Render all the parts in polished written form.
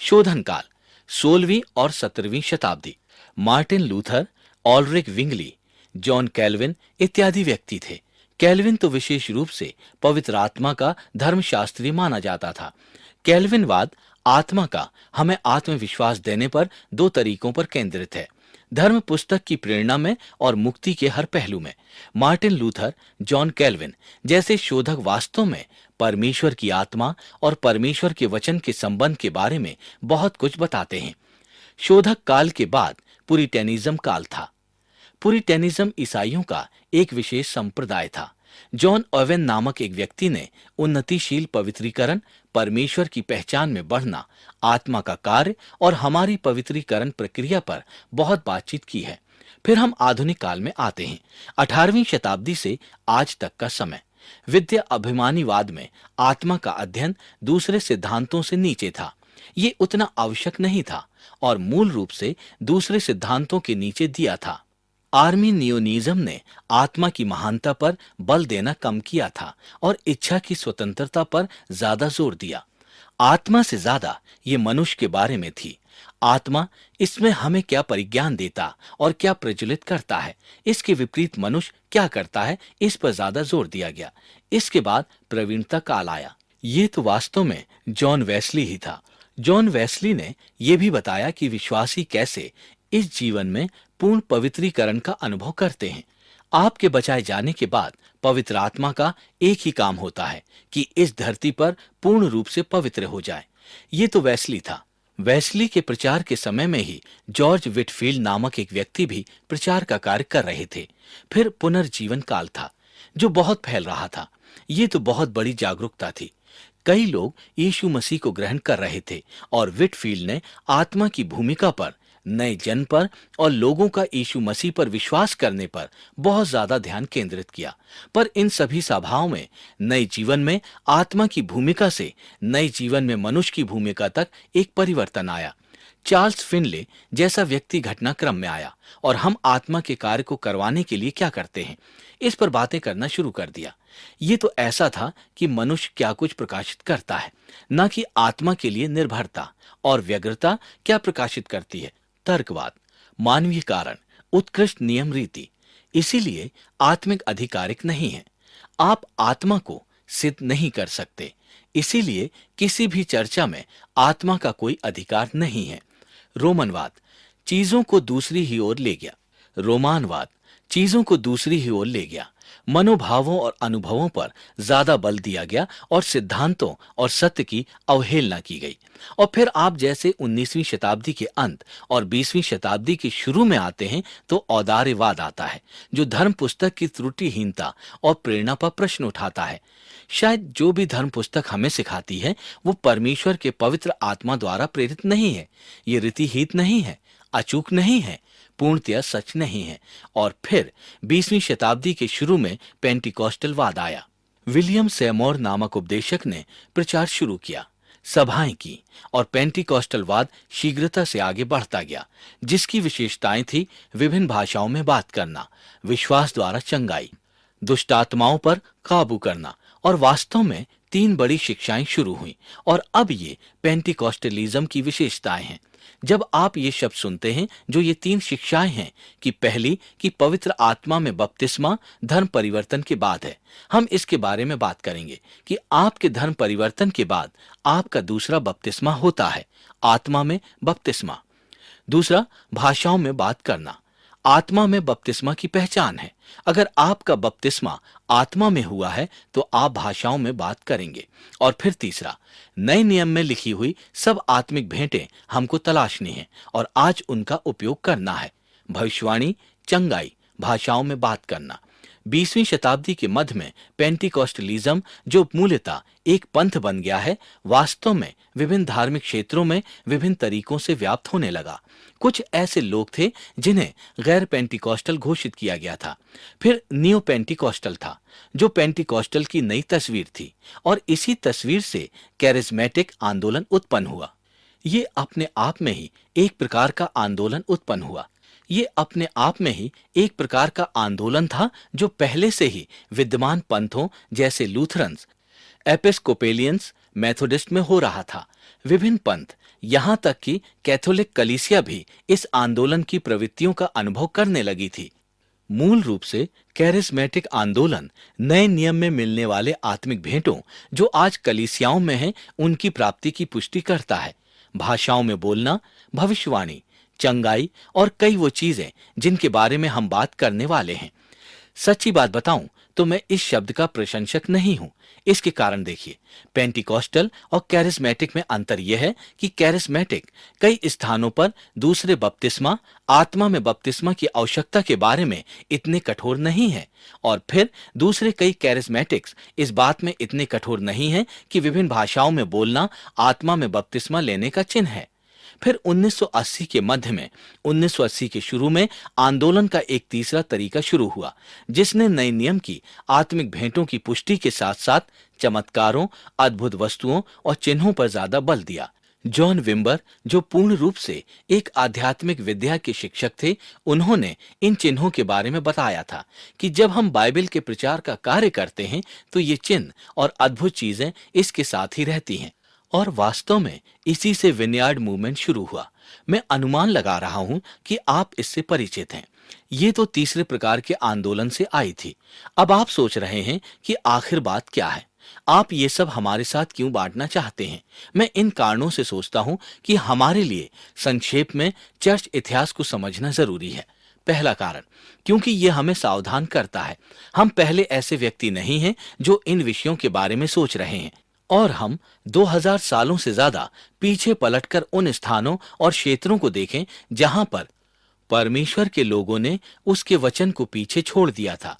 शोधन काल 16वीं और 17वीं शताब्दी। Martin Luther, Ulrich Zwingli, John Calvin इत्यादि व्यक्ति थे। कैल्विन तो विशेष रूप से पवित्र आत्मा का धर्मशास्त्री माना जाता था। कैल्विनवाद आत्मा का हमें आत्मविश्वास देने पर दो तरीकों पर केंद्रित है, धर्म पुस्तक की प्रेरणा में और मुक्ति के हर पहलू में। मार्टिन लूथर, जॉन कैल्विन जैसे शोधक वास्तव में परमेश्वर की आत्मा और परमेश्वर के वचन के संबंध के बारे में बहुत कुछ बताते हैं। शोधक काल के बाद पुरिटेनिज्म काल था। पुरिटेनिज्म ईसाइयों का एक विशेष संप्रदाय था। जॉन ओवेन नामक एक व्यक्ति ने उन्नतिशील पवित्रीकरण, परमेश्वर की पहचान में बढ़ना, आत्मा का कार्य और हमारी पवित्रीकरण प्रक्रिया पर बहुत बातचीत की है। फिर हम आधुनिक काल में आते हैं, 18वीं शताब्दी से आज तक का समय। विद्या अभिमानीवाद में आत्मा का अध्ययन दूसरे सिद्धांतों से नीचे था। ये उतना आवश्यक नहीं था और मूल रूप से दूसरे सिद्धांतों के नीचे दिया था। आर्मीनियोनिज्म ने आत्मा की महानता पर बल देना कम किया था और इच्छा की स्वतंत्रता पर ज्यादा जोर दिया। आत्मा से ज्यादा ये मनुष्य के बारे में थी। आत्मा, इसमें हमें क्या परिज्ञान देता और क्या प्रज्वलित करता है, इसके विपरीत मनुष्य क्या करता है, इस पर ज्यादा जोर दिया गया। इसके बाद प्रवीणता काल आया। ये तो वास्तव में जॉन वेस्ली ही था। जॉन वेस्ली ने यह भी बताया कि विश्वासी कैसे इस जीवन में पूर्ण पवित्रीकरण का अनुभव करते हैं। आपके बचाए जाने के बाद पवित्र आत्मा का एक ही काम होता है कि इस धरती पर पूर्ण रूप से पवित्र हो जाए। ये तो वेस्ली था। वेस्ली के प्रचार के समय में ही जॉर्ज विटफील्ड नामक एक व्यक्ति भी प्रचार का कार्य कर रहे थे। फिर पुनर्जीवन काल था जो बहुत फैल रहा था। ये तो बहुत बड़ी जागरूकता थी। कई लोग यीशु मसीह को ग्रहण कर रहे थे और विटफील्ड ने आत्मा की भूमिका पर, नए जन्म पर और लोगों का यीशु मसीह पर विश्वास करने पर बहुत ज्यादा ध्यान केंद्रित किया। पर इन सभी सभाओं में नए जीवन में आत्मा की भूमिका से नए जीवन में मनुष्य की भूमिका तक एक परिवर्तन आया। चार्ल्स फिनले जैसा व्यक्ति घटनाक्रम में आया और हम आत्मा के कार्य को करवाने के लिए क्या करते हैं, इस पर बातें करना शुरू कर दिया। ये तो ऐसा था कि मनुष्य क्या कुछ प्रकाशित करता है, न कि आत्मा के लिए निर्भरता और व्यग्रता क्या प्रकाशित करती है। तर्कवाद, मानवीय कारण, उत्कृष्ट नियम रीति, इसीलिए आत्मिक आधिकारिक नहीं है। आप आत्मा को सिद्ध नहीं कर सकते, इसीलिए किसी भी चर्चा में आत्मा का कोई अधिकार नहीं है। रोमनवाद चीजों को दूसरी ही ओर ले गया। रोमानवाद चीजों को दूसरी ही ओर ले गया। मनोभावों और अनुभवों पर ज्यादा बल दिया गया और सिद्धांतों और सत्य की अवहेलना की गई। और फिर आप जैसे 19वीं शताब्दी के अंत और 20वीं शताब्दी के शुरू में आते हैं तो औदार्यवाद आता है, जो धर्म पुस्तक की त्रुटिहीनता और प्रेरणा पर प्रश्न उठाता है। शायद जो भी धर्म पुस्तक हमें सिखाती है वो परमेश्वर के पवित्र आत्मा द्वारा प्रेरित नहीं है। ये रीतिहीत नहीं है, अचूक नहीं है, पूर्णतया सच नहीं है। और फिर 20वीं शताब्दी के शुरू में पेंटिकॉस्टलवाद आया। विलियम सेमोर नामक उपदेशक ने प्रचार शुरू किया, सभाएं की और पेंटिकॉस्टलवाद शीघ्रता से आगे बढ़ता गया, जिसकी विशेषताएं थी विभिन्न भाषाओं में बात करना, विश्वास द्वारा चंगाई, दुष्टात्माओं पर काबू करना। और वास्तव में 3 बड़ी शिक्षाएं शुरू हुई और अब ये पेंटिकॉस्टलिज्म की विशेषताएं हैं। जब आप ये शब्द सुनते हैं जो ये 3 शिक्षाएं हैं, कि पहली कि पवित्र आत्मा में बपतिस्मा धर्म परिवर्तन के बाद है। हम इसके बारे में बात करेंगे कि आपके धर्म परिवर्तन के बाद आपका दूसरा बपतिस्मा होता है, आत्मा में बपतिस्मा। दूसरा, भाषाओं में बात करना। आत्मा में बपतिस्मा की पहचान है। अगर आपका बपतिस्मा आत्मा में हुआ है तो आप भाषाओं में बात करेंगे। और फिर तीसरा, नए नियम में लिखी हुई सब आत्मिक भेंटें हमको तलाशनी है और आज उनका उपयोग करना है। भविष्यवाणी, चंगाई, भाषाओं में बात करना। 20वीं शताब्दी के मध्य में पेंटिकॉस्टलिज्म, जो मूलतः एक पंथ बन गया है, वास्तव में विभिन्न धार्मिक क्षेत्रों में विभिन्न तरीकों से व्याप्त होने लगा। कुछ ऐसे लोग थे जिन्हें गैर पेंटिकॉस्टल घोषित किया गया था। फिर नियो पेंटिकॉस्टल था, जो पेंटिकॉस्टल की नई तस्वीर थी, और इसी तस्वीर से कैरिज्मेटिक आंदोलन उत्पन्न हुआ। ये अपने आप में ही एक प्रकार का आंदोलन उत्पन्न हुआ। ये अपने आप में ही एक प्रकार का आंदोलन था जो पहले से ही विद्यमान पंथों जैसे लूथरन्स, एपिस्कोपेलियंस, मेथोडिस्ट में हो रहा था। विभिन्न पंथ, यहां तक कि कैथोलिक कलीसिया भी इस आंदोलन की प्रवृत्तियों का अनुभव करने लगी थी। मूल रूप से कैरिस्मेटिक आंदोलन नए नियम में मिलने वाले आत्मिक भेंटों जो आज कलीसियाओं में हैं, उनकी प्राप्ति की पुष्टि करता है। भाषाओं में बोलना, भविष्यवाणी, चंगाई और कई वो चीजें जिनके बारे में हम बात करने वाले हैं। सच्ची बात बताऊं तो मैं इस शब्द का प्रशंसक नहीं हूं। इसके कारण देखिए, पेंटिकॉस्टल और कैरिस्मेटिक में अंतर यह है कि कैरिस्मेटिक कई स्थानों पर दूसरे बपतिस्मा, आत्मा में बपतिस्मा की आवश्यकता के बारे में इतने कठोर नहीं है, और फिर दूसरे कई कैरिस्मेटिक्स इस बात में इतने कठोर नहीं है कि विभिन्न भाषाओं में बोलना आत्मा में बपतिस्मा लेने का चिन्ह है। फिर 1980 के मध्य में, 1980 के शुरू में आंदोलन का एक तीसरा तरीका शुरू हुआ, जिसने नए नियम की आत्मिक भेंटों की पुष्टि के साथ साथ चमत्कारों, अद्भुत वस्तुओं और चिन्हों पर ज्यादा बल दिया। जॉन विम्बर, जो पूर्ण रूप से एक आध्यात्मिक विद्या के शिक्षक थे, उन्होंने इन चिन्हों के बारे में बताया था कि जब हम बाइबल के प्रचार का कार्य करते हैं तो ये चिन्ह और अद्भुत चीजें इसके साथ ही रहती हैं। और वास्तव में इसी से विनयार्ड मूवमेंट शुरू हुआ। मैं अनुमान लगा रहा हूं कि आप इससे परिचित हैं। ये तो तीसरे प्रकार के आंदोलन से आई थी। अब आप सोच रहे हैं कि आखिर बात क्या है, आप ये सब हमारे साथ क्यों बांटना चाहते हैं। मैं इन कारणों से सोचता हूं कि हमारे लिए संक्षेप में चर्च इतिहास को समझना जरूरी है। पहला कारण, क्योंकि यह हमें सावधान करता है। हम पहले ऐसे व्यक्ति नहीं हैं जो इन विषयों के बारे में सोच रहे हैं, और हम 2000 सालों से ज्यादा पीछे पलटकर उन स्थानों और क्षेत्रों को देखें जहां पर परमेश्वर के लोगों ने उसके वचन को पीछे छोड़ दिया था।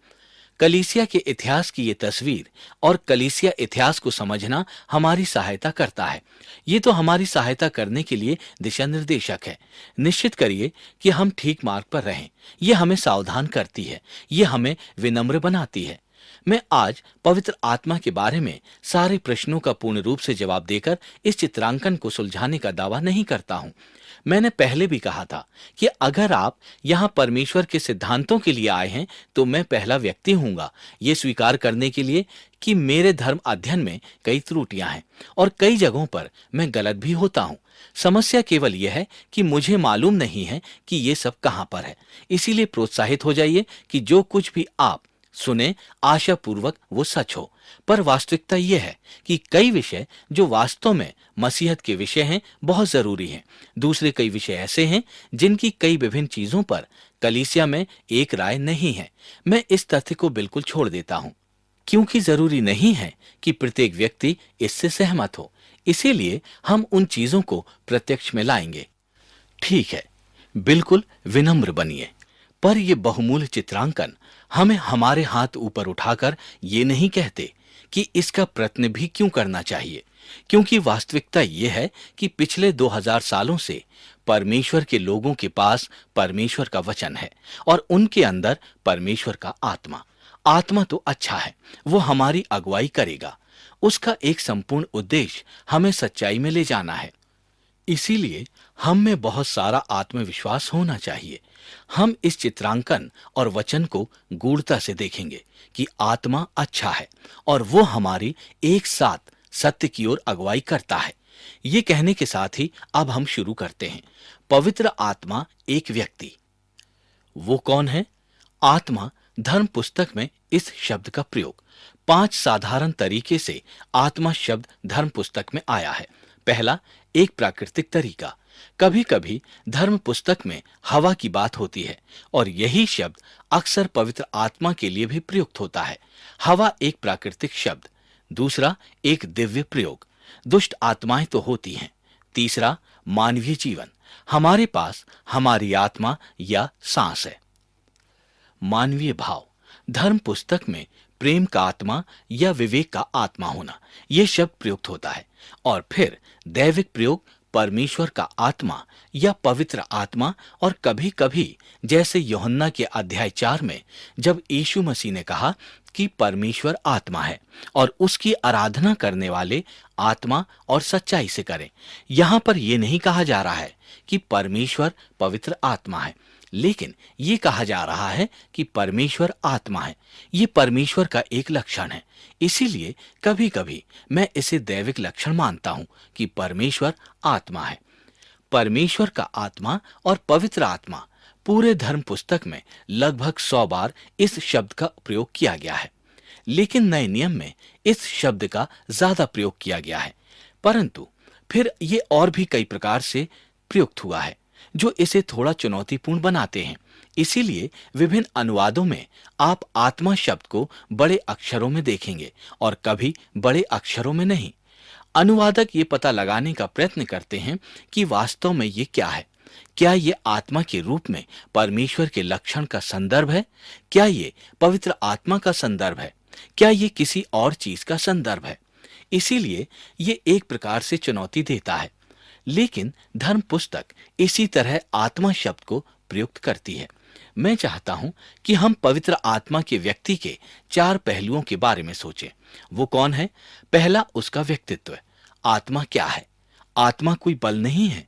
कलीसिया के इतिहास की ये तस्वीर और कलीसिया इतिहास को समझना हमारी सहायता करता है। ये तो हमारी सहायता करने के लिए दिशा निर्देशक है। निश्चित करिए कि हम ठीक मार्ग पर रहें। ये हमें सावधान करती है, ये हमें विनम्र बनाती है। मैं आज पवित्र आत्मा के बारे में सारे प्रश्नों का पूर्ण रूप से जवाब देकर इस चित्रांकन को सुलझाने का दावा नहीं करता हूं। मैंने पहले भी कहा था कि अगर आप यहां परमेश्वर के सिद्धांतों के लिए आए हैं तो मैं पहला व्यक्ति हूंगा ये स्वीकार करने के लिए कि मेरे धर्म अध्ययन में कई त्रुटियां हैं और कई जगहों पर मैं गलत भी होता हूं। समस्या केवल यह है कि मुझे मालूम नहीं है कि ये सब कहां पर है। इसीलिए प्रोत्साहित हो जाइए कि जो कुछ भी आप सुने, आशा पूर्वक वो सच हो। पर वास्तविकता यह है कि कई विषय जो वास्तव में मसीहत के विषय हैं बहुत जरूरी हैं। दूसरे कई विषय ऐसे हैं जिनकी कई विभिन्न चीजों पर कलीसिया में एक राय नहीं है। मैं इस तथ्य को बिल्कुल छोड़ देता हूं, क्योंकि जरूरी नहीं है कि प्रत्येक व्यक्ति इससे सहमत हो। इसीलिए हम उन चीजों को प्रत्यक्ष में लाएंगे। ठीक है, बिल्कुल विनम्र बनिए। पर यह बहुमूल्य चित्रांकन हमें हमारे हाथ ऊपर उठाकर ये नहीं कहते कि इसका प्रयत्न भी क्यों करना चाहिए, क्योंकि वास्तविकता यह है कि पिछले 2000 सालों से परमेश्वर के लोगों के पास परमेश्वर का वचन है और उनके अंदर परमेश्वर का आत्मा। आत्मा तो अच्छा है, वो हमारी अगुवाई करेगा। उसका एक संपूर्ण उद्देश्य हमें सच्चाई में ले जाना है। इसीलिए हम में बहुत सारा आत्मविश्वास होना चाहिए। हम इस चित्रांकन और वचन को गूढ़ता से देखेंगे कि आत्मा अच्छा है और वो हमारी एक साथ सत्य की ओर अगुवाई करता है। ये कहने के साथ ही अब हम शुरू करते हैं। पवित्र आत्मा एक व्यक्ति, वो कौन है? आत्मा धर्म पुस्तक में इस शब्द का प्रयोग 5 साधारण तरीके से आत्मा शब्द धर्म पुस्तक में आया है। पहला, एक प्राकृतिक तरीका। कभी कभी धर्म पुस्तक में हवा की बात होती है और यही शब्द अक्सर पवित्र आत्मा के लिए भी प्रयुक्त होता है। हवा एक प्राकृतिक शब्द। दूसरा, एक दिव्य प्रयोग। दुष्ट आत्माएं तो होती हैं। तीसरा, मानवीय जीवन। हमारे पास हमारी आत्मा या सांस है। मानवीय भाव। धर्म पुस्तक में प्रेम का आत्मा या विवेक का आत्मा होना, यह शब्द प्रयुक्त होता है। और फिर दैविक प्रयोग, परमेश्वर का आत्मा या पवित्र आत्मा। और कभी कभी जैसे यूहन्ना के अध्याय 4 में जब यीशु मसीह ने कहा कि परमेश्वर आत्मा है और उसकी आराधना करने वाले आत्मा और सच्चाई से करें। यहां पर यह नहीं कहा जा रहा है कि परमेश्वर पवित्र आत्मा है, लेकिन ये कहा जा रहा है कि परमेश्वर आत्मा है। ये परमेश्वर का एक लक्षण है। इसीलिए कभी कभी मैं इसे दैविक लक्षण मानता हूं कि परमेश्वर आत्मा है। परमेश्वर का आत्मा और पवित्र आत्मा, पूरे धर्म पुस्तक में लगभग 100 बार इस शब्द का प्रयोग किया गया है। लेकिन नए नियम में इस शब्द का ज्यादा प्रयोग किया गया है। परंतु फिर ये और भी कई प्रकार से प्रयुक्त हुआ है जो इसे थोड़ा चुनौतीपूर्ण बनाते हैं। इसीलिए विभिन्न अनुवादों में आप आत्मा शब्द को बड़े अक्षरों में देखेंगे और कभी बड़े अक्षरों में नहीं। अनुवादक ये पता लगाने का प्रयत्न करते हैं कि वास्तव में ये क्या है। क्या ये आत्मा के रूप में परमेश्वर के लक्षण का संदर्भ है? क्या ये पवित्र आत्मा का संदर्भ है? क्या ये किसी और चीज का संदर्भ है? इसीलिए ये एक प्रकार से चुनौती देता है। लेकिन धर्म पुस्तक इसी तरह आत्मा शब्द को प्रयुक्त करती है। मैं चाहता हूं कि हम पवित्र आत्मा के व्यक्ति के 4 पहलुओं के बारे में सोचें। वो कौन है? पहला, उसका व्यक्तित्व। आत्मा क्या है? आत्मा कोई बल नहीं है।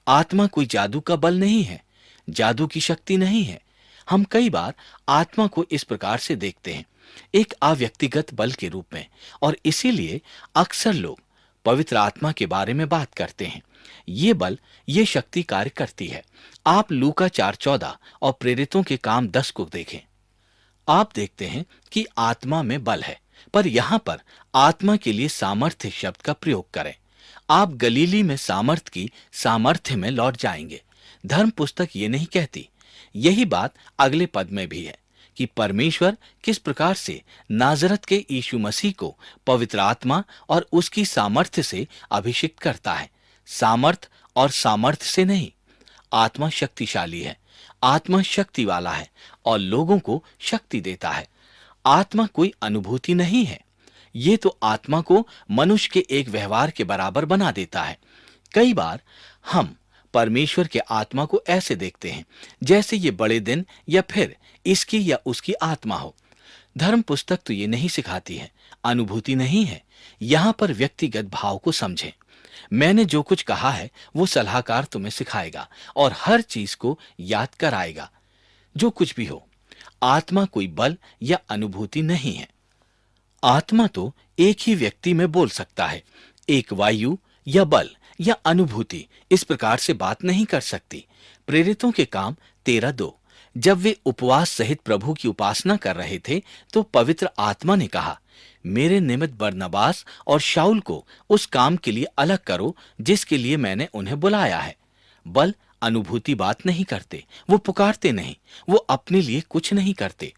आत्मा कोई जादू का बल नहीं है। जादू की शक्ति नहीं है। हम कई बार आत्मा को इस प्रकार से देखते हैं, एक अव्यक्तिगत बल के रूप में, और इसीलिए अक्सर लोग पवित्र आत्मा के बारे में बात करते हैं। ये बल, ये शक्ति कार्य करती है। आप लूका 4:14 और प्रेरितों के काम 10 को देखें। आप देखते हैं कि आत्मा में बल है, पर यहां पर आत्मा के लिए सामर्थ्य शब्द का प्रयोग करें। आप गलीली में सामर्थ की सामर्थ्य में लौट जाएंगे। धर्म पुस्तक ये नहीं कहती। यही बात अगले पद में भी है कि परमेश्वर किस प्रकार से नाजरत के यीशु मसीह को पवित्र आत्मा और उसकी सामर्थ्य से अभिषिक्त करता है। सामर्थ और सामर्थ्य से नहीं। आत्मा शक्तिशाली है। आत्मा शक्ति वाला है और लोगों को शक्ति देता है। आत्मा कोई अनुभूति नहीं है। ये तो आत्मा को मनुष्य के एक व्यवहार के बराबर बना देता है। कई बार हम परमेश्वर के आत्मा को ऐसे देखते हैं जैसे ये बड़े दिन या फिर इसकी या उसकी आत्मा हो। धर्म पुस्तक तो ये नहीं सिखाती है। अनुभूति नहीं है। यहां पर व्यक्तिगत भाव को समझें। मैंने जो कुछ कहा है वो सलाहकार तुम्हें सिखाएगा और हर चीज को याद कराएगा। जो कुछ भी हो, आत्मा कोई बल या अनुभूति नहीं है। आत्मा तो एक ही व्यक्ति में बोल सकता है। एक वायु या बल या अनुभूति इस प्रकार से बात नहीं कर सकती। प्रेरितों के काम 13:2, जब वे उपवास सहित प्रभु की उपासना कर रहे थे तो पवित्र आत्मा ने कहा, मेरे निमित्त बरनबास और शाऊल को उस काम के लिए अलग करो जिसके लिए मैंने उन्हें बुलाया है। बल, अनुभूति बात नहीं करते। वो पुकारते नहीं। वो अपने लिए कुछ नहीं करते।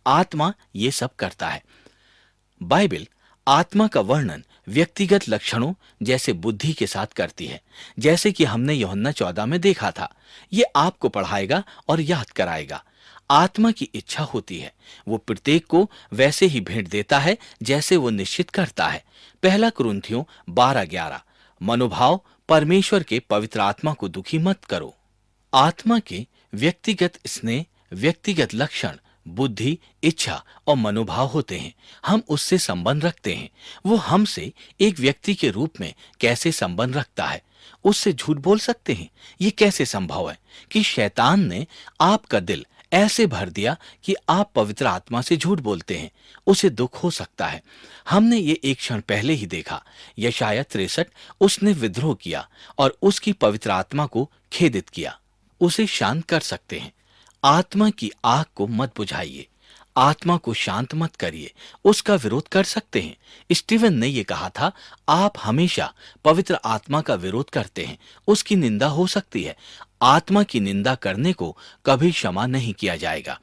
आत्मा ये सब करता है। बाइबल आत्मा का वर्णन व्यक्तिगत लक्षणों जैसे बुद्धि के साथ करती है, जैसे कि हमने यूहन्ना 14 में देखा था। ये आपको पढ़ाएगा और याद कराएगा। आत्मा की इच्छा होती है। वो प्रत्येक को वैसे ही भेंट देता है जैसे वो निश्चित करता है। पहला कुरिन्थियों 12:11। मनोभाव, परमेश्वर के पवित्र आत्मा को दुखी मत करो। आत्मा के व्यक्तिगत स्नेह, व्यक्तिगत लक्षण, बुद्धि, इच्छा और मनोभाव होते हैं। हम उससे संबंध रखते हैं। वो हमसे एक व्यक्ति के रूप में कैसे संबंध रखता है? उससे झूठ बोल सकते हैं? ये कैसे संभव है कि शैतान ने आपका दिल ऐसे भर दिया कि आप पवित्र आत्मा से झूठ बोलते हैं? उसे दुख हो सकता है। हमने ये एक क्षण पहले ही देखा। यशायाह 63, उसने विद्रोह किया और उसकी पवित्र आत्मा को खेदित किया। उसे शांत कर सकते हैं। आत्मा की आग को मत बुझाइए। आत्मा को शांत मत करिए। उसका विरोध कर सकते हैं। स्टीवन ने यह कहा था, आप हमेशा पवित्र आत्मा का विरोध करते हैं। उसकी निंदा हो सकती है। आत्मा की निंदा करने को कभी क्षमा नहीं किया जाएगा।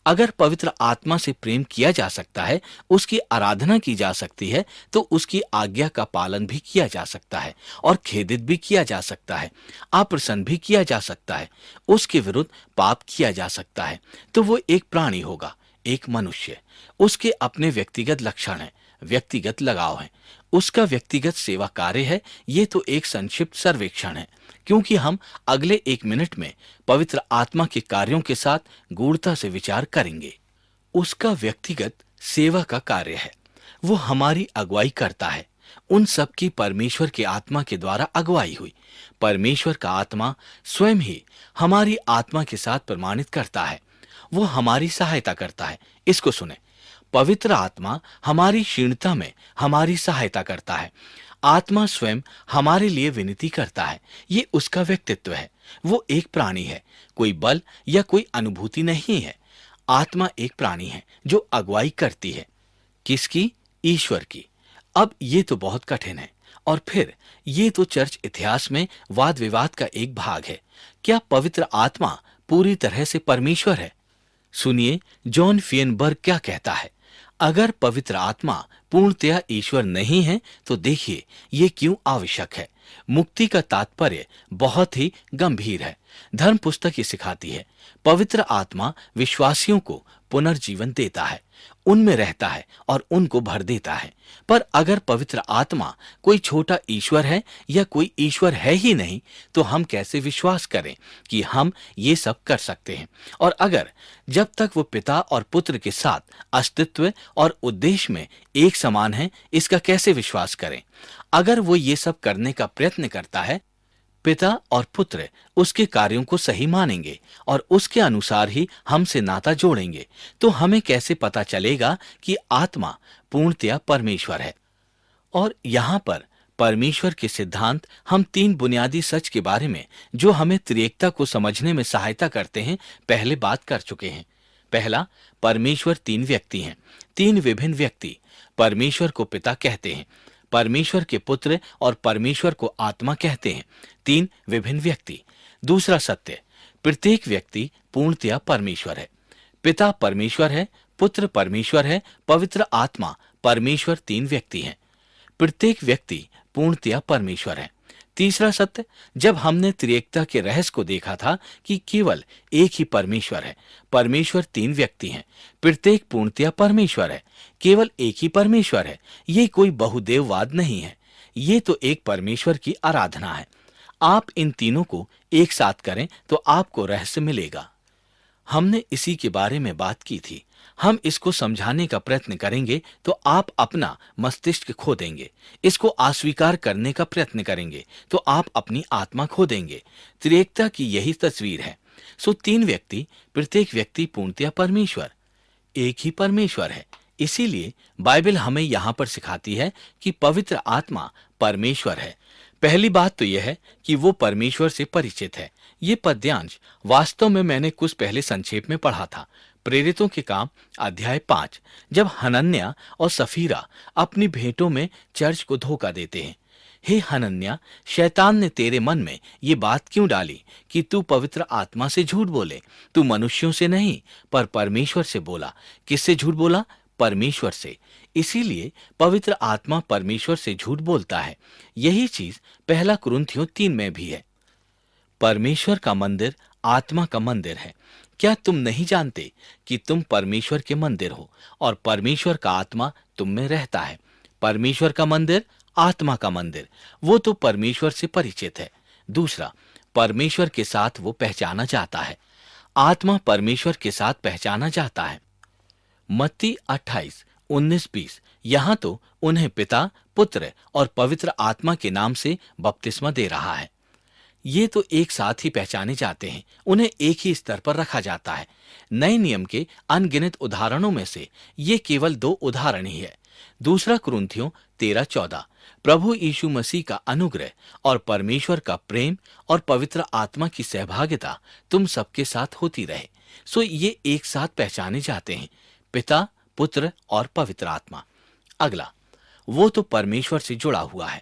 अगर पवित्र आत्मा से प्रेम किया जा सकता है, उसकी आराधना की जा सकती है, तो उसकी आज्ञा का पालन भी किया जा सकता है और खेदित भी किया जा सकता है, अप्रसन्न भी किया जा सकता है, उसके विरुद्ध पाप किया जा सकता है। तो वो एक प्राणी होगा, एक मनुष्य। उसके अपने व्यक्तिगत लक्षण हैं, व्यक्तिगत लगाव हैं, उसका व्यक्तिगत सेवा कार्य है। ये तो एक संक्षिप्त सर्वेक्षण है, क्योंकि हम अगले 1 मिनट में पवित्र आत्मा के कार्यों के साथ गूढ़ता से विचार करेंगे। उसका व्यक्तिगत सेवा का कार्य है। वो हमारी अगुवाई करता है। उन सब की परमेश्वर के आत्मा के द्वारा अगुवाई हुई। परमेश्वर का आत्मा स्वयं ही हमारी आत्मा के साथ प्रमाणित करता है। वो हमारी सहायता करता है। इसको सुने, पवित्र आत्मा हमारी क्षीणता में हमारी सहायता करता है। आत्मा स्वयं हमारे लिए विनती करता है। ये उसका व्यक्तित्व है। वो एक प्राणी है, कोई बल या कोई अनुभूति नहीं है। आत्मा एक प्राणी है जो अगुवाई करती है। किसकी? ईश्वर की। अब ये तो बहुत कठिन है, और फिर ये तो चर्च इतिहास में वाद विवाद का एक भाग है। क्या पवित्र आत्मा पूरी तरह से परमेश्वर है? सुनिए, जॉन फियनबर्ग क्या कहता है। अगर पवित्र आत्मा पूर्णतया ईश्वर नहीं है तो देखिए ये क्यों आवश्यक है। मुक्ति का तात्पर्य बहुत ही गंभीर है। धर्म पुस्तक ये सिखाती है, पवित्र आत्मा विश्वासियों को पुनर्जीवन देता है, उनमें रहता है और उनको भर देता है। पर अगर पवित्र आत्मा कोई छोटा ईश्वर है या कोई ईश्वर है ही नहीं, तो हम कैसे विश्वास करें कि हम ये सब कर सकते हैं? और अगर जब तक वो पिता और पुत्र के साथ अस्तित्व और उद्देश्य में एक समान है, इसका कैसे विश्वास करें? अगर वो ये सब करने का प्रयत्न करता है, पिता और पुत्र उसके कार्यों को सही मानेंगे और उसके अनुसार ही हमसे नाता जोड़ेंगे, तो हमें कैसे पता चलेगा कि आत्मा पूर्णतया परमेश्वर है? और यहाँ पर परमेश्वर के सिद्धांत हम तीन बुनियादी सच के बारे में, जो हमें त्रिएकता को समझने में सहायता करते हैं, पहले बात कर चुके हैं। पहला, परमेश्वर तीन व्यक्ति हैं। तीन विभिन्न व्यक्ति परमेश्वर को पिता कहते हैं, परमेश्वर के पुत्र और परमेश्वर को आत्मा कहते हैं। तीन विभिन्न व्यक्ति। दूसरा सत्य, प्रत्येक व्यक्ति पूर्णतया परमेश्वर है। पिता परमेश्वर है, पुत्र परमेश्वर है, पवित्र आत्मा परमेश्वर। तीन व्यक्ति हैं, प्रत्येक व्यक्ति पूर्णतया परमेश्वर है। तीसरा सत्य, जब हमने त्रिएकता के रहस्य को देखा था कि केवल एक ही परमेश्वर है, परमेश्वर तीन व्यक्ति हैं, प्रत्येक पूर्णतया परमेश्वर है, केवल एक ही परमेश्वर है। ये कोई बहुदेववाद नहीं है, ये तो एक परमेश्वर की आराधना है। आप इन तीनों को एक साथ करें तो आपको रहस्य मिलेगा। हमने इसी के बारे में बात की थी। हम इसको समझाने का प्रयत्न करेंगे तो आप अपना मस्तिष्क खो देंगे। इसको अस्वीकार करने का प्रयत्न करेंगे तो आप अपनी आत्मा खो देंगे। त्रिएकता की यही तस्वीर है। सो तीन व्यक्ति, प्रत्येक व्यक्ति पूर्णतया परमेश्वर, एक ही परमेश्वर है। इसीलिए बाइबल हमें यहाँ पर सिखाती है कि पवित्र आत्मा परमेश्वर है। पहली बात तो यह है कि वो परमेश्वर से परिचित है। ये पद्यांश वास्तव में मैंने कुछ पहले संक्षेप में पढ़ा था, प्रेरितों के काम अध्याय 5, जब हनन्या और सफीरा अपनी भेंटों में चर्च को धोखा देते हैं। हे हनन्या, शैतान ने तेरे मन में ये बात क्यों डाली कि तू पवित्र आत्मा से झूठ बोले? तू मनुष्यों से नहीं पर परमेश्वर से बोला। किससे झूठ बोला? परमेश्वर से। इसीलिए पवित्र आत्मा परमेश्वर से झूठ बोलता है। यही चीज पहला कुरिन्थियों 3 में भी है। परमेश्वर का मंदिर आत्मा का मंदिर है। क्या तुम नहीं जानते कि तुम परमेश्वर के मंदिर हो और परमेश्वर का आत्मा तुम में रहता है? परमेश्वर का मंदिर, आत्मा का मंदिर, वो तो परमेश्वर से परिचित है। दूसरा, परमेश्वर के साथ वो पहचाना जाता है। आत्मा परमेश्वर के साथ पहचाना जाता है। मत्ती 28:19-20, यहां तो उन्हें पिता, पुत्र और पवित्र आत्मा के नाम से बपतिस्मा दे रहा है। ये तो एक साथ ही पहचाने जाते हैं, उन्हें एक ही स्तर पर रखा जाता है। नए नियम के अनगिनत उदाहरणों में से ये केवल 2 उदाहरण ही है। दूसरा कुरिन्थियों 13:14, प्रभु यीशु मसीह का अनुग्रह और परमेश्वर का प्रेम और पवित्र आत्मा की सहभागिता तुम सबके साथ होती रहे। सो ये एक साथ पहचाने जाते हैं, पिता, पुत्र और पवित्र आत्मा। अगला, वो तो परमेश्वर से जुड़ा हुआ है।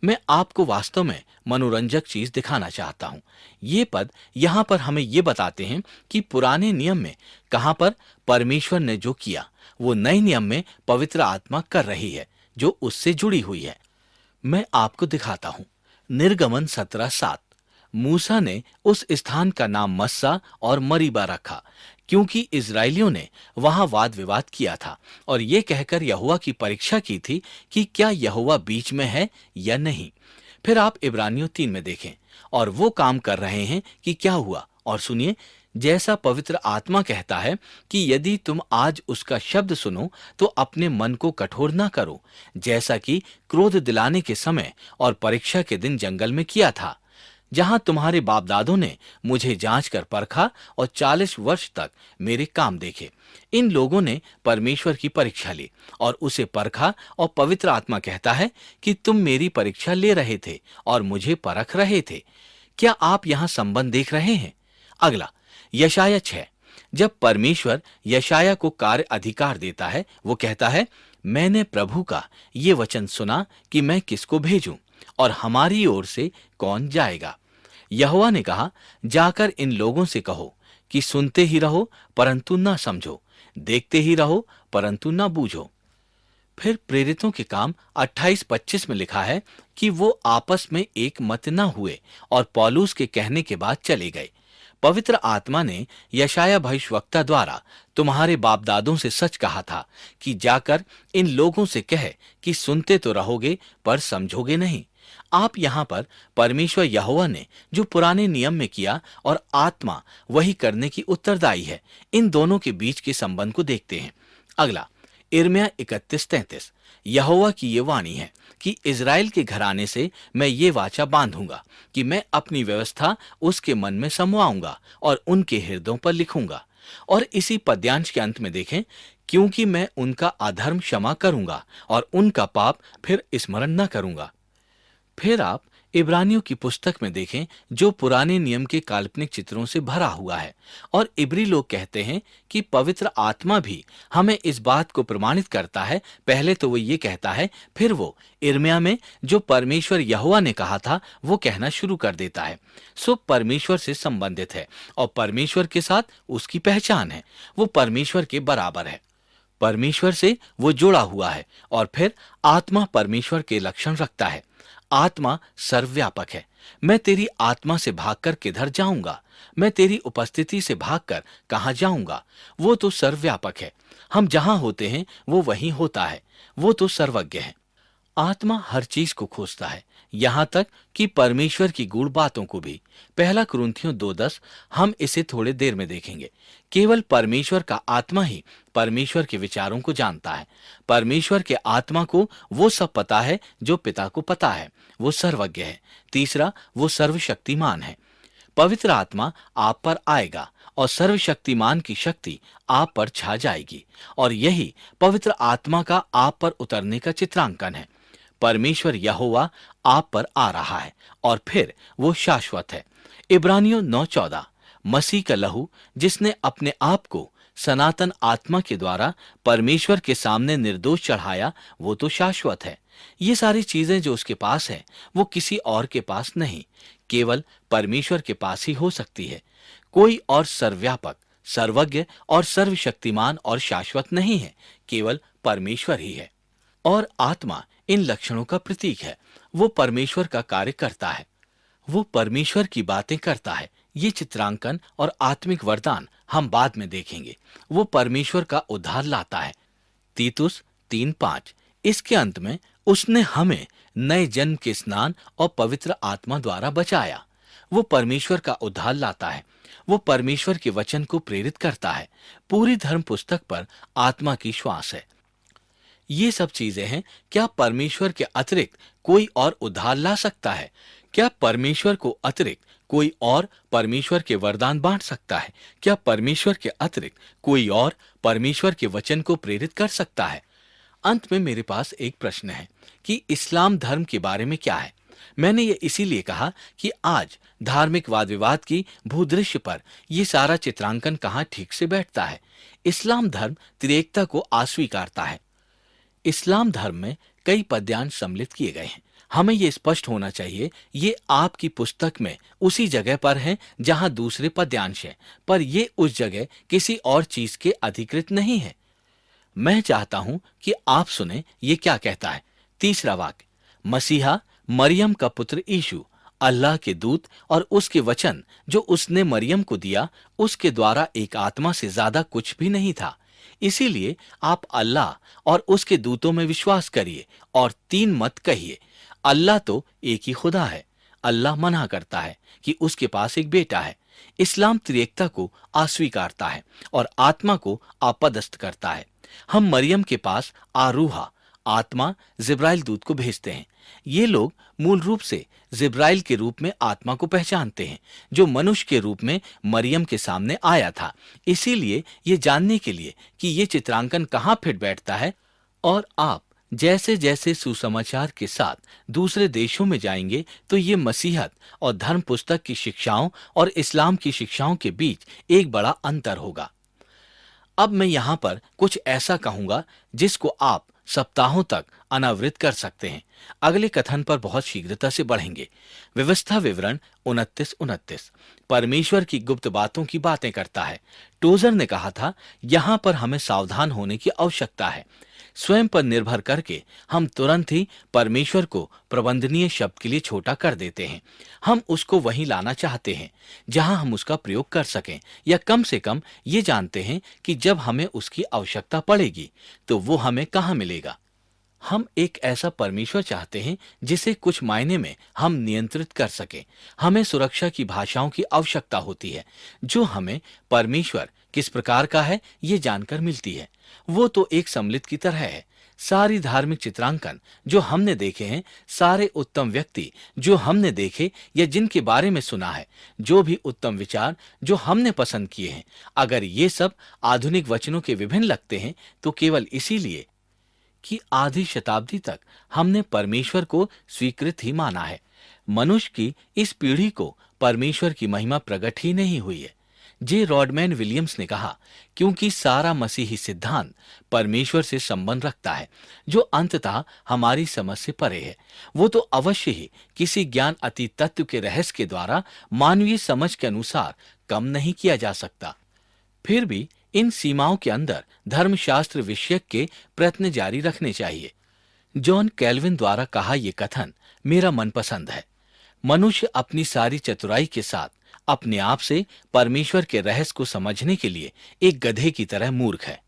मैं आपको वास्तव में मनोरंजक चीज दिखाना चाहता हूं। ये पद यहां पर हमें ये बताते हैं कि पुराने नियम में कहां पर परमेश्वर ने जो किया, वो नए नियम में पवित्र आत्मा कर रही है, जो उससे जुड़ी हुई है। मैं आपको दिखाता हूं। निर्गमन 17:7, मूसा ने उस स्थान का नाम मस्सा और मरीबा रखा, क्योंकि इजरायलियों ने वहां वाद विवाद किया था और ये कहकर यहोवा की परीक्षा की थी कि क्या यहोवा बीच में है या नहीं। फिर आप इब्रानियों 3 में देखें, और वो काम कर रहे हैं कि क्या हुआ। और सुनिए, जैसा पवित्र आत्मा कहता है कि यदि तुम आज उसका शब्द सुनो तो अपने मन को कठोर ना करो, जैसा कि क्रोध दिलाने के समय और परीक्षा के दिन जंगल में किया था, जहां तुम्हारे बाप दादों ने मुझे जांच कर परखा और 40 वर्ष तक मेरे काम देखे। इन लोगों ने परमेश्वर की परीक्षा ली और उसे परखा, और पवित्र आत्मा कहता है कि तुम मेरी परीक्षा ले रहे थे और मुझे परख रहे थे। क्या आप यहां संबंध देख रहे हैं? अगला, यशाया 6। जब परमेश्वर यशाया को कार्य अधिकार देता है, वो कहता है, मैंने प्रभु का ये वचन सुना कि मैं किसको भेजूं और हमारी ओर से कौन जाएगा। यहोवा ने कहा, जाकर इन लोगों से कहो कि सुनते ही रहो परंतु ना समझो, देखते ही रहो परंतु ना बूझो। फिर प्रेरितों के काम 28-25 में लिखा है कि वो आपस में एक मत न हुए और पौलुस के कहने के बाद चले गए। पवित्र आत्मा ने यशाया भविष्यवक्ता द्वारा तुम्हारे बाप दादों से सच कहा था कि जाकर इन लोगों से कह कि सुनते तो रहोगे पर समझोगे नहीं। आप यहाँ पर परमेश्वर यहोवा ने जो पुराने नियम में किया और आत्मा वही करने की उत्तरदायी है, इन दोनों के बीच के संबंध को देखते हैं। अगला, यिर्मयाह 31-33। यहोवा की ये वाणी है कि इज़राइल के घराने से मैं ये वाचा बांधूंगा कि मैं अपनी व्यवस्था उसके मन में समवाऊंगा और उनके हृदयों पर लिखूंगा। और इसी पद्यांश के अंत में देखें, क्योंकि मैं उनका अधर्म क्षमा करूंगा और उनका पाप फिर स्मरण न करूंगा। फिर आप इब्रानियों की पुस्तक में देखें, जो पुराने नियम के काल्पनिक चित्रों से भरा हुआ है, और इब्री लोग कहते हैं कि पवित्र आत्मा भी हमें इस बात को प्रमाणित करता है। पहले तो वो ये कहता है, फिर वो यिर्मयाह में जो परमेश्वर यहोवा ने कहा था वो कहना शुरू कर देता है। सो परमेश्वर से संबंधित है और परमेश्वर के साथ उसकी पहचान है। वो परमेश्वर के बराबर है, परमेश्वर से वो जुड़ा हुआ है। और फिर आत्मा परमेश्वर के लक्षण रखता है। आत्मा सर्वव्यापक है। मैं तेरी आत्मा से भागकर किधर जाऊंगा? मैं तेरी उपस्थिति से भागकर कहां जाऊंगा? वो तो सर्वव्यापक है। हम जहां होते हैं वो वहीं होता है। वो तो सर्वज्ञ है। आत्मा हर चीज को खोजता है, यहां तक कि परमेश्वर की गूढ़ बातों को भी। पहला कुरिन्थियों 2:10। हम इसे थोड़े देर में देखेंगे। केवल परमेश्वर का आत्मा ही परमेश्वर के विचारों को जानता है। परमेश्वर के आत्मा को वो सब पता है जो पिता को पता है। वो सर्वज्ञ है। तीसरा, वो सर्वशक्तिमान है। पवित्र आत्मा आप पर आएगा और सर्वशक्तिमान की शक्ति आप पर छा जाएगी, और यही पवित्र आत्मा का आप पर उतरने का चित्रांकन है। परमेश्वर यहोवा आप पर आ रहा है और फिर वो शाश्वत है। इब्रानियों 9:14। मसीह का लहू जिसने अपने आप को सनातन आत्मा के द्वारा परमेश्वर के सामने निर्दोष चढ़ाया, वो तो शाश्वत है। ये सारी चीजें जो उसके पास है वो किसी और के पास नहीं, केवल परमेश्वर के पास ही हो सकती है। कोई और सर्वव्यापक, सर्वज्ञ और सर्वशक्तिमान और शाश्वत नहीं है, केवल परमेश्वर ही है। और आत्मा इन लक्षणों का प्रतीक है। वो परमेश्वर का कार्य करता है, वो परमेश्वर की बातें करता है। ये चित्रांकन और आत्मिक वरदान हम बाद में देखेंगे। वो परमेश्वर का उद्धार लाता है। तीतुस 3:5। इसके अंत में उसने हमें नए जन्म के स्नान और पवित्र आत्मा द्वारा बचाया। वो परमेश्वर का उद्धार लाता है। वो परमेश्वर के वचन को प्रेरित करता है। पूरी धर्म पुस्तक पर आत्मा की श्वास है। ये सब चीजें हैं। क्या परमेश्वर के अतिरिक्त कोई और उद्धार ला सकता है? क्या परमेश्वर को अतिरिक्त कोई और परमेश्वर के वरदान बांट सकता है? क्या परमेश्वर के अतिरिक्त कोई और परमेश्वर के वचन को प्रेरित कर सकता है? अंत में मेरे पास एक प्रश्न है कि इस्लाम धर्म के बारे में क्या है। मैंने ये इसीलिए कहा कि आज धार्मिक वाद विवाद की भूदृश्य पर यह सारा चित्रांकन कहाँ ठीक से बैठता है। इस्लाम धर्म त्रिएकता को अस्वीकारता है। इस्लाम धर्म में कई पद्यांश सम्मिलित किए गए हैं। हमें यह स्पष्ट होना चाहिए, ये आपकी पुस्तक में उसी जगह पर है जहां दूसरे पद्यांश हैं, पर ये उस जगह किसी और चीज के अधिकृत नहीं है। मैं चाहता हूं कि आप सुने ये क्या कहता है। तीसरा वाक्य, मसीहा मरियम का पुत्र यीशु, अल्लाह के दूत और उसके वचन जो उसने मरियम को दिया, उसके द्वारा एक आत्मा से ज्यादा कुछ भी नहीं था। इसीलिए आप अल्लाह और उसके दूतों में विश्वास करिए और तीन मत कहिए। अल्लाह तो एक ही खुदा है। अल्लाह मना करता है कि उसके पास एक बेटा है। इस्लाम त्रिएकता को अस्वीकारता है और आत्मा को आपदस्थ करता है। हम मरियम के पास आरूहा आत्मा जिब्राइल दूत को भेजते हैं। ये लोग मूल रूप से जिब्राइल के रूप में आत्मा को पहचानते हैं जो मनुष्य के रूप में मरियम के सामने आया था। इसीलिए ये जानने के लिए कि ये चित्रांकन कहाँ फिट बैठता है और आप जैसे जैसे सुसमाचार के साथ दूसरे देशों में जाएंगे तो ये मसीहत और धर्म पुस्तक की शिक्षाओं और इस्लाम की शिक्षाओं के बीच एक बड़ा अंतर होगा। अब मैं यहाँ पर कुछ ऐसा कहूंगा जिसको आप सप्ताहों तक अनावृत कर सकते हैं। अगले कथन पर बहुत शीघ्रता से बढ़ेंगे। व्यवस्था विवरण 29-29 परमेश्वर की गुप्त बातों की बातें करता है। टोजर ने कहा था, यहाँ पर हमें सावधान होने की आवश्यकता है। स्वयं पर निर्भर करके हम तुरंत ही परमेश्वर को प्रबंधनीय शब्द के लिए छोटा कर देते हैं। हम उसको वहीं लाना चाहते हैं जहां हम उसका प्रयोग कर सकें, या कम से कम ये जानते हैं कि जब हमें उसकी आवश्यकता पड़ेगी तो वो हमें कहाँ मिलेगा। हम एक ऐसा परमेश्वर चाहते हैं जिसे कुछ मायने में हम नियंत्रित कर सकें। हमें सुरक्षा की भाषाओं की आवश्यकता होती है जो हमें परमेश्वर किस प्रकार का है ये जानकर मिलती है। वो तो एक सम्मिलित की तरह है। सारी धार्मिक चित्रांकन जो हमने देखे हैं, सारे उत्तम व्यक्ति जो हमने देखे या जिनके बारे में सुना है, जो भी उत्तम विचार जो हमने पसंद किए हैं, अगर ये सब आधुनिक वचनों के विभिन्न लगते हैं तो केवल इसीलिए कि आधी शताब्दी तक हमने परमेश्वर को स्वीकृत ही माना है। मनुष्य की इस पीढ़ी को परमेश्वर की महिमा प्रकट ही नहीं हुई है। जे रॉडमैन विलियम्स ने कहा, क्योंकि सारा मसीही सिद्धांत परमेश्वर से संबंध रखता है जो अंततः हमारी समझ से परे है। वो तो अवश्य ही किसी ज्ञान अतीत तत्व के रहस्य के द्वारा मानवीय समझ के अनुसार कम नहीं किया जा सकता। फिर भी इन सीमाओं के अंदर धर्मशास्त्र विषयक के प्रयत्न जारी रखने चाहिए। जॉन कैल्विन द्वारा कहा यह कथन मेरा मनपसंद है। मनुष्य अपनी सारी चतुराई के साथ अपने आप से परमेश्वर के रहस्य को समझने के लिए एक गधे की तरह मूर्ख है।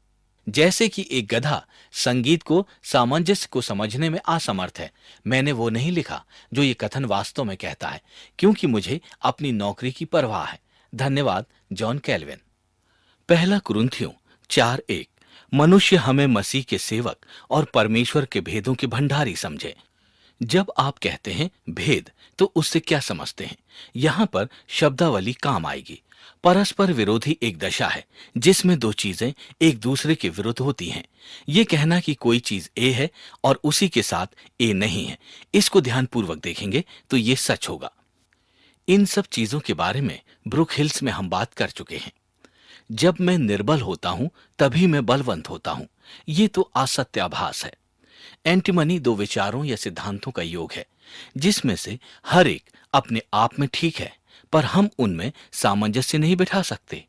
जैसे कि एक गधा संगीत को सामंजस्य को समझने में असमर्थ है। मैंने वो नहीं लिखा जो ये कथन वास्तव में कहता है, क्योंकि मुझे अपनी नौकरी की परवाह है। धन्यवाद, जॉन कैल्विन। पहला कुरिन्थियों 4:1 मनुष्य हमें मसीह के सेवक और परमेश्वर के भेदों के भंडारी समझे। जब आप कहते हैं भेद तो उससे क्या समझते हैं? यहाँ पर शब्दावली काम आएगी। परस्पर विरोधी एक दशा है जिसमें दो चीजें एक दूसरे के विरुद्ध होती हैं। ये कहना कि कोई चीज ए है और उसी के साथ ए नहीं है, इसको ध्यानपूर्वक देखेंगे तो ये सच होगा। इन सब चीजों के बारे में ब्रुक हिल्स में हम बात कर चुके हैं। जब मैं निर्बल होता हूं तभी मैं बलवंत होता हूं, ये तो असत्याभास है। एंटीमनी दो विचारों या सिद्धांतों का योग है जिसमें से हर एक अपने आप में ठीक है, पर हम उनमें सामंजस्य नहीं बिठा सकते।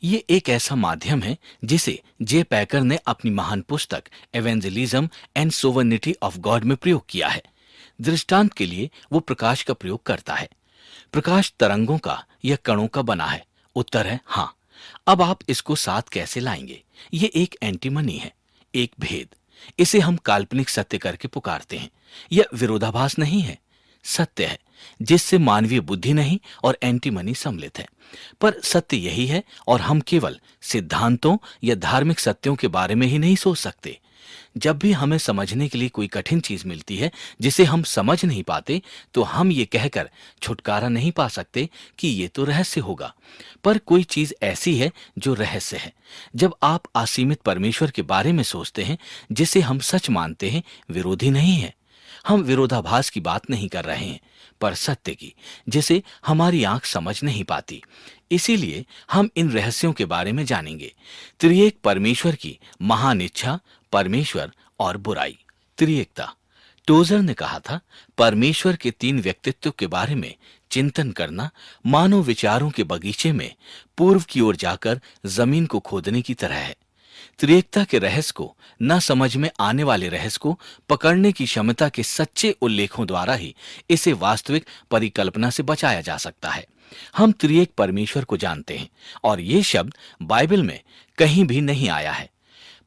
ये एक ऐसा माध्यम है जिसे जे पैकर ने अपनी महान पुस्तक evangelism and sovereignty of God में प्रयोग किया है। दृष्टांत के लिए वो प्रकाश का प्रयोग करता है। प्रकाश तरंगों का या कणों का बना है। उत्तर है हाँ। अब आप इसको साथ कैसे लाएंगे? ये एक एंटीमनी है, एक भेद। इसे हम काल्पनिक सत्य करके पुकारते हैं। यह विरोधाभास नहीं है, सत्य है जिससे मानवीय बुद्धि नहीं और एंटीमनी सम्मिलित है। पर सत्य यही है और हम केवल सिद्धांतों या धार्मिक सत्यों के बारे में ही नहीं सोच सकते। जब भी हमें समझने के लिए कोई कठिन चीज मिलती है जिसे हम समझ नहीं पाते, तो हम ये कहकर छुटकारा नहीं पा सकते कि ये तो रहस्य होगा। पर कोई चीज ऐसी है जो रहस्य है। जब आप असीमित परमेश्वर के बारे में सोचते हैं जिसे हम सच मानते हैं, विरोधी नहीं है। हम विरोधाभास की बात नहीं कर रहे हैं, पर सत्य की, जिसे हमारी आंख समझ नहीं पाती। इसीलिए हम इन रहस्यों के बारे में जानेंगे। त्रिएक परमेश्वर की महान इच्छा, परमेश्वर और बुराई। त्रिएकता। टोजर ने कहा था, परमेश्वर के तीन व्यक्तित्व के बारे में चिंतन करना मानव विचारों के बगीचे में पूर्व की ओर जाकर जमीन को खोदने की तरह है। त्रिएकता के रहस्य को, न समझ में आने वाले रहस्य को पकड़ने की क्षमता के सच्चे उल्लेखों द्वारा ही इसे वास्तविक परिकल्पना से बचाया जा सकता है। हम त्रिएक परमेश्वर को जानते हैं और ये शब्द बाइबल में कहीं भी नहीं आया है,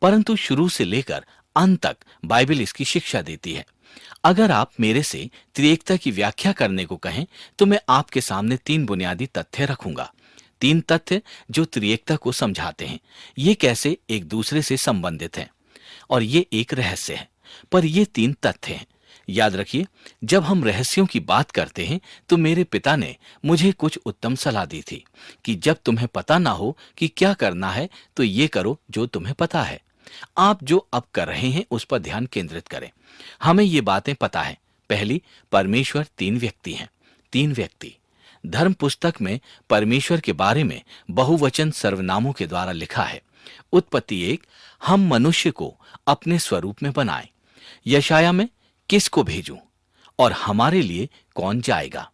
परंतु शुरू से लेकर अंत तक बाइबल इसकी शिक्षा देती है। अगर आप मेरे से त्रिएकता की व्याख्या करने को कहें तो मैं आपके सामने तीन बुनियादी तथ्य रखूंगा। तीन तथ्य जो त्रिएकता को समझाते हैं। ये कैसे एक दूसरे से संबंधित हैं और ये एक रहस्य है, पर ये तीन तथ्य हैं। याद रखिए, जब हम रहस्यों की बात करते हैं तो मेरे पिता ने मुझे कुछ उत्तम सलाह दी थी कि जब तुम्हें पता ना हो कि क्या करना है तो ये करो जो तुम्हें पता है। आप जो अब कर रहे हैं उस पर ध्यान केंद्रित करें। हमें ये बातें पता है। पहली, परमेश्वर तीन व्यक्ति हैं। तीन व्यक्ति। धर्म पुस्तक में परमेश्वर के बारे में बहुवचन सर्वनामों के द्वारा लिखा है। उत्पत्ति 1, हम मनुष्य को अपने स्वरूप में बनाएं। यशाया में, किसको भेजूं और हमारे लिए कौन जाएगा।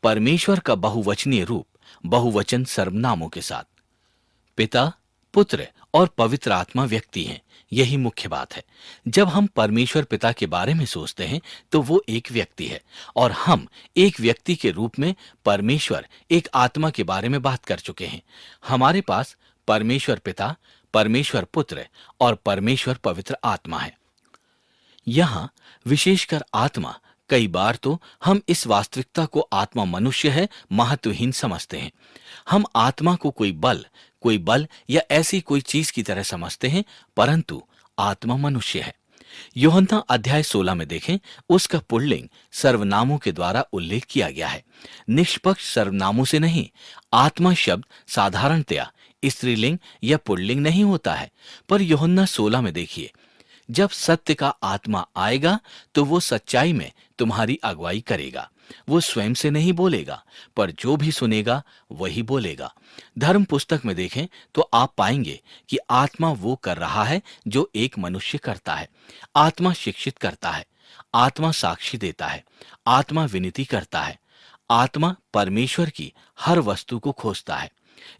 परमेश्वर का बहुवचनीय रूप बहुवचन सर्वनामों के साथ। पिता, पुत्र और पवित्र आत्मा व्यक्ति हैं। यही मुख्य बात है। जब हम परमेश्वर पिता के बारे में सोचते हैं तो वो एक व्यक्ति है और हम एक व्यक्ति के रूप में परमेश्वर एक आत्मा के बारे में बात कर चुके हैं। हमारे पास परमेश्वर पिता, परमेश्वर पुत्र और परमेश्वर पवित्र आत्मा है। यहां विशेषकर आत्मा, कई बार तो हम इस वास्तविकता को आत्मा मनुष्य है महत्वहीन समझते हैं। हम आत्मा को कोई बल या ऐसी कोई चीज की तरह समझते हैं, परंतु आत्मा मनुष्य है। यूहन्ना अध्याय 16 में देखें, उसका पुल्लिंग सर्वनामों के द्वारा उल्लेख किया गया है, निष्पक्ष सर्वनामों से नहीं। आत्मा शब्द साधारणतया स्त्रीलिंग या पुल्लिंग नहीं होता है, पर यूहन्ना 16 में देखिए, जब सत्य का आत्मा आएगा तो वो सच्चाई में तुम्हारी अगुवाई करेगा। वो स्वयं से नहीं बोलेगा, पर जो भी सुनेगा वही बोलेगा। धर्म पुस्तक में देखें तो आप पाएंगे कि आत्मा वो कर रहा है जो एक मनुष्य करता है। आत्मा शिक्षित करता है, आत्मा साक्षी देता है, आत्मा विनती करता है, आत्मा परमेश्वर की हर वस्तु को खोजता है।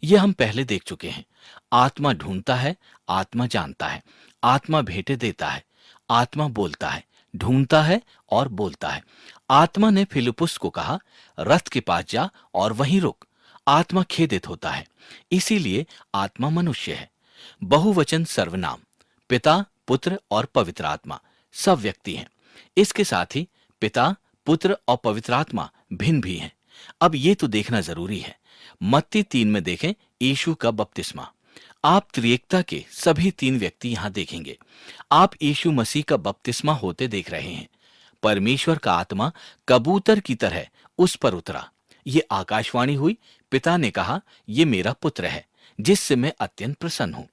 यह हम पहले देख चुके हैं। आत्मा ढूंढता है, आत्मा जानता है, आत्मा भेंटे देता है, आत्मा बोलता है, ढूंढता है और बोलता है। आत्मा ने फिलिपुस को कहा, रथ के पास जा और वहीं रुक। आत्मा खेदित होता है, इसीलिए आत्मा मनुष्य है। बहुवचन सर्वनाम, पिता, पुत्र और पवित्र आत्मा सब व्यक्ति हैं। इसके साथ ही पिता, पुत्र और पवित्र आत्मा भिन्न भी हैं। अब ये तो देखना जरूरी है। मत्ती 3 में देखें, यीशु का बपतिस्मा। आप त्रिएकता के सभी तीन व्यक्ति यहां देखेंगे। आप यीशु मसीह का बपतिस्मा होते देख रहे हैं। परमेश्वर का आत्मा कबूतर की तरह उस पर उतरा। ये आकाशवाणी हुई, पिता ने कहा, ये मेरा पुत्र है जिससे मैं अत्यंत प्रसन्न हूं।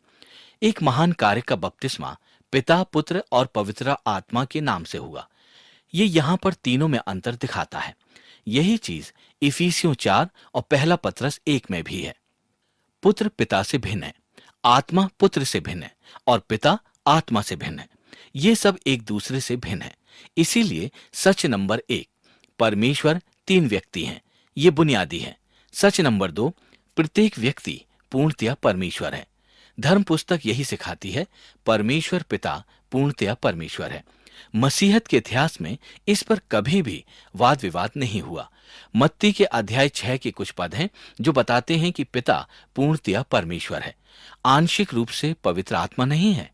एक महान कार्य का बपतिस्मा पिता, पुत्र और पवित्र आत्मा के नाम से हुआ। ये यहां पर तीनों में अंतर दिखाता है। यही चीज इफिसियों 4 और पहला पत्रस 1 में भी है। पुत्र पिता से भिन्न है, आत्मा पुत्र से भिन्न है और पिता आत्मा से भिन्न है। ये सब एक दूसरे से भिन्न है। इसीलिए सच नंबर 1, परमेश्वर तीन व्यक्ति हैं, ये बुनियादी है। सच नंबर 2, प्रत्येक व्यक्ति पूर्णतया परमेश्वर है। धर्म पुस्तक यही सिखाती है, परमेश्वर पिता पूर्णतया परमेश्वर है। मसीहत के इतिहास में इस पर कभी भी वाद विवाद नहीं हुआ। मत्ती के अध्याय 6 के कुछ पद हैं जो बताते हैं कि पिता पूर्णतया परमेश्वर है, आंशिक रूप से पवित्र आत्मा नहीं है।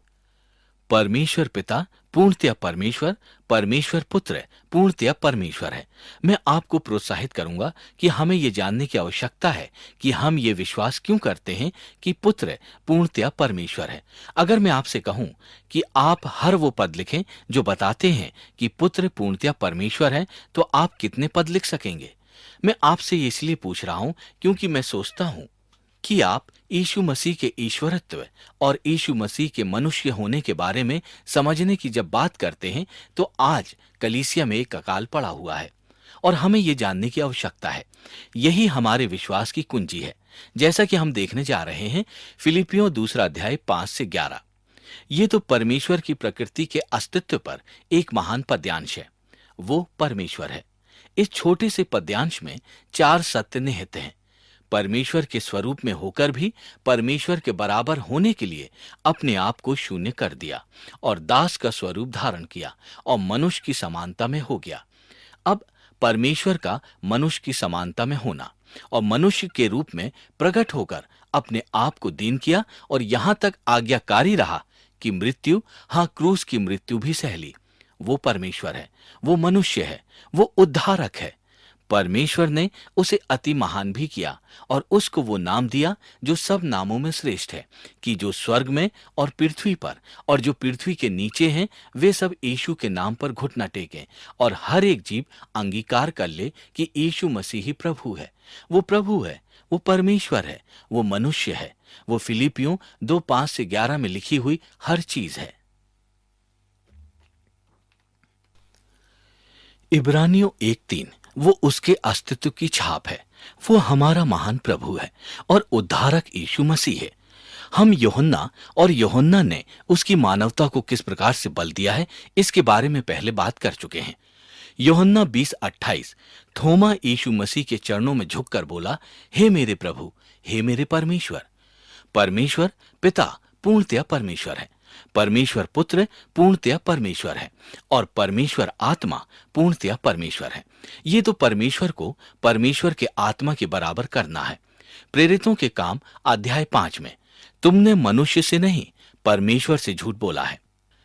परमेश्वर पिता पूर्णतया परमेश्वर, परमेश्वर पुत्र पूर्णतया परमेश्वर है। मैं आपको प्रोत्साहित करूंगा कि हमें यह जानने की आवश्यकता है कि हम ये विश्वास क्यों करते हैं कि पुत्र पूर्णतया परमेश्वर है। अगर मैं आपसे कहूं कि आप हर वो पद लिखें जो बताते हैं कि पुत्र पूर्णतया परमेश्वर है, तो आप कितने पद लिख सकेंगे? मैं आपसे ये इसलिए पूछ रहा हूं क्योंकि मैं सोचता हूं कि आप यीशु मसीह के ईश्वरत्व और यीशु मसीह के मनुष्य होने के बारे में समझने की जब बात करते हैं तो आज कलीसिया में एक अकाल पड़ा हुआ है और हमें यह जानने की आवश्यकता है। यही हमारे विश्वास की कुंजी है। जैसा कि हम देखने जा रहे हैं, फिलिपियों 2 अध्याय 5 से 11। ये तो परमेश्वर की प्रकृति के अस्तित्व पर एक महान पद्यांश है। वो परमेश्वर है। इस छोटे से पद्यांश में 4 सत्य निहित हैं। परमेश्वर के स्वरूप में होकर भी परमेश्वर के बराबर होने के लिए अपने आप को शून्य कर दिया और दास का स्वरूप धारण किया और मनुष्य की समानता में हो गया। अब परमेश्वर का मनुष्य की समानता में होना और मनुष्य के रूप में प्रकट होकर अपने आप को दीन किया और यहां तक आज्ञाकारी रहा कि मृत्यु, हां क्रूस की मृत्यु भी सह ली। वो परमेश्वर है, वो मनुष्य है, वो उद्धारक है। परमेश्वर ने उसे अति महान भी किया और उसको वो नाम दिया जो सब नामों में श्रेष्ठ है, कि जो स्वर्ग में और पृथ्वी पर और जो पृथ्वी के नीचे हैं वे सब यीशु के नाम पर घुटना टेकें और हर एक जीव अंगीकार कर ले कि यीशु मसीह ही प्रभु है। वो प्रभु है, वो परमेश्वर है, वो मनुष्य है, वो फिलिपियों 2:5-11 में लिखी हुई हर चीज है। इब्रानियों 1:3 वो उसके अस्तित्व की छाप है। वो हमारा महान प्रभु है और उद्धारक यीशु मसीह है। हम यूहन्ना और यूहन्ना ने उसकी मानवता को किस प्रकार से बल दिया है इसके बारे में पहले बात कर चुके हैं। यूहन्ना 20:28 थोमा यीशु मसीह के चरणों में झुककर बोला, हे मेरे प्रभु, हे मेरे परमेश्वर। परमेश्वर पिता पूर्णतया परमेश्वर है, परमेश्वर पुत्र पूर्णतया परमेश्वर है और परमेश्वर आत्मा पूर्णतया परमेश्वर है। ये तो परमेश्वर को परमेश्वर के आत्मा के बराबर करना है। प्रेरितों के काम अध्याय 5 में तुमने मनुष्य से नहीं परमेश्वर से झूठ बोला है।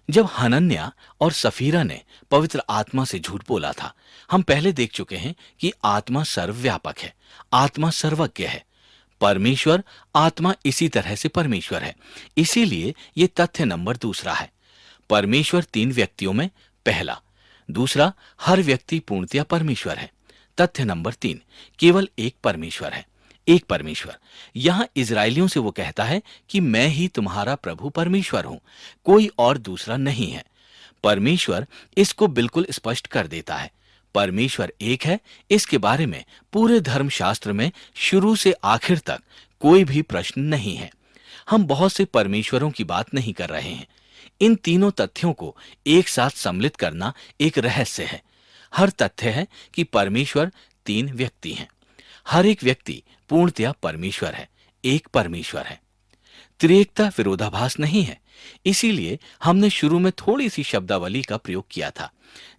जब हनन्या और सफीरा ने पवित्र आत्मा से झूठ बोला था, हम पहले देख चुके हैं कि आत्मा सर्वव्यापक है, आत्मा सर्वज्ञ है। परमेश्वर आत्मा इसी तरह से परमेश्वर है। इसीलिए यह तथ्य नंबर दूसरा है। परमेश्वर 3 व्यक्तियों में पहला। दूसरा, हर व्यक्ति पूर्णतया परमेश्वर है। तथ्य नंबर 3, केवल एक परमेश्वर है, एक परमेश्वर। यहां इजरायलियों से वो कहता है कि मैं ही तुम्हारा प्रभु परमेश्वर हूं, कोई और दूसरा नहीं है। परमेश्वर इसको बिल्कुल स्पष्ट कर देता है। परमेश्वर एक है, इसके बारे में पूरे धर्मशास्त्र में शुरू से आखिर तक कोई भी प्रश्न नहीं है। हम बहुत से परमेश्वरों की बात नहीं कर रहे हैं। इन तीनों तथ्यों को एक साथ सम्मिलित करना एक रहस्य है। हर तथ्य है कि परमेश्वर 3 व्यक्ति हैं। हर एक व्यक्ति पूर्णतया परमेश्वर है, एक परमेश्वर है। त्रिएकता विरोधाभास नहीं है। इसीलिए हमने शुरू में थोड़ी सी शब्दावली का प्रयोग किया था।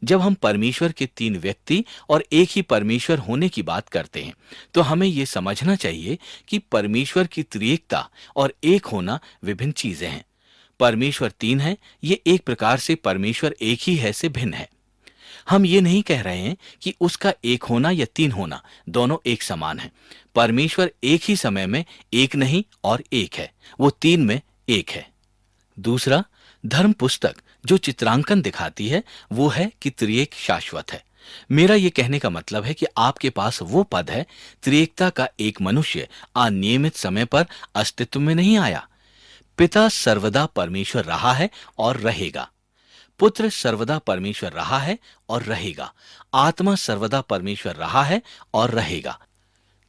जब हम परमेश्वर के 3 व्यक्ति और एक ही परमेश्वर होने की बात करते हैं तो हमें यह समझना चाहिए कि परमेश्वर की त्रिएकता और एक होना विभिन्न चीजें हैं। परमेश्वर 3 है, ये एक प्रकार से परमेश्वर एक ही है से भिन्न है। हम ये नहीं कह रहे हैं कि उसका एक होना या 3 होना दोनों एक समान है। परमेश्वर एक ही समय में एक नहीं और एक है, वो 3 में एक है। दूसरा, धर्म पुस्तक जो चित्रांकन दिखाती है वो है कि त्रिएक शाश्वत है। मेरा यह कहने का मतलब है कि आपके पास वो पद है, त्रिएकता का एक मनुष्य अनियमित समय पर अस्तित्व में नहीं आया। पिता सर्वदा परमेश्वर रहा है और रहेगा। पुत्र सर्वदा परमेश्वर रहा है और रहेगा। आत्मा सर्वदा परमेश्वर रहा है और रहेगा।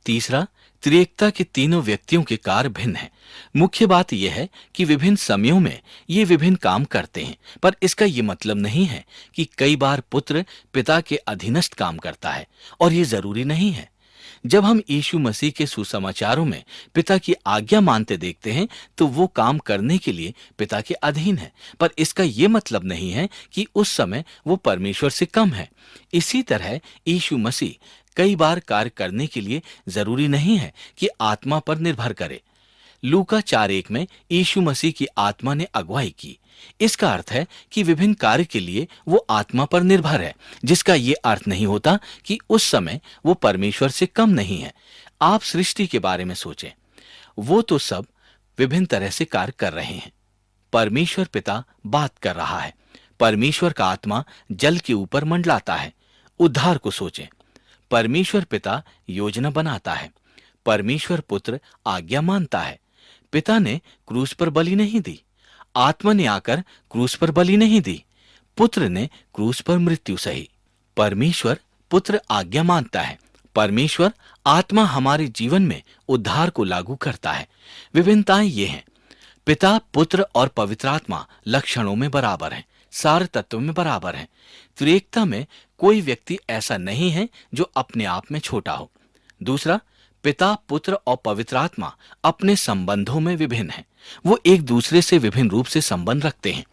तीसरा, त्रिएकता के तीनों व्यक्तियों के कार्य भिन्न हैं। मुख्य बात यह है कि विभिन्न समयों में ये विभिन्न काम करते हैं, पर इसका ये मतलब नहीं है कि कई बार पुत्र पिता के अधीनस्थ काम करता है, और ये जरूरी नहीं है। जब हम यीशु मसीह के सुसमाचारों में पिता की आज्ञा मानते देखते हैं तो वो काम करने के लिए पिता के अधीन है, पर इसका ये मतलब नहीं है कि उस समय वो परमेश्वर से कम है। इसी तरह यीशु मसीह कई बार कार्य करने के लिए जरूरी नहीं है कि आत्मा पर निर्भर करे। लूका 4:1 में यीशु मसीह की आत्मा ने अगुवाई की। इसका अर्थ है कि विभिन्न कार्य के लिए वो आत्मा पर निर्भर है, जिसका ये अर्थ नहीं होता कि उस समय वो परमेश्वर से कम नहीं है। आप सृष्टि के बारे में सोचें, वो तो सब विभिन्न तरह से कार्य कर रहे हैं। परमेश्वर पिता बात कर रहा है, परमेश्वर का आत्मा जल के ऊपर मंडलाता है। उद्धार को सोचें, परमेश्वर पिता योजना बनाता है, परमेश्वर पुत्र आज्ञा मानता है। पिता ने क्रूस पर बलि नहीं दी, आत्मा ने आकर क्रूस पर बलि नहीं दी, पुत्र ने क्रूस पर मृत्यु सही। परमेश्वर पुत्र आज्ञा मानता है, परमेश्वर आत्मा हमारे जीवन में उद्धार को लागू करता है। विभिन्नताएं ये हैं, पिता पुत्र और पवित्र आत्मा लक्षणों में बराबर हैं, सारे तत्वों में बराबर हैं। त्रिएकता में कोई व्यक्ति ऐसा नहीं है जो अपने आप में छोटा हो। दूसरा, पिता पुत्र और पवित्र आत्मा अपने संबंधों में विभिन्न हैं। वो एक दूसरे से विभिन्न रूप से संबंध रखते हैं।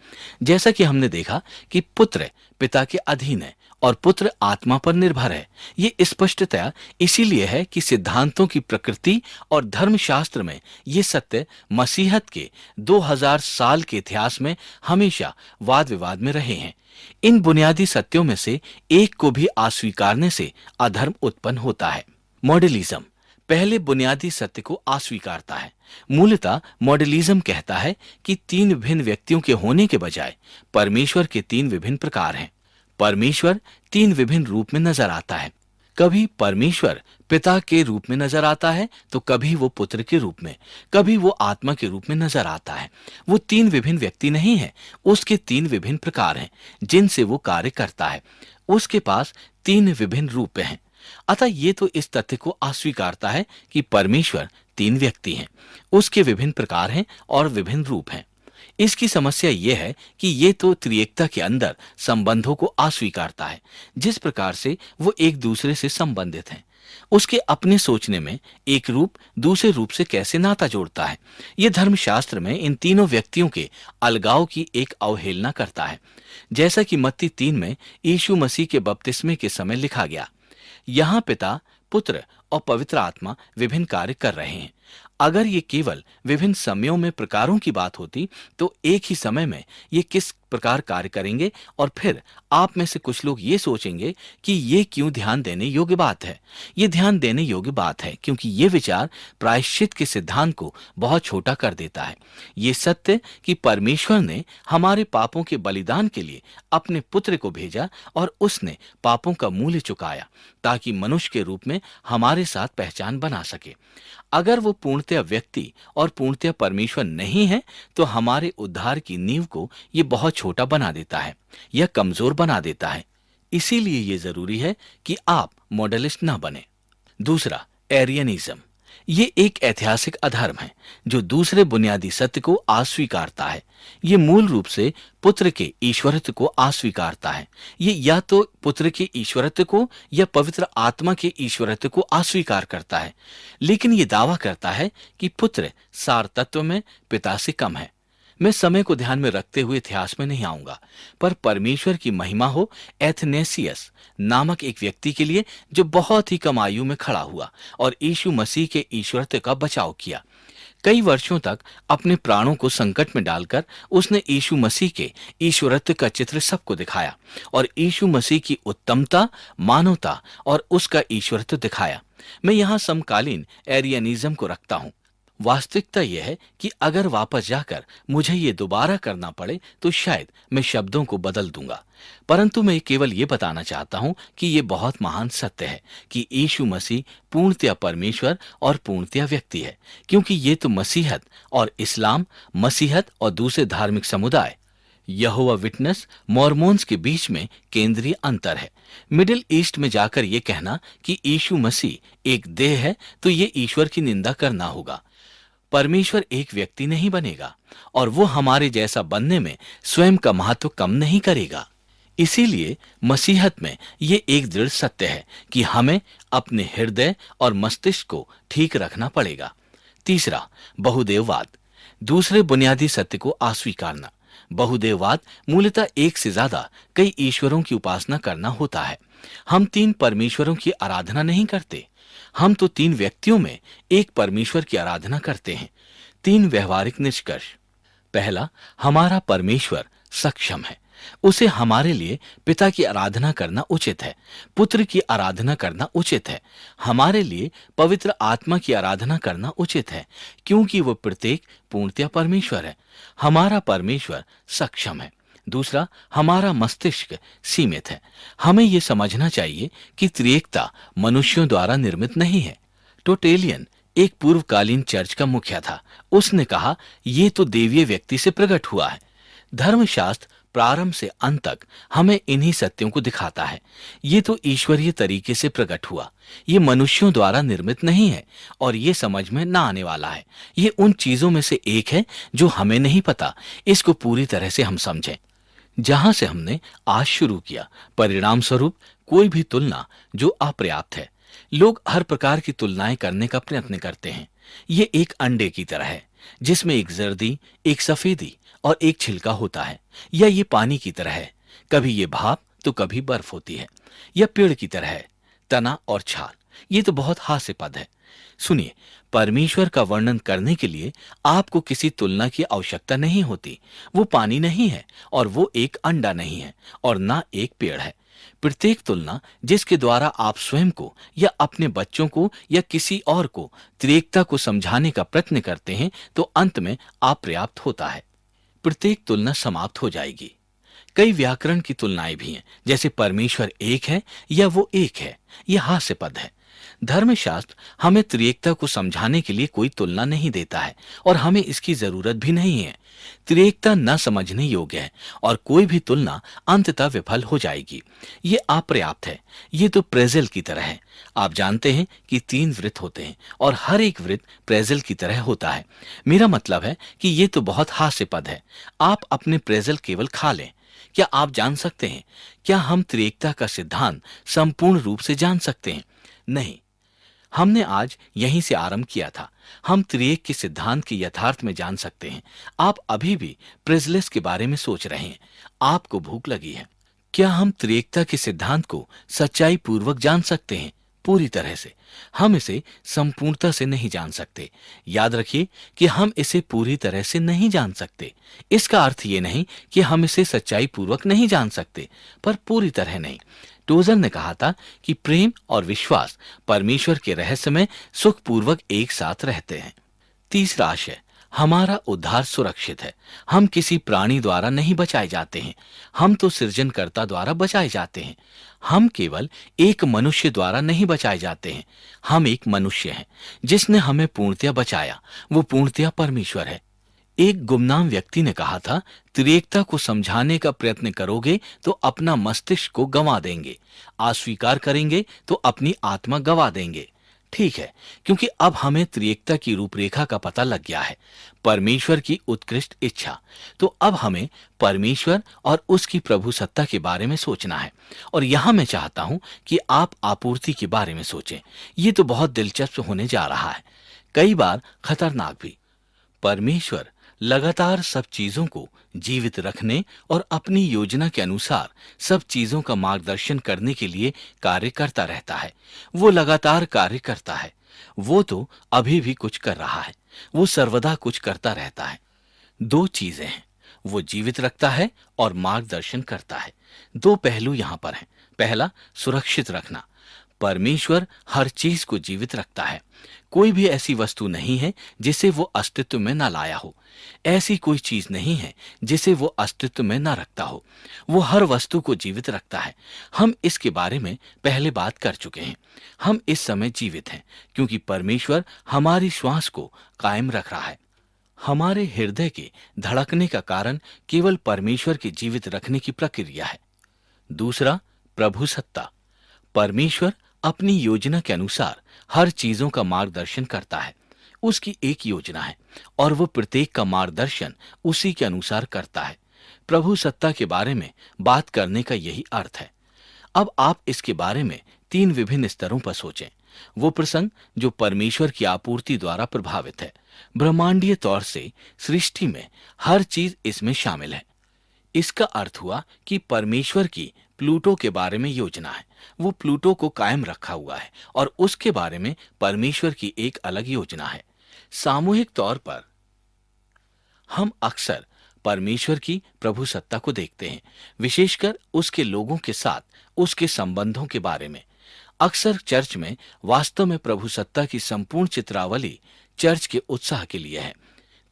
जैसा कि हमने देखा कि पुत्र पिता के अधीन है और पुत्र आत्मा पर निर्भर है। ये स्पष्टतया इसीलिए है कि सिद्धांतों की प्रकृति और धर्मशास्त्र में ये सत्य मसीहत के 2000 साल के इतिहास में हमेशा वाद विवाद में रहे हैं। इन बुनियादी सत्यों में से एक को भी अस्वीकारने से अधर्म उत्पन्न होता है। मॉडलिज्म पहले बुनियादी सत्य को अस्वीकारता है। मूलतः मॉडलिज्म कहता है कि तीन विभिन्न व्यक्तियों के होने के बजाय परमेश्वर के तीन विभिन्न प्रकार हैं। परमेश्वर तीन विभिन्न रूप में नजर आता है। कभी परमेश्वर पिता के रूप में नजर आता है, तो कभी वो पुत्र के रूप में, कभी वो आत्मा के रूप में नजर आता है। वो तीन विभिन्न व्यक्ति नहीं है, उसके तीन विभिन्न प्रकार हैं जिनसे वो कार्य करता है। उसके पास तीन विभिन्न रूप हैं। अतः ये तो इस तथ्य को अस्वीकारता है कि परमेश्वर तीन व्यक्ति हैं, उसके विभिन्न प्रकार हैं और विभिन्न रूप हैं। इसकी समस्या यह है कि ये तो त्रिएकता के अंदर संबंधों को अस्वीकारता है, जिस प्रकार से वो एक दूसरे से संबंधित हैं। उसके अपने सोचने में एक रूप दूसरे रूप से कैसे नाता जोड़ता है। ये धर्मशास्त्र में इन तीनों व्यक्तियों के अलगाव की एक अवहेलना करता है, जैसा कि मत्ती 3 में यीशु मसीह के बपतिस्मे के समय लिखा गया। यहाँ पिता, पुत्र और पवित्र आत्मा विभिन्न कार्य कर रहे हैं। अगर ये केवल विभिन्न समयों में प्रकारों की बात होती तो एक ही समय में ये किस प्रकार कार्य करेंगे, और फिर आप में से कुछ लोग ये सोचेंगे कि ये क्यों ध्यान देने योग्य बात है। ये ध्यान देने योग्य बात है क्योंकि ये विचार प्रायश्चित के सिद्धांत को बहुत छोटा कर देता है। ये सत्य कि परमेश्वर ने हमारे पापों के बलिदान के लिए अपने पुत्र को भेजा और उसने पापों का मूल्य चुकाया ताकि मनुष्य के रूप में हमारे साथ पहचान बना सके। अगर वो पूर्णतया व्यक्ति और पूर्णतया परमेश्वर नहीं है तो हमारे उद्धार की नींव को ये बहुत छोटा बना देता है, यह कमजोर बना देता है। इसीलिए ये जरूरी है कि आप मॉडलिस्ट ना बने। दूसरा, एरियनिज्म। ये एक ऐतिहासिक अधर्म है जो दूसरे बुनियादी सत्य को अस्वीकारता है। ये मूल रूप से पुत्र के ईश्वरत्व को अस्वीकारता है। ये या तो पुत्र के ईश्वरत्व को या पवित्र आत्मा के ईश्वरत्व को अस्वीकार करता है, लेकिन ये दावा करता है कि पुत्र सार तत्व में पिता से कम है। मैं समय को ध्यान में रखते हुए इतिहास में नहीं आऊंगा, पर परमेश्वर की महिमा हो एथनेसियस नामक एक व्यक्ति के लिए जो बहुत ही कम आयु में खड़ा हुआ और यीशु मसीह के ईश्वरत्व का बचाव किया। कई वर्षों तक अपने प्राणों को संकट में डालकर उसने यीशु मसीह के ईश्वरत्व का चित्र सबको दिखाया और यीशु मसीह की उत्तमता, मानवता और उसका ईश्वरत्व दिखाया। मैं यहाँ समकालीन एरियनिज्म को रखता हूँ। वास्तविकता यह है कि अगर वापस जाकर मुझे ये दोबारा करना पड़े तो शायद मैं शब्दों को बदल दूंगा, परंतु मैं केवल ये बताना चाहता हूं कि ये बहुत महान सत्य है कि यीशु मसीह पूर्णतया परमेश्वर और पूर्णतया व्यक्ति है, क्योंकि ये तो मसीहत और इस्लाम, मसीहत और दूसरे धार्मिक समुदाय यहोवा विटनेस, मॉर्मोन्स के बीच में केंद्रीय अंतर है। मिडिल ईस्ट में जाकर यह कहना कि यीशु मसीह एक देह है तो ये ईश्वर की निंदा करना होगा। परमेश्वर एक व्यक्ति नहीं बनेगा और वो हमारे जैसा बनने में स्वयं का महत्व कम नहीं करेगा। इसीलिए मसीहत में ये एक दृढ़ सत्य है कि हमें अपने हृदय और मस्तिष्क को ठीक रखना पड़ेगा। तीसरा, बहुदेववाद। दूसरे बुनियादी सत्य को अस्वीकारना। बहुदेववाद मूलतः एक से ज्यादा कई ईश्वरों की उपासना करना होता है। हम तीन परमेश्वरों की आराधना नहीं करते, हम तो तीन व्यक्तियों में एक परमेश्वर की आराधना करते हैं। तीन व्यवहारिक निष्कर्ष। पहला, हमारा परमेश्वर सक्षम है, उसे हमारे लिए पिता की आराधना करना उचित है, पुत्र की आराधना करना उचित है, हमारे लिए पवित्र आत्मा की आराधना करना उचित है, क्योंकि वो प्रत्येक पूर्णतया परमेश्वर है। हमारा परमेश्वर सक्षम है। दूसरा, हमारा मस्तिष्क सीमित है। हमें यह समझना चाहिए कि त्रिएकता मनुष्यों द्वारा निर्मित नहीं है। टोटेलियन एक पूर्वकालीन चर्च का मुखिया था। उसने कहा, यह तो देवीय व्यक्ति से प्रकट हुआ है। धर्मशास्त्र प्रारंभ से अंत तक हमें इन्हीं सत्यों को दिखाता है। ये तो ईश्वरीय तरीके से प्रकट हुआ, ये मनुष्यों द्वारा निर्मित नहीं है और ये समझ में ना आने वाला है। ये उन चीजों में से एक है जो हमें नहीं पता, इसको पूरी तरह से हम समझें। जहां से हमने आज शुरू किया, परिणाम स्वरूप कोई भी तुलना जो अपर्याप्त है। लोग हर प्रकार की तुलनाएं करने का प्रयत्न करते हैं। ये एक अंडे की तरह है जिसमें एक जर्दी, एक सफेदी और एक छिलका होता है, या ये पानी की तरह है, कभी ये भाप तो कभी बर्फ होती है। यह पेड़ की तरह है, तना और छाल। ये तो बहुत हास्यपद है। सुनिए, परमेश्वर का वर्णन करने के लिए आपको किसी तुलना की आवश्यकता नहीं होती। वो पानी नहीं है और वो एक अंडा नहीं है और ना एक पेड़ है। प्रत्येक तुलना जिसके द्वारा आप स्वयं को या अपने बच्चों को या किसी और को त्रिएकता को समझाने का प्रयत्न करते हैं तो अंत में अपर्याप्त होता है। प्रत्येक तुलना समाप्त हो जाएगी। कई व्याकरण की तुलनाएं भी हैं, जैसे परमेश्वर एक है या वो एक है। यह हास्यपद है। धर्मशास्त्र हमें त्रिएकता को समझाने के लिए कोई तुलना नहीं देता है और हमें इसकी जरूरत भी नहीं है। त्रिएकता न समझने योग्य है और कोई भी तुलना अंततः विफल हो जाएगी। ये अपर्याप्त है। ये तो प्रेजेल की तरह है। आप जानते हैं कि 3 वृत्त होते हैं और हर एक वृत्त प्रेजेल की तरह होता है। मेरा मतलब है कि ये तो बहुत हास्यपद है। आप अपने प्रेजेल केवल खा लें। क्या आप जान सकते हैं? क्या हम त्रिएकता का सिद्धांत संपूर्ण रूप से जान सकते हैं? नहीं। हमने आज यहीं से आरंभ किया था। हम त्रिएक के सिद्धांत के यथार्थ में जान सकते हैं। आप अभी भी प्रेजलेस के बारे में सोच रहे हैं। आपको भूख लगी है। क्या हम त्रिएकता के सिद्धांत को सच्चाई पूर्वक जान सकते हैं? पूरी तरह से। हम इसे संपूर्णता से नहीं जान सकते। याद रखिए कि हम इसे पूरी तरह से नहीं जान सकते। इसका अर्थ ये नहीं कि हम इसे सच्चाई पूर्वक नहीं जान सकते, पर पूरी तरह नहीं। टोजर ने कहा था कि प्रेम और विश्वास परमेश्वर के रहस्य में सुखपूर्वक एक साथ रहते हैं। तीसरा आशय, हमारा उद्धार सुरक्षित है। हम किसी प्राणी द्वारा नहीं बचाए जाते हैं। हम तो सृजनकर्ता द्वारा बचाए जाते हैं। हम केवल एक मनुष्य द्वारा नहीं बचाए जाते हैं। हम एक मनुष्य हैं जिसने हमें पूर्णतया बचाया। वो पूर्णतया परमेश्वर है। एक गुमनाम व्यक्ति ने कहा था, त्रिएकता को समझाने का प्रयत्न करोगे तो अपना मस्तिष्क को गंवा देंगे, अस्वीकार करेंगे तो अपनी आत्मा गंवा देंगे। ठीक है, क्योंकि अब हमें त्रिएकता की रूपरेखा का पता लग गया है, परमेश्वर की उत्कृष्ट इच्छा। तो अब हमें परमेश्वर और उसकी प्रभु सत्ता के बारे में सोचना है। और यहां मैं चाहता हूं कि आप आपूर्ति के बारे में सोचें। ये तो बहुत दिलचस्प होने जा रहा है, कई बार खतरनाक भी। परमेश्वर लगातार सब चीजों को जीवित रखने और अपनी योजना के अनुसार सब चीजों का मार्गदर्शन करने के लिए कार्य करता रहता है। वो लगातार कार्य करता है। वो तो अभी भी कुछ कर रहा है। वो सर्वदा कुछ करता रहता है। 2 चीजें हैं, वो जीवित रखता है और मार्गदर्शन करता है। 2 पहलू यहां पर हैं। पहला, सुरक्षित रखना। परमेश्वर हर चीज को जीवित रखता है। कोई भी ऐसी वस्तु नहीं है जिसे वो अस्तित्व में न लाया हो। ऐसी कोई चीज नहीं है जिसे वो अस्तित्व में न रखता हो। वो हर वस्तु को जीवित रखता है। हम इसके बारे में पहले बात कर चुके हैं। हम इस समय जीवित हैं क्योंकि परमेश्वर हमारी श्वास को कायम रख रहा है। हमारे हृदय के धड़कने का कारण केवल परमेश्वर के जीवित रखने की प्रक्रिया है। दूसरा, प्रभु सत्ता। परमेश्वर अपनी योजना के अनुसार हर चीजों का मार्गदर्शन करता है। उसकी एक योजना है और वो प्रत्येक का मार्गदर्शन उसी के अनुसार करता है। प्रभु सत्ता के बारे में बात करने का यही अर्थ है। अब आप इसके बारे में 3 विभिन्न स्तरों पर सोचें। वो प्रसंग जो परमेश्वर की आपूर्ति द्वारा प्रभावित है। ब्रह्मांडीय तौर से सृष्टि में हर चीज इसमें शामिल है। इसका अर्थ हुआ कि परमेश्वर की प्लूटो के बारे में योजना है। वो प्लूटो को कायम रखा हुआ है और उसके बारे में परमेश्वर की एक अलग योजना है। सामूहिक तौर पर हम अक्सर परमेश्वर की प्रभु सत्ता को देखते हैं, विशेषकर उसके लोगों के साथ उसके संबंधों के बारे में। अक्सर चर्च में वास्तव में प्रभु सत्ता की संपूर्ण चित्रावली चर्च के उत्साह के लिए है।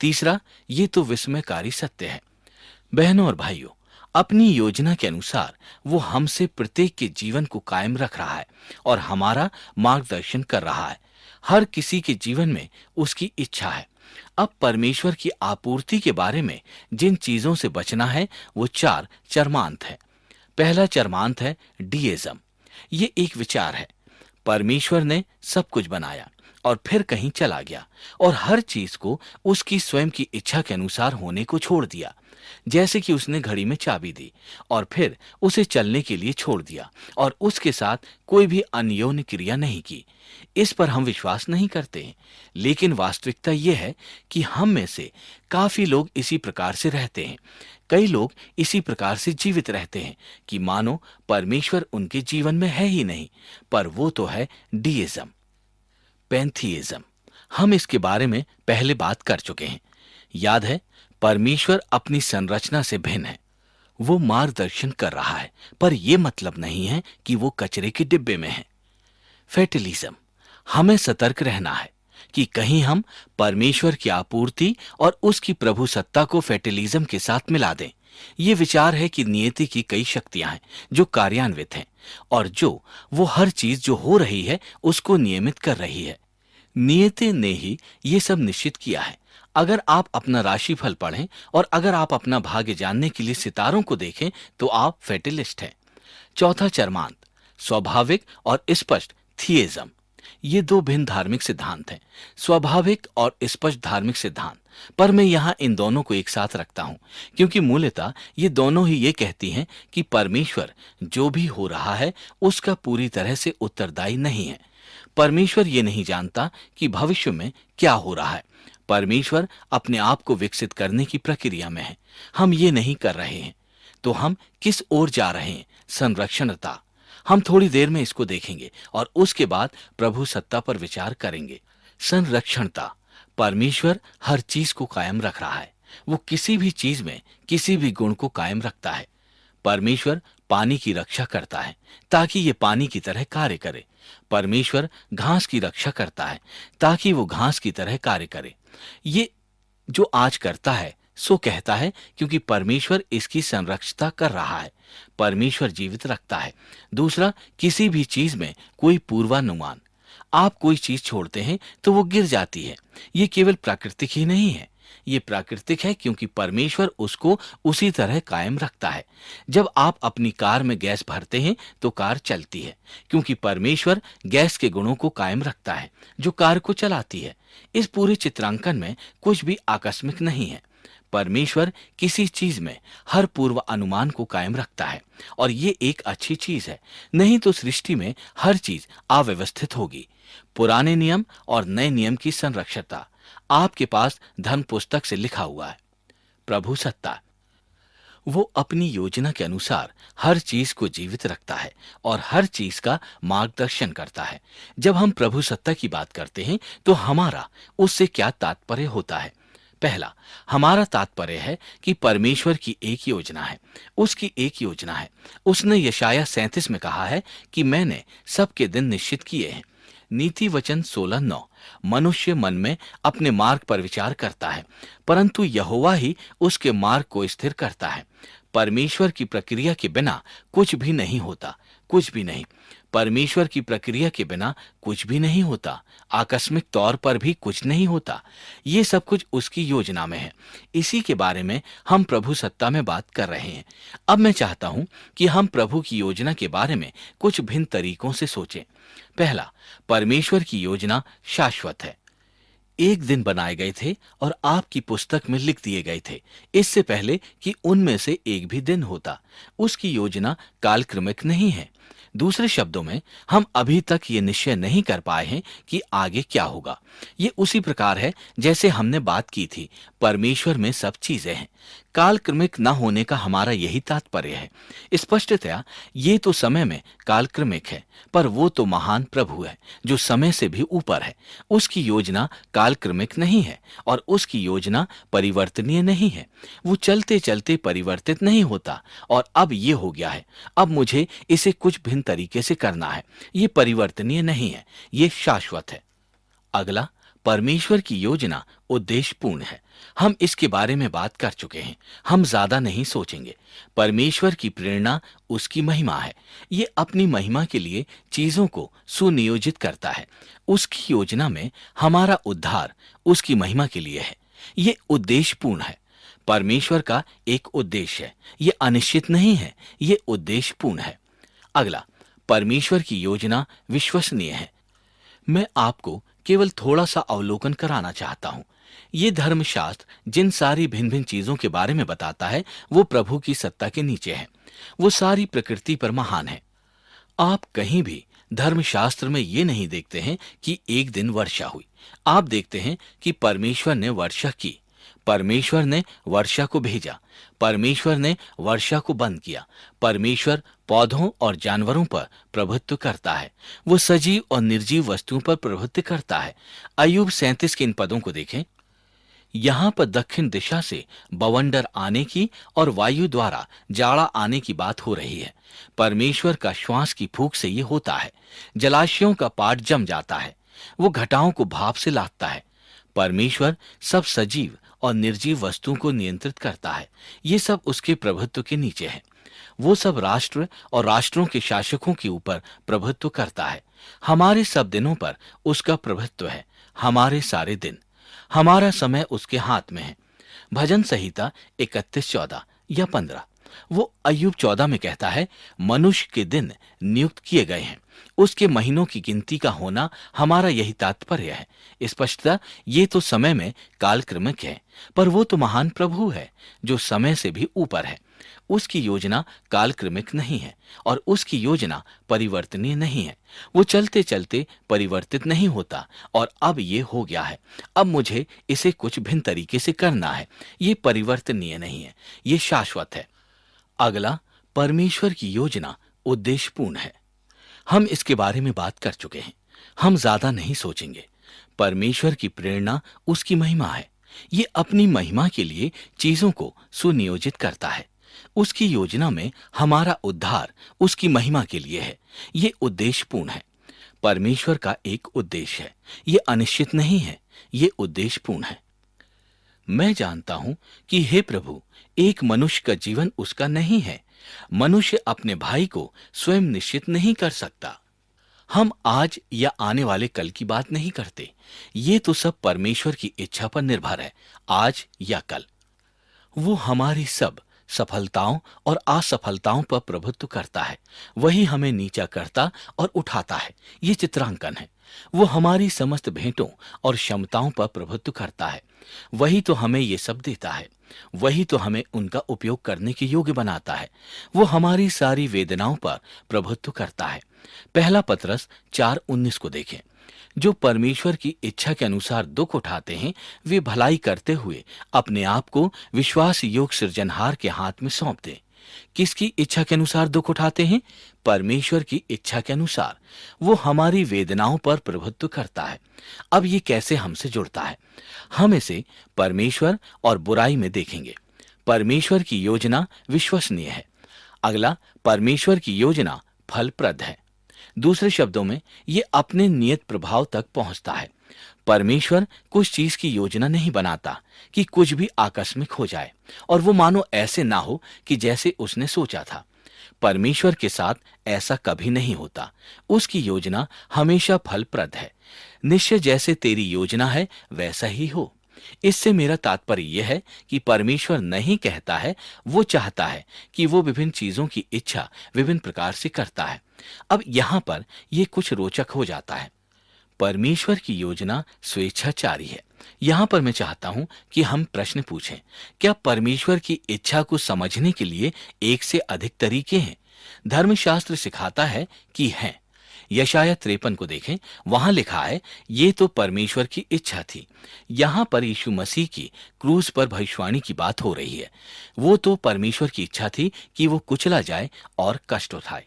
तीसरा, ये तो विस्मयकारी सत्य है। बहनों और भाइयों, अपनी योजना के अनुसार वो हमसे प्रत्येक के जीवन को कायम रख रहा है और हमारा मार्गदर्शन कर रहा है। हर किसी के जीवन में उसकी इच्छा है। अब परमेश्वर की आपूर्ति के बारे में जिन चीजों से बचना है वो 4 चरमांत है। पहला चरमांत है डीएज्म। ये एक विचार है। परमेश्वर ने सब कुछ बनाया और फिर कहीं चला गया और हर चीज को उसकी स्वयं की इच्छा के अनुसार होने को छोड़ दिया। जैसे कि उसने घड़ी में चाबी दी और फिर उसे चलने के लिए छोड़ दिया और उसके साथ कोई भी अन्योन्य क्रिया नहीं की। इस पर हम विश्वास नहीं करते हैं, लेकिन वास्तविकता यह है कि हम में से काफी लोग इसी प्रकार से रहते हैं। कई लोग इसी प्रकार से जीवित रहते हैं कि मानो परमेश्वर उनके जीवन में है ही नहीं, पर वो तो है डीइज्म, पैंथीइज्म। हम इसके बारे में पहले बात कर चुके हैं। याद है, परमेश्वर अपनी संरचना से भिन्न है। वो मार्गदर्शन कर रहा है, पर यह मतलब नहीं है कि वो कचरे के डिब्बे में है। फेटिलिज्म, हमें सतर्क रहना है कि कहीं हम परमेश्वर की आपूर्ति और उसकी प्रभु सत्ता को फेटिलिज्म के साथ मिला दें। ये विचार है कि नियति की कई शक्तियां हैं जो कार्यान्वित हैं और जो वो हर चीज जो हो रही है उसको नियमित कर रही है। नियति ने ही ये सब निश्चित किया है। अगर आप अपना राशिफल पढ़ें और अगर आप अपना भाग्य जानने के लिए सितारों को देखें तो आप फेटिलिस्ट हैं। चौथा चरमांत, स्वाभाविक और स्पष्ट थियज्म। ये दो भिन्न धार्मिक सिद्धांत हैं, स्वाभाविक और स्पष्ट धार्मिक सिद्धांत। पर मैं यहां इन दोनों को एक साथ रखता हूं क्योंकि मूलतः ये दोनों ही ये कहती हैं कि परमेश्वर जो भी हो रहा है उसका पूरी तरह से उत्तरदायी नहीं है। परमेश्वर ये नहीं जानता कि भविष्य में क्या हो रहा है। परमेश्वर अपने आप को विकसित करने की प्रक्रिया में है। हम ये नहीं कर रहे हैं। तो हम किस ओर जा रहे हैं? संरक्षणता। हम थोड़ी देर में इसको देखेंगे और उसके बाद प्रभु सत्ता पर विचार करेंगे। संरक्षणता, परमेश्वर हर चीज को कायम रख रहा है। वो किसी भी चीज में किसी भी गुण को कायम रखता है। परमेश्वर पानी की रक्षा करता है ताकि ये पानी की तरह कार्य करे। परमेश्वर घास की रक्षा करता है ताकि वो घास की तरह कार्य करे। ये जो आज करता है सो कहता है क्योंकि परमेश्वर इसकी संरक्षता कर रहा है। परमेश्वर जीवित रखता है। दूसरा, किसी भी चीज में कोई पूर्वानुमान। आप कोई चीज छोड़ते हैं तो वो गिर जाती है। ये केवल प्राकृतिक ही नहीं है, ये प्राकृतिक है क्योंकि परमेश्वर उसको उसी तरह कायम रखता है। जब आप अपनी कार में गैस भरते हैं तो कार चलती है क्योंकि परमेश्वर गैस के गुणों को कायम रखता है जो कार को चलाती है। इस पूरे चित्रांकन में कुछ भी आकस्मिक नहीं है। परमेश्वर किसी चीज में हर पूर्व अनुमान को कायम रखता है और ये एक अच्छी चीज है। नहीं तो सृष्टि में हर चीज अव्यवस्थित होगी। पुराने नियम और नए नियम की संरक्षता आपके पास धर्म पुस्तक से लिखा हुआ है। प्रभु सत्ता, वो अपनी योजना के अनुसार हर चीज को जीवित रखता है और हर चीज का मार्गदर्शन करता है। जब हम प्रभु सत्ता की बात करते हैं तो हमारा उससे क्या तात्पर्य होता है? पहला, हमारा तात्पर्य है कि परमेश्वर की एक योजना है, उसकी एक योजना है। उसने यशाया 37 में कहा है कि मैंने सबके दिन निश्चित किए हैं। नीति वचन 16:9, मनुष्य मन में अपने मार्ग पर विचार करता है परंतु यहोवा ही उसके मार्ग को स्थिर करता है। परमेश्वर की प्रक्रिया के बिना कुछ भी नहीं होता, कुछ भी नहीं। परमेश्वर की प्रक्रिया के बिना कुछ भी नहीं होता, आकस्मिक तौर पर भी कुछ नहीं होता। ये सब कुछ उसकी योजना में है। इसी के बारे में हम प्रभु सत्ता में बात कर रहे हैं। अब मैं चाहता हूं कि हम प्रभु की योजना के बारे में कुछ भिन्न तरीकों से सोचें। पहला, परमेश्वर की योजना शाश्वत है। एक दिन बनाए गए थे और आपकी पुस्तक में लिख दिए गए थे इससे पहले कि उनमें से एक भी दिन होता। उसकी योजना कालक्रमिक नहीं है। दूसरे शब्दों में, हम अभी तक ये निश्चय नहीं कर पाए हैं कि आगे क्या होगा। ये उसी प्रकार है जैसे हमने बात की थी, परमेश्वर में सब चीजें हैं। कालक्रमिक न होने का हमारा यही तात्पर्य है। स्पष्टतया ये तो समय में कालक्रमिक है, पर वो तो महान प्रभु है जो समय से भी ऊपर है। उसकी योजना कालक्रमिक नहीं है और उसकी योजना परिवर्तनीय नहीं है। वो चलते चलते परिवर्तित नहीं होता और अब ये हो गया है, अब मुझे इसे कुछ भिन्न तरीके से करना है। ये परिवर्तनीय नहीं है, ये शाश्वत है। अगला, परमेश्वर की योजना उद्देश्यपूर्ण है। हम इसके बारे में बात कर चुके हैं, हम ज्यादा नहीं सोचेंगे। परमेश्वर की प्रेरणा उसकी महिमा है। ये अपनी महिमा के लिए चीजों को सुनियोजित करता है। उसकी योजना में हमारा उद्धार उसकी महिमा के लिए है। ये उद्देश्यपूर्ण है। परमेश्वर का एक उद्देश्य है, ये अनिश्चित नहीं है, ये उद्देश्यपूर्ण है। अगला, परमेश्वर की योजना विश्वसनीय है। मैं आपको केवल थोड़ा सा अवलोकन कराना चाहता हूं। ये धर्मशास्त्र जिन सारी भिन्न भिन्न चीजों के बारे में बताता है वो प्रभु की सत्ता के नीचे है। वो सारी प्रकृति पर महान है। आप कहीं भी धर्मशास्त्र में ये नहीं देखते हैं कि एक दिन वर्षा हुई। आप देखते हैं कि परमेश्वर ने वर्षा की, परमेश्वर ने वर्षा को भेजा, परमेश्वर ने वर्षा को बंद किया। परमेश्वर पौधों और जानवरों पर प्रभुत्व करता है। वो सजीव और निर्जीव वस्तुओं पर प्रभुत्व करता है। अय्यूब 37 के इन पदों को देखें। यहां पर दक्षिण दिशा से बवंडर आने की और वायु द्वारा जाड़ा आने की बात हो रही है। परमेश्वर का श्वास की फूंक से ये होता है। जलाशयों का पाट जम जाता है। वो घटाओं को भाप से लादता है। परमेश्वर सब सजीव और निर्जीव वस्तुओं को नियंत्रित करता है। ये सब उसके प्रभुत्व के नीचे है। वो सब राष्ट्र और राष्ट्रों के शासकों के ऊपर प्रभुत्व करता है। हमारे सब दिनों पर उसका प्रभुत्व है। हमारे सारे दिन, हमारा समय उसके हाथ में है। भजन संहिता 31:14 या 15। वो अय्यूब 14 में कहता है, मनुष्य के दिन नियुक्त किए गए हैं, उसके महीनों की गिनती का होना हमारा यही तात्पर्य है। स्पष्टता ये तो समय में कालक्रमिक है, पर वो तो महान प्रभु है जो समय से भी ऊपर है। उसकी योजना कालक्रमिक नहीं है और उसकी योजना परिवर्तनीय नहीं है। वो चलते चलते परिवर्तित नहीं होता और अब ये हो गया है, अब मुझे इसे कुछ भिन्न तरीके से करना है। ये परिवर्तनीय नहीं है, ये शाश्वत है। अगला, परमेश्वर की योजना उद्देश्यपूर्ण है। हम इसके बारे में बात कर चुके हैं। हम ज्यादा नहीं सोचेंगे। परमेश्वर की प्रेरणा उसकी महिमा है। ये अपनी महिमा के लिए चीजों को सुनियोजित करता है। उसकी योजना में हमारा उद्धार उसकी महिमा के लिए है। ये उद्देश्यपूर्ण है। परमेश्वर का एक उद्देश्य है। ये अनिश्चित नहीं है, ये उद्देश्यपूर्ण है। मैं जानता हूं कि हे प्रभु, एक मनुष्य का जीवन उसका नहीं है। मनुष्य अपने भाई को स्वयं निश्चित नहीं कर सकता। हम आज या आने वाले कल की बात नहीं करते। ये तो सब परमेश्वर की इच्छा पर निर्भर है, आज या कल। वो हमारी सब सफलताओं और असफलताओं पर प्रभुत्व करता है। वही हमें नीचा करता और उठाता है। ये चित्रांकन है। वो हमारी समस्त भेंटों और क्षमताओं पर प्रभुत्व करता है। वही तो हमें ये सब देता है। वही तो हमें उनका उपयोग करने के योग्य बनाता है। वो हमारी सारी वेदनाओं पर प्रभुत्व करता है। पहला पतरस 4:19 को देखें। जो परमेश्वर की इच्छा के अनुसार दुख उठाते हैं, वे भलाई करते हुए अपने आप को विश्वास योग्य सृजनहार के हाथ में सौंप दें। किसकी इच्छा के अनुसार दुख उठाते हैं? परमेश्वर की इच्छा के अनुसार। वो हमारी वेदनाओं पर प्रभुत्व करता है। अब ये कैसे हमसे जुड़ता है? हम इसे परमेश्वर और बुराई में देखेंगे। परमेश्वर की योजना विश्वसनीय है। अगला, परमेश्वर की योजना फलप्रद है। दूसरे शब्दों में, ये अपने नियत प्रभाव तक पहुंचता है। परमेश्वर कुछ चीज की योजना नहीं बनाता कि कुछ भी आकस्मिक हो जाए और वो मानो ऐसे ना हो कि जैसे उसने सोचा था। परमेश्वर के साथ ऐसा कभी नहीं होता। उसकी योजना हमेशा फलप्रद है। निश्चय जैसे तेरी योजना है वैसा ही हो। इससे मेरा तात्पर्य यह है कि परमेश्वर नहीं कहता है, वो चाहता है कि वो विभिन्न चीजों की इच्छा विभिन्न प्रकार से करता है। अब यहां पर यह कुछ रोचक हो जाता है। परमेश्वर की योजना स्वेच्छाचारी है। यहां पर मैं चाहता हूं कि हम प्रश्न पूछें, क्या परमेश्वर की इच्छा को समझने के लिए एक से अधिक तरीके हैं? धर्मशास्त्र सिखाता है कि हैं। यशाया 53 को देखें। वहां लिखा है, ये तो परमेश्वर की इच्छा थी। यहां पर यीशु मसीह की क्रूस पर भविष्यवाणी की बात हो रही है। वो तो परमेश्वर की इच्छा थी कि वो कुचला जाए और कष्ट उठाए।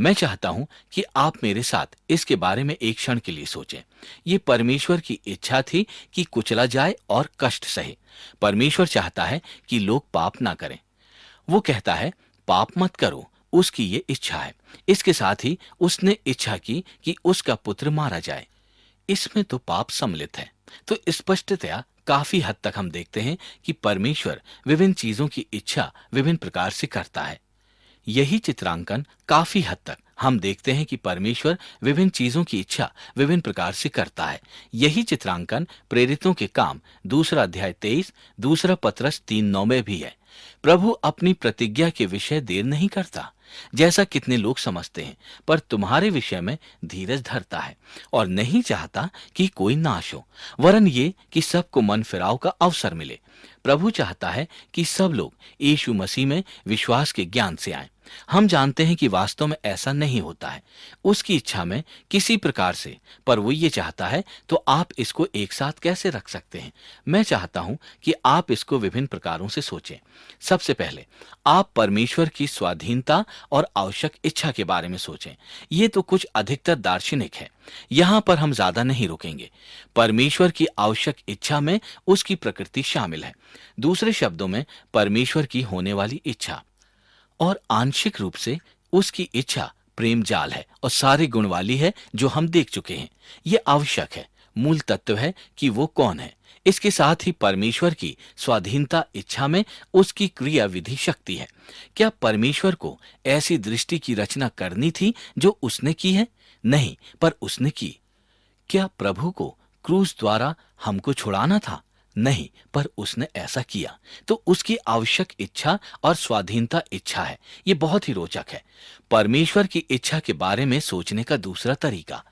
मैं चाहता हूं कि आप मेरे साथ इसके बारे में एक क्षण के लिए सोचें। ये परमेश्वर की इच्छा थी कि कुचला जाए और कष्ट सहे। परमेश्वर चाहता है कि लोग पाप ना करें। वो कहता है, पाप मत करो, उसकी ये इच्छा है। इसके साथ ही उसने इच्छा की कि उसका पुत्र मारा जाए। इसमें तो पाप सम्मिलित है। तो स्पष्टतया काफी हद तक हम देखते हैं कि परमेश्वर विभिन्न चीजों की इच्छा विभिन्न प्रकार से करता है। यही चित्रांकन काफी हद तक हम देखते हैं कि परमेश्वर विभिन्न चीजों की इच्छा विभिन्न प्रकार से करता है। यही चित्रांकन प्रेरितों के काम 2 अध्याय 23, 2 पतरस 3:9 में भी है। प्रभु अपनी प्रतिज्ञा के विषय देर नहीं करता। जैसा कितने लोग समझते हैं, पर तुम्हारे विषय में धीरज धरता है और नहीं चाहता कि कोई नाश हो, वरन ये कि सबको मन फिराव का अवसर मिले। प्रभु चाहता है कि सब लोग यीशु मसीह में विश्वास के ज्ञान से आएं। हम जानते हैं कि वास्तव में ऐसा नहीं होता है उसकी इच्छा में किसी प्रकार से, पर वो ये चाहता है, तो आप इसको एक साथ कैसे रख सकते हैं? मैं चाहता हूं कि आप इसको विभिन्न प्रकारों से सोचें। सबसे पहले आप परमेश्वर की स्वाधीनता और आवश्यक इच्छा के बारे में सोचें। ये तो कुछ अधिकतर दार्शनिक है, यहां पर हम ज्यादा नहीं रुकेंगे। परमेश्वर की आवश्यक इच्छा में उसकी प्रकृति शामिल है, दूसरे शब्दों में परमेश्वर की होने वाली इच्छा, और आंशिक रूप से उसकी इच्छा प्रेम जाल है और सारे गुण वाली है जो हम देख चुके हैं। ये आवश्यक है, मूल तत्व है कि वो कौन है। इसके साथ ही परमेश्वर की स्वाधीनता इच्छा में उसकी क्रिया विधि शक्ति है। क्या परमेश्वर को ऐसी दृष्टि की रचना करनी थी जो उसने की है? नहीं, पर उसने की। क्या प्रभु को क्रूस द्वारा हमको छुड़ाना था? नहीं, पर उसने ऐसा किया। तो उसकी आवश्यक इच्छा और स्वाधीनता इच्छा है। ये बहुत ही रोचक है। परमेश्वर की इच्छा के बारे में सोचने का दूसरा तरीका,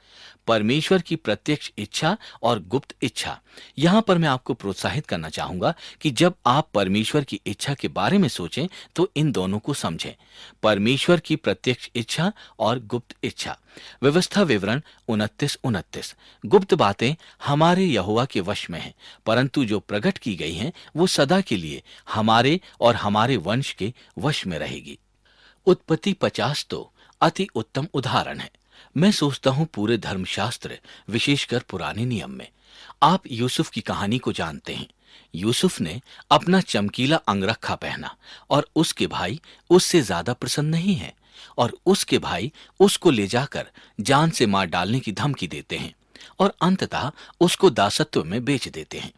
परमेश्वर की प्रत्यक्ष इच्छा और गुप्त इच्छा। यहां पर मैं आपको प्रोत्साहित करना चाहूंगा कि जब आप परमेश्वर की इच्छा के बारे में सोचें तो इन दोनों को समझें, परमेश्वर की प्रत्यक्ष इच्छा और गुप्त इच्छा। व्यवस्था विवरण 29:29। गुप्त बातें हमारे यहोवा के वश में हैं, परंतु जो प्रकट की गई हैं वो सदा के लिए हमारे और हमारे वंश के वश में रहेगी। उत्पत्ति 50 तो अति उत्तम उदाहरण है। मैं सोचता हूं पूरे धर्मशास्त्र, विशेषकर पुराने नियम में। आप यूसुफ की कहानी को जानते हैं। यूसुफ ने अपना चमकीला अंगरखा पहना और उसके भाई उससे ज्यादा प्रसन्न नहीं है, और उसके भाई उसको ले जाकर जान से मार डालने की धमकी देते हैं और अंततः उसको दासत्व में बेच देते हैं।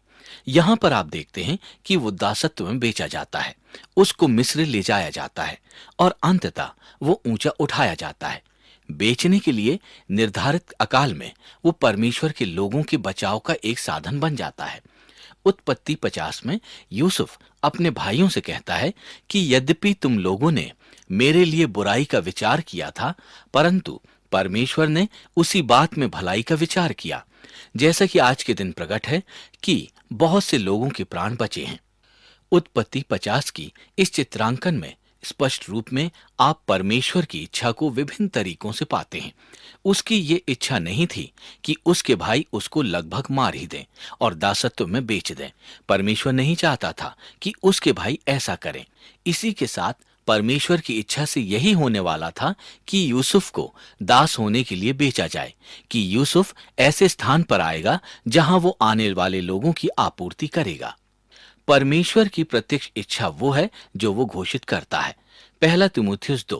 यहां पर आप देखते हैं कि वो दासत्व में बेचा जाता है, उसको मिस्र ले जाया जाता है और अंततः वो ऊंचा उठाया जाता है। बेचने के लिए निर्धारित अकाल में वो परमेश्वर के लोगों के बचाव का एक साधन बन जाता है। उत्पत्ति 50 में यूसुफ अपने भाइयों से कहता है कि यद्यपि तुम लोगों ने मेरे लिए बुराई का विचार किया था, परंतु परमेश्वर ने उसी बात में भलाई का विचार किया, जैसा कि आज के दिन प्रकट है कि बहुत से लोगों के प्राण बचे हैं। उत्पत्ति 50 की इस चित्रांकन में स्पष्ट रूप में आप परमेश्वर की इच्छा को विभिन्न तरीकों से पाते हैं। उसकी ये इच्छा नहीं थी कि उसके भाई उसको लगभग मार ही दें और दासत्व में बेच दें। परमेश्वर नहीं चाहता था कि उसके भाई ऐसा करें। इसी के साथ परमेश्वर की इच्छा से यही होने वाला था कि यूसुफ को दास होने के लिए बेचा जाए, कि यूसुफ ऐसे स्थान पर आएगा जहां वो आने वाले लोगों की आपूर्ति करेगा। परमेश्वर की प्रत्यक्ष इच्छा वो है जो वो घोषित करता है। पहला तीमुथियुस 2।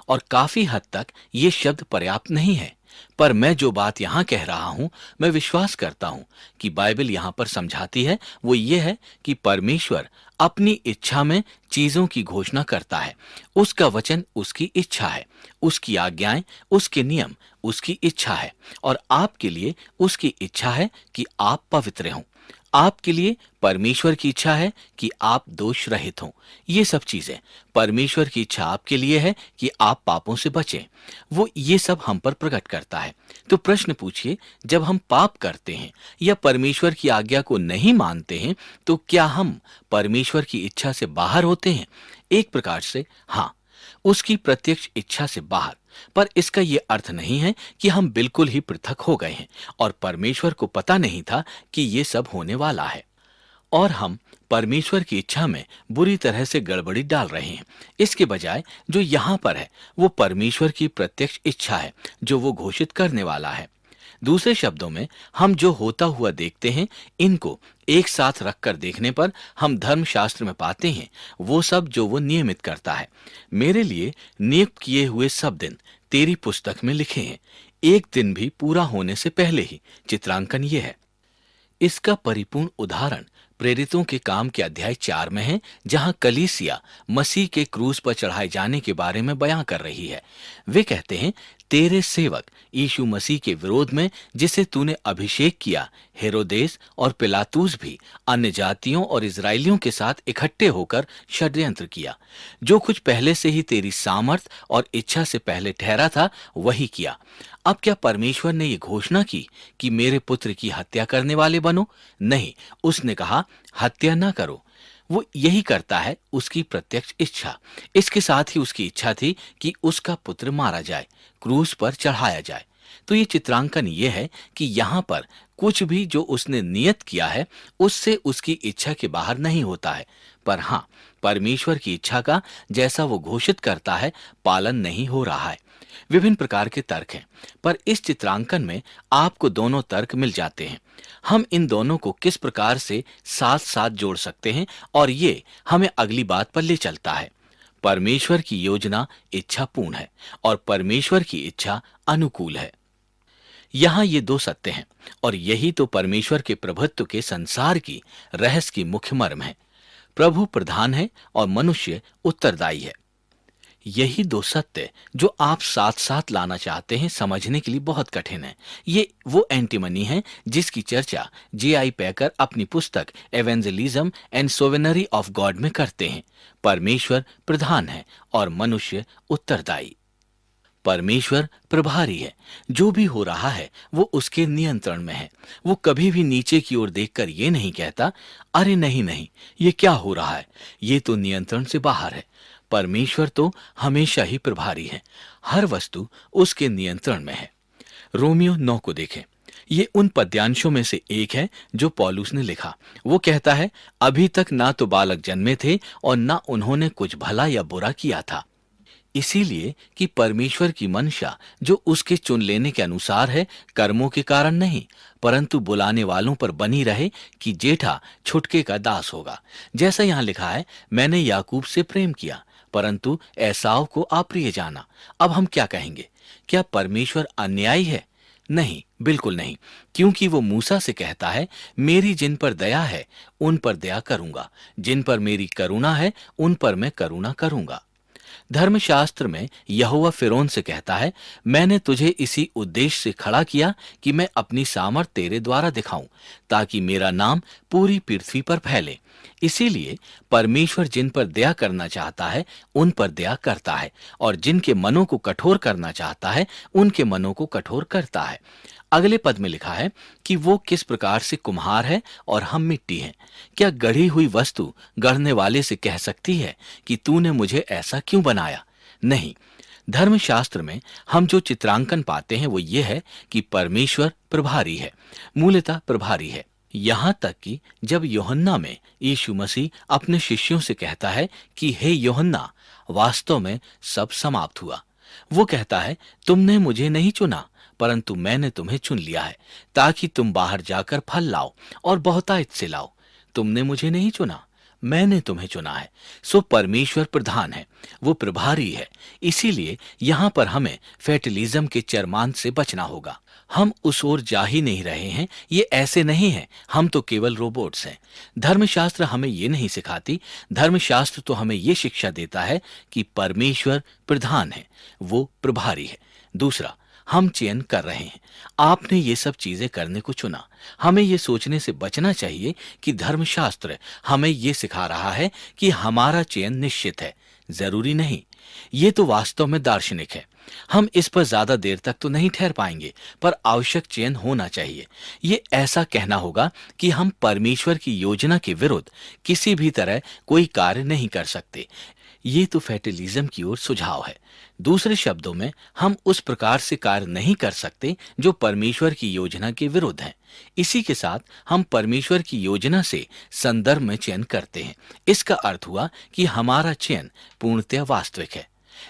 और काफी हद तक ये शब्द पर्याप्त नहीं है, पर मैं जो बात यहां कह रहा हूं, मैं विश्वास करता हूं कि बाइबल यहां पर समझाती है, वो ये है कि परमेश्वर अपनी इच्छा में चीजों की घोषणा करता है। उसका वचन उसकी इच्छा है, उसकी आज्ञाएं, उसके नियम उसकी इच्छा है, और आपके लिए उसकी इच्छा है कि आप पवित्र हों। आपके लिए परमेश्वर की इच्छा है कि आप दोष रहित हों। ये सब चीजें परमेश्वर की इच्छा आपके लिए है कि आप पापों से बचें। वो ये सब हम पर प्रकट करता है। तो प्रश्न पूछिए, जब हम पाप करते हैं या परमेश्वर की आज्ञा को नहीं मानते हैं, तो क्या हम परमेश्वर की इच्छा से बाहर होते हैं? एक प्रकार से हाँ, उसकी प्रत्यक्ष इच्छा से बाहर। पर इसका यह अर्थ नहीं है कि हम बिल्कुल ही पृथक हो गए हैं और परमेश्वर को पता नहीं था कि ये सब होने वाला है, और हम परमेश्वर की इच्छा में बुरी तरह से गड़बड़ी डाल रहे हैं। इसके बजाय जो यहां पर है वो परमेश्वर की प्रत्यक्ष इच्छा है जो वो घोषित करने वाला है। दूसरे शब्दों में, हम जो होता हुआ देखते हैं, इनको एक साथ रखकर देखने पर हम धर्मशास्त्र में पाते हैं वो सब जो वो नियमित करता है। मेरे लिए नियुक्त किए हुए सब दिन तेरी पुस्तक में लिखे हैं, एक दिन भी पूरा होने से पहले ही। चित्रांकन ये है। इसका परिपूर्ण उदाहरण प्रेरितों के काम के अध्याय 4 में है, जहां कलीसिया मसीह के क्रूस पर चढ़ाए जाने के बारे में बयां कर रही है। वे कहते हैं, तेरे सेवक यीशु मसीह के विरोध में जिसे तूने अभिषेक किया, हेरोदेस और पिलातूस भी अन्य जातियों और इजरायलियों के साथ इकट्ठे होकर षड्यंत्र किया। जो कुछ पहले से ही तेरी सामर्थ और इच्छा से पहले ठहरा था, वही किया। अब क्या परमेश्वर ने ये घोषणा की कि मेरे पुत्र की हत्या करने वाले बनो? नहीं, उसने कहा, हत्या न करो। वो यही करता है, उसकी प्रत्यक्ष इच्छा। इसके साथ ही उसकी इच्छा थी कि उसका पुत्र मारा जाए, क्रूस पर चढ़ाया जाए। तो ये चित्रांकन ये है कि यहाँ पर कुछ भी जो उसने नियत किया है, उससे उसकी इच्छा के बाहर नहीं होता है। पर हाँ, परमेश्वर की इच्छा का जैसा वो घोषित करता है, पालन नहीं हो रहा है। विभिन्न प्रकार के तर्क हैं, पर इस चित्रांकन में आपको दोनों तर्क मिल जाते हैं। हम इन दोनों को किस प्रकार से साथ साथ जोड़ सकते हैं, और ये हमें अगली बात पर ले चलता है। परमेश्वर की योजना इच्छापूर्ण है और परमेश्वर की इच्छा अनुकूल है। यहाँ ये दो सत्य हैं, और यही तो परमेश्वर के प्रभुत्व के संसार की रहस्य की मुख्य मर्म है। प्रभु प्रधान है और मनुष्य उत्तरदायी है। यही दो सत्य जो आप साथ साथ लाना चाहते हैं, समझने के लिए बहुत कठिन है। ये वो एंटीमनी है जिसकी चर्चा J.I. पैकर अपनी पुस्तक एवेंजलिज्म एंड सोवेनरी ऑफ गॉड में करते हैं। परमेश्वर प्रधान है और मनुष्य उत्तरदायी। परमेश्वर प्रभारी है। जो भी हो रहा है वो उसके नियंत्रण में है। वो कभी भी नीचे की ओर देखकर ये नहीं कहता, अरे नहीं नहीं, ये क्या हो रहा है, ये तो नियंत्रण से बाहर है। परमेश्वर तो हमेशा ही प्रभारी है। हर वस्तु उसके नियंत्रण में है। रोमियो 9 को देखें। ये उन पद्यांशों में से एक है जो पौलुस ने लिखा। वो कहता है, अभी तक ना तो बालक जन्मे थे और ना उन्होंने कुछ भला या बुरा किया था। इसीलिए कि परमेश्वर की मंशा जो उसके चुन लेने के अनुसार है, कर्मों के कारण नहीं, परंतु बुलाने वालों पर बनी रहे कि जेठा छुटके का दास होगा। जैसा यहां लिखा है, मैंने याकूब से प्रेम किया परंतु एसाव को अप्रिय जाना। अब हम क्या कहेंगे? क्या परमेश्वर अन्यायी है? नहीं, बिल्कुल नहीं, क्योंकि वो मूसा से कहता है, मेरी जिन पर दया है उन पर दया करूंगा, जिन पर मेरी करुणा है उन पर मैं करुणा करूंगा। धर्मशास्त्र में यहोवा फिरौन से कहता है, मैंने तुझे इसी उद्देश्य से खड़ा किया कि मैं अपनी सामर्थ तेरे द्वारा दिखाऊं, ताकि मेरा नाम पूरी पृथ्वी पर फैले। इसीलिए परमेश्वर जिन पर दया करना चाहता है उन पर दया करता है, और जिनके मनों को कठोर करना चाहता है उनके मनों को कठोर करता है। अगले पद में लिखा है कि वो किस प्रकार से कुम्हार है और हम मिट्टी हैं। क्या गढ़ी हुई वस्तु गढ़ने वाले से कह सकती है कि तूने मुझे ऐसा क्यों बनाया? नहीं। धर्मशास्त्र में हम जो चित्रांकन पाते हैं वो ये है कि परमेश्वर प्रभारी है, मूलतः प्रभारी है। यहां तक कि जब यूहन्ना में यीशु मसीह अपने शिष्यों से कहता है कि हे यूहन्ना, वास्तव में सब समाप्त हुआ। वो कहता है, तुमने मुझे नहीं चुना परंतु मैंने तुम्हें चुन लिया है, ताकि तुम बाहर जाकर फल लाओ और बहुतायत से लाओ। तुमने मुझे नहीं चुना, मैंने तुम्हें चुना है। सो परमेश्वर प्रधान है, वो प्रभारी है। इसीलिए यहां पर हमें फैटलिज्म के चरमांत से बचना होगा। हम उस ओर जा ही नहीं रहे हैं। ये ऐसे नहीं है, हम तो केवल रोबोट्स हैं। धर्मशास्त्र हमें ये नहीं सिखाती। धर्मशास्त्र तो हमें ये शिक्षा देता है कि परमेश्वर प्रधान है, वो प्रभारी है। दूसरा, हम चयन कर रहे हैं। आपने ये सब चीजें करने को चुना। हमें ये सोचने से बचना चाहिए कि धर्मशास्त्र हमें ये सिखा रहा है कि हमारा चयन निश्चित है। जरूरी नहीं। ये तो वास्तव में दार्शनिक है। हम इस पर ज्यादा देर तक तो नहीं ठहर पाएंगे, पर आवश्यक चयन होना चाहिए। ये ऐसा कहना होगा कि हम परमेश्वर की योजना के विरुद्ध किसी भी तरह कोई कार्य नहीं कर सकते। ये तो फैटलिज्म की ओर सुझाव है। दूसरे शब्दों में, हम उस प्रकार से कार्य नहीं कर सकते जो परमेश्वर की योजना के विरुद्ध है। इसी के साथ हम परमेश्वर की योजना से संदर्भ में चयन करते हैं। इसका अर्थ हुआ कि हमारा चयन पूर्णतः वास्तविक है,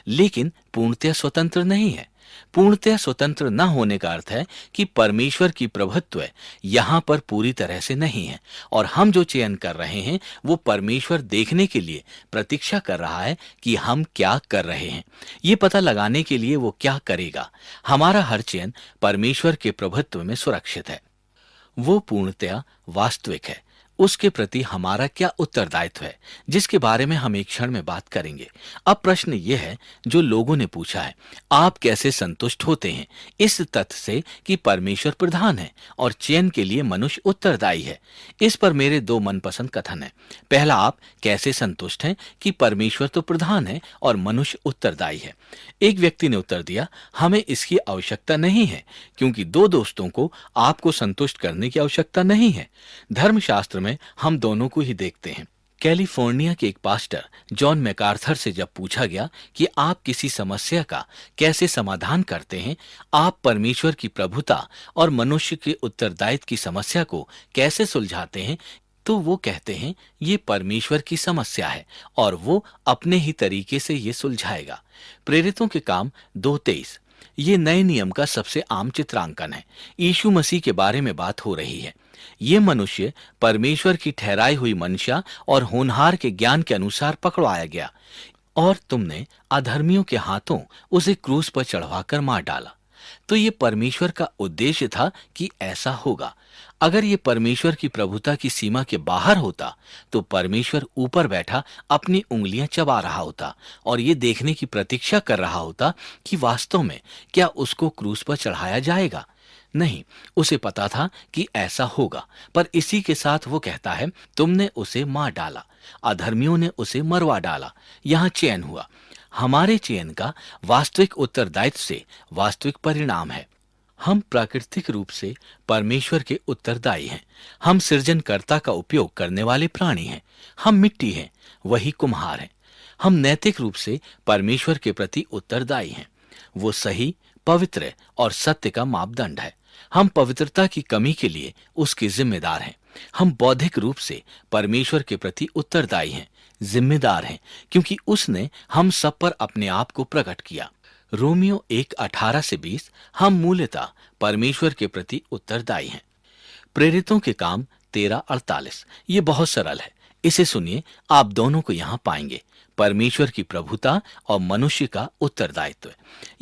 लेकिन पूर्णतः स्वतंत्र नहीं है। पूर्णतः स्वतंत्र न होने का अर्थ है कि परमेश्वर की प्रभुत्व यहां पर पूरी तरह से नहीं है, और हम जो चयन कर रहे हैं वो परमेश्वर देखने के लिए प्रतीक्षा कर रहा है कि हम क्या कर रहे हैं, ये पता लगाने के लिए वो क्या करेगा। हमारा हर चयन परमेश्वर के प्रभुत्व में सुरक्षित है। वो पूर्णतया वास्तविक है। उसके प्रति हमारा क्या उत्तरदायित्व है, जिसके बारे में हम एक क्षण में बात करेंगे। अब प्रश्न ये है जो लोगों ने पूछा है, आप कैसे संतुष्ट होते हैं इस तथ्य से कि परमेश्वर प्रधान है और चयन के लिए मनुष्य उत्तरदायी है। इस पर मेरे दो मनपसंद कथन है। पहला, आप कैसे संतुष्ट हैं कि परमेश्वर तो प्रधान है और मनुष्य उत्तरदायी है। एक व्यक्ति ने उत्तर दिया, हमें इसकी आवश्यकता नहीं है, क्योंकि दो दोस्तों को आपको संतुष्ट करने की आवश्यकता नहीं है। धर्मशास्त्र में हम दोनों को ही देखते हैं। कैलिफोर्निया के एक पास्टर जॉन मैकार्थर से जब पूछा गया कि आप किसी समस्या का कैसे समाधान करते हैं, आप परमेश्वर की प्रभुता और मनुष्य के उत्तरदायित्व की समस्या को कैसे सुलझाते हैं, तो वो कहते हैं ये परमेश्वर की समस्या है और वो अपने ही तरीके से ये सुलझाएगा। प्रेरितों के काम 2:23 ये नए नियम का सबसे आम चित्रांकन है। यीशु मसीह के बारे में बात हो रही है। ये मनुष्य परमेश्वर की ठहराई हुई मंशा और होनहार के ज्ञान के अनुसार पकड़वाया गया और तुमने अधर्मियों के हाथों उसे क्रूस पर चढ़वाकर मार डाला। तो ये परमेश्वर का उद्देश्य था कि ऐसा होगा। अगर ये परमेश्वर की प्रभुता की सीमा के बाहर होता तो परमेश्वर ऊपर बैठा अपनी उंगलियां चबा रहा होता और ये देखने की प्रतीक्षा कर रहा होता कि वास्तव में क्या उसको क्रूस पर चढ़ाया जाएगा। नहीं, उसे पता था कि ऐसा होगा, पर इसी के साथ वो कहता है, तुमने उसे मार डाला, अधर्मियों ने उसे मरवा डाला। यहां चयन हुआ। हमारे चयन का वास्तविक उत्तरदायित्व से वास्तविक परिणाम है। हम प्राकृतिक रूप से परमेश्वर के उत्तरदायी हैं। हम सृजनकर्ता का उपयोग करने वाले प्राणी हैं। हम मिट्टी हैं, वही कुम्हार हैं। हम नैतिक रूप से परमेश्वर के प्रति उत्तरदायी हैं। वो सही, पवित्र और सत्य का मापदंड है। हम पवित्रता की कमी के लिए उसके जिम्मेदार हैं। हम बौद्धिक रूप से परमेश्वर के प्रति उत्तरदायी हैं, जिम्मेदार हैं, क्योंकि उसने हम सब पर अपने आप को प्रकट किया। रोमियो 1:18-20 हम मूलतः परमेश्वर के प्रति उत्तरदायी हैं। प्रेरितों के काम 13:48 ये बहुत सरल है। इसे सुनिए, आप दोनों को यहां पाएंगे, परमेश्वर की प्रभुता और मनुष्य का उत्तरदायित्व।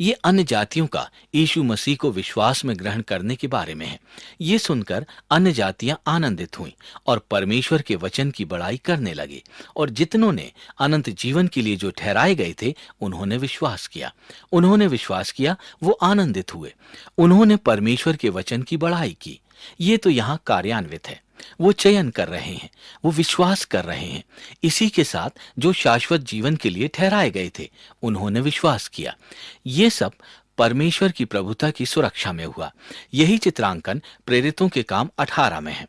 ये अन्य जातियों का यीशु मसीह को विश्वास में ग्रहण करने के बारे में है। ये सुनकर अन्य जातियां आनंदित हुईं और परमेश्वर के वचन की बड़ाई करने लगे, और जितनों ने अनंत जीवन के लिए जो ठहराए गए थे उन्होंने विश्वास किया। उन्होंने विश्वास किया, वो आनंदित हुए। उन्होंने परमेश्वर के वचन की बड़ाई की। ये तो यहाँ कार्यान्वित है। वो चयन कर रहे हैं, वो विश्वास कर रहे हैं। इसी के साथ जो शाश्वत जीवन के लिए ठहराए गए थे उन्होंने विश्वास किया। ये सब परमेश्वर की प्रभुता की सुरक्षा में हुआ। यही चित्रांकन प्रेरितों के काम 18 में है,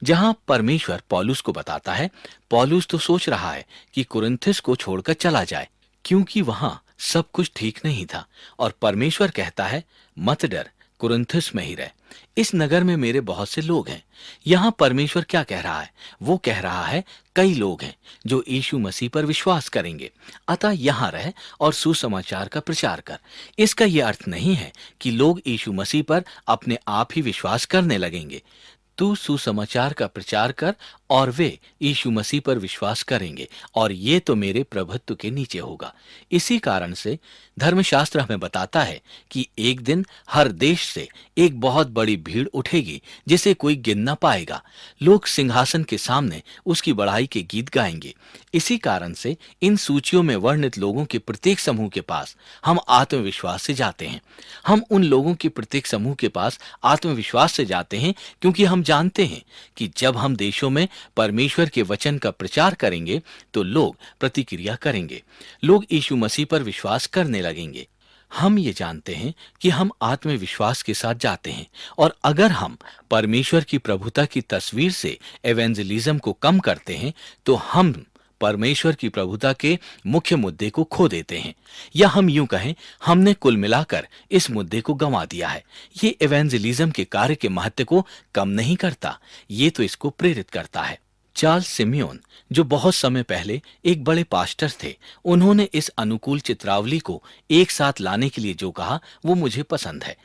जहां परमेश्वर पौलुस को बताता है, पौलुस तो सोच रहा है कि कुरिन्थुस को छोड़कर चला जाए, क्योंकि वहां सब कुछ ठीक नहीं था, और परमेश्वर कहता है, मत डर, कुरिन्थुस में ही रह। इस नगर में मेरे बहुत से लोग हैं। यहां परमेश्वर क्या कह रहा है? वो कह रहा है, कई लोग हैं जो यीशु मसीह पर विश्वास करेंगे, अतः यहां रह और सुसमाचार का प्रचार कर। इसका यह अर्थ नहीं है कि लोग यीशु मसीह पर अपने आप ही विश्वास करने लगेंगे। तू सुसमाचार का प्रचार कर और वे यीशु मसीह पर विश्वास करेंगे, और ये तो मेरे प्रभुत्व के नीचे होगा। इसी कारण से धर्मशास्त्र हमें बताता है कि एक दिन हर देश से एक बहुत बड़ी भीड़ उठेगी जिसे कोई गिन न पाएगा। लोग सिंहासन के सामने उसकी बड़ाई के गीत गाएंगे। इसी कारण से इन सूचियों में वर्णित लोगों के प्रत्येक समूह के पास हम आत्मविश्वास से जाते हैं। हम उन लोगों के प्रत्येक समूह के पास आत्मविश्वास से जाते हैं, क्योंकि हम जानते हैं कि जब हम देशों में परमेश्वर के वचन का प्रचार करेंगे तो लोग प्रतिक्रिया करेंगे, लोग यीशु मसीह पर विश्वास करने लगेंगे। हम ये जानते हैं कि हम आत्मविश्वास के साथ जाते हैं, और अगर हम परमेश्वर की प्रभुता की तस्वीर से एवेंजलिज्म को कम करते हैं तो हम परमेश्वर की प्रभुता के मुख्य मुद्दे को खो देते हैं, या हम यूं कहें, हमने कुल मिलाकर इस मुद्दे को गंवा दिया है। ये एवेंजलिज्म के कार्य के महत्व को कम नहीं करता, ये तो इसको प्रेरित करता है। चार्ल्स सिमियोन, जो बहुत समय पहले एक बड़े पास्टर थे, उन्होंने इस अनुकूल चित्रावली को एक साथ लाने के लिए जो कहा वो मुझे पसंद है।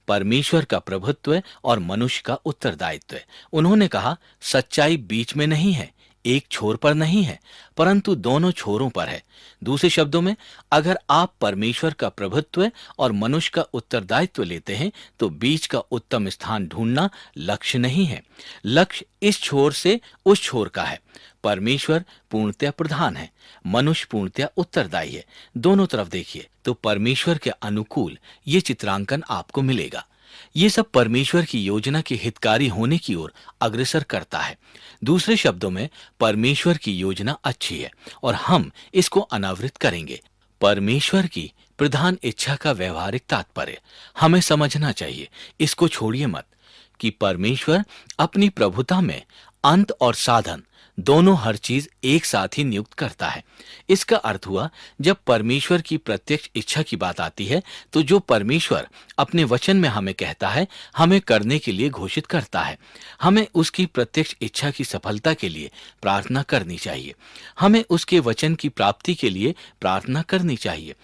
परमेश्वर का प्रभुत्व और मनुष्य का उत्तरदायित्व। उन्होंने कहा, सच्चाई बीच में नहीं है, एक छोर पर नहीं है, परंतु दोनों छोरों पर है। दूसरे शब्दों में, अगर आप परमेश्वर का प्रभुत्व और मनुष्य का उत्तरदायित्व लेते हैं तो बीच का उत्तम स्थान ढूंढना लक्ष्य नहीं है। लक्ष्य इस छोर से उस छोर का है। परमेश्वर पूर्णतया प्रधान है, मनुष्य पूर्णतया उत्तरदायी है। दोनों तरफ देखिए तो परमेश्वर के अनुकूल ये चित्रांकन आपको मिलेगा। ये सब परमेश्वर की योजना के हितकारी होने की ओर अग्रसर करता है। दूसरे शब्दों में, परमेश्वर की योजना अच्छी है और हम इसको अनावृत करेंगे। परमेश्वर की प्रधान इच्छा का व्यवहारिक तात्पर्य हमें समझना चाहिए। इसको छोड़िए मत कि परमेश्वर अपनी प्रभुता में अंत और साधन दोनों हर चीज एक साथ ही नियुक्त करता है। इसका अर्थ हुआ, जब परमेश्वर की प्रत्यक्ष इच्छा की बात आती है तो जो परमेश्वर अपने वचन में हमें कहता है, हमें करने के लिए घोषित करता है, हमें उसकी प्रत्यक्ष इच्छा की सफलता के लिए प्रार्थना करनी चाहिए। हमें उसके वचन की प्राप्ति के लिए प्रार्थना करनी चाहिए।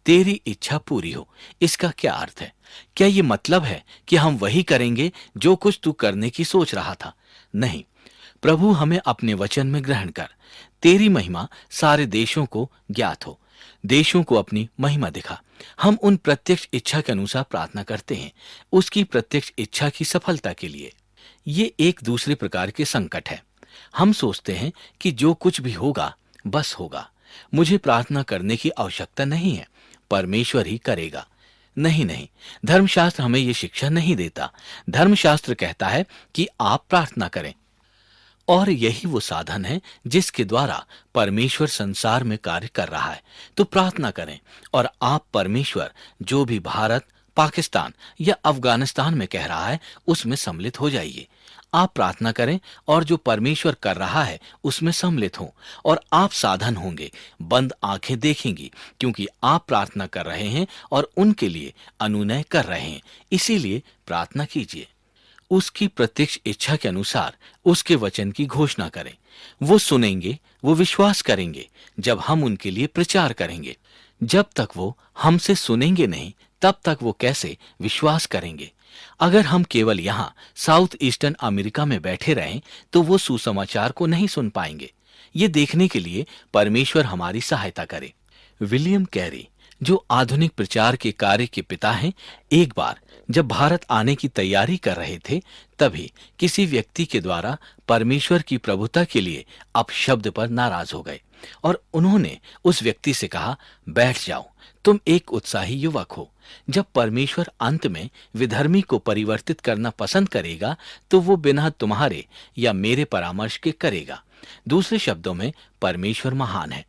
तेरी इच्छा पूरी हो, इसका क्या अर्थ है? क्या ये मतलब है कि हम वही करेंगे जो कुछ तू करने की सोच रहा था? नहीं, प्रभु हमें अपने वचन में ग्रहण कर। तेरी महिमा सारे देशों को ज्ञात हो, देशों को अपनी महिमा दिखा। हम उन प्रत्यक्ष इच्छा के अनुसार प्रार्थना करते हैं, उसकी प्रत्यक्ष इच्छा की सफलता के लिए। ये एक दूसरे प्रकार के संकट है। हम सोचते हैं कि जो कुछ भी होगा बस होगा, मुझे प्रार्थना करने की आवश्यकता नहीं है, परमेश्वर ही करेगा। नहीं नहीं, धर्मशास्त्र हमें यह शिक्षा नहीं देता। धर्मशास्त्र कहता है कि आप प्रार्थना करें, और यही वो साधन है जिसके द्वारा परमेश्वर संसार में कार्य कर रहा है। तो प्रार्थना करें और आप परमेश्वर जो भी भारत, पाकिस्तान या अफगानिस्तान में कह रहा है उसमें सम्मिलित हो जाइए। आप प्रार्थना करें और जो परमेश्वर कर रहा है उसमें सम्मिलित हों, और आप साधन होंगे, बंद आंखें देखेंगी, क्योंकि आप प्रार्थना कर रहे हैं और उनके लिए अनुनय कर रहे हैं। इसीलिए प्रार्थना कीजिए, उसकी प्रत्यक्ष इच्छा के अनुसार उसके वचन की घोषणा करें। वो सुनेंगे, वो विश्वास करेंगे जब हम उनके लिए प्रचार करेंगे। जब तक वो हमसे सुनेंगे नहीं, तब तक वो कैसे विश्वास करेंगे? अगर हम केवल यहाँ साउथ ईस्टर्न अमेरिका में बैठे रहें तो वो सुसमाचार को नहीं सुन पाएंगे। ये देखने के लिए परमेश्वर हमारी सहायता करे। विलियम कैरी, जो आधुनिक प्रचार के कार्य के पिता हैं, एक बार जब भारत आने की तैयारी कर रहे थे, तभी किसी व्यक्ति के द्वारा परमेश्वर की प्रभुता के लिए अपशब्द पर नाराज हो गए और उन्होंने उस व्यक्ति से कहा, बैठ जाओ, तुम एक उत्साही युवक हो। जब परमेश्वर अंत में विधर्मी को परिवर्तित करना पसंद करेगा तो वो बिना तुम्हारे या मेरे परामर्श के करेगा। दूसरे शब्दों में, परमेश्वर महान है।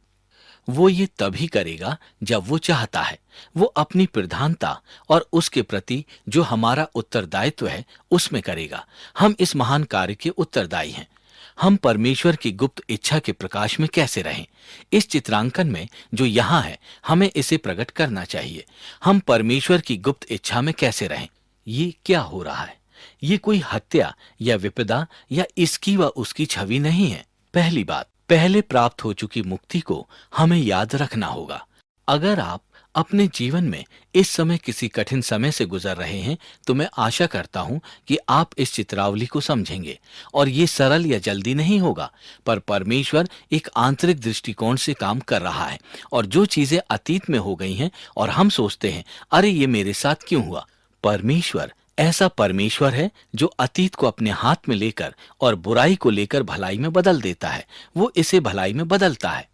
वो ये तभी करेगा जब वो चाहता है। वो अपनी प्रधानता और उसके प्रति जो हमारा उत्तरदायित्व है उसमें करेगा। हम इस महान कार्य के उत्तरदायी हैं। हम परमेश्वर की गुप्त इच्छा के प्रकाश में कैसे रहें? इस चित्रांकन में जो यहाँ है, हमें इसे प्रकट करना चाहिए। हम परमेश्वर की गुप्त इच्छा में कैसे रहें? ये क्या हो रहा है? ये कोई हत्या या विपदा या इसकी व उसकी छवि नहीं है। पहली बात, पहले प्राप्त हो चुकी मुक्ति को हमें याद रखना होगा। अगर आप अपने जीवन में इस समय किसी कठिन समय से गुजर रहे हैं तो मैं आशा करता हूं कि आप इस चित्रावली को समझेंगे। और ये सरल या जल्दी नहीं होगा, पर परमेश्वर एक आंतरिक दृष्टिकोण से काम कर रहा है। और जो चीजें अतीत में हो गई हैं और हम सोचते हैं, अरे ये मेरे साथ क्यों हुआ, परमेश्वर ऐसा परमेश्वर है जो अतीत को अपने हाथ में लेकर और बुराई को लेकर भलाई में बदल देता है। वो इसे भलाई में बदलता है।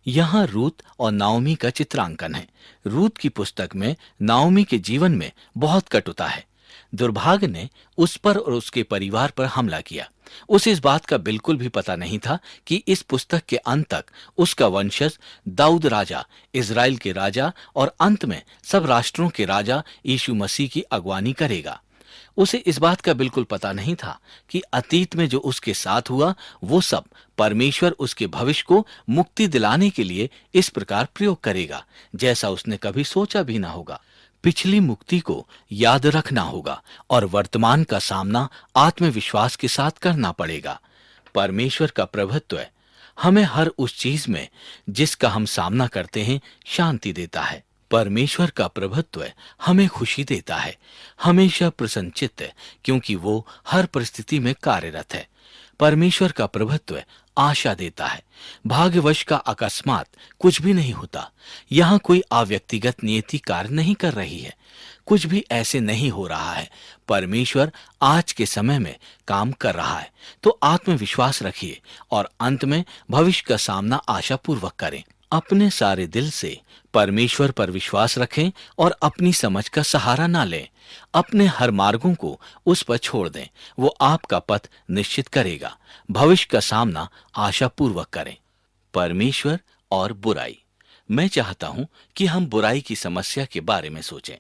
यहाँ रूत और नाओमी का चित्रांकन है। रूत की पुस्तक में नाओमी के जीवन में बहुत कटुता है। दुर्भाग्य ने उस पर और उसके परिवार पर हमला किया। उसे इस बात का बिल्कुल भी पता नहीं था कि इस पुस्तक के अंत तक उसका वंशज दाऊद राजा, इजराइल के राजा और अंत में सब राष्ट्रों के राजा यीशु मसीह की अगवानी करेगा। उसे इस बात का बिल्कुल पता नहीं था कि अतीत में जो उसके साथ हुआ वो सब परमेश्वर उसके भविष्य को मुक्ति दिलाने के लिए इस प्रकार प्रयोग करेगा जैसा उसने कभी सोचा भी ना होगा। पिछली मुक्ति को याद रखना होगा और वर्तमान का सामना आत्मविश्वास के साथ करना पड़ेगा। परमेश्वर का प्रभुत्व हमें हर उस चीज में जिसका हम सामना करते हैं शांति देता है। परमेश्वर का प्रभुत्व हमें खुशी देता है, हमेशा प्रसन्नचित्त, क्योंकि वो हर परिस्थिति में कार्यरत है। परमेश्वर का प्रभुत्व आशा देता है। भाग्यवश का अकस्मात कुछ भी नहीं होता। यहाँ कोई अव्यक्तिगत नियति कार्य नहीं कर रही है। कुछ भी ऐसे नहीं हो रहा है। परमेश्वर आज के समय में काम कर रहा है। तो आत्मविश्वास रखिए और अंत में भविष्य का सामना आशापूर्वक करें। अपने सारे दिल से परमेश्वर पर विश्वास रखें और अपनी समझ का सहारा ना लें। अपने हर मार्गों को उस पर छोड़ दें। वो आपका पथ निश्चित करेगा। भविष्य का सामना आशापूर्वक करें। परमेश्वर और बुराई। मैं चाहता हूं कि हम बुराई की समस्या के बारे में सोचें।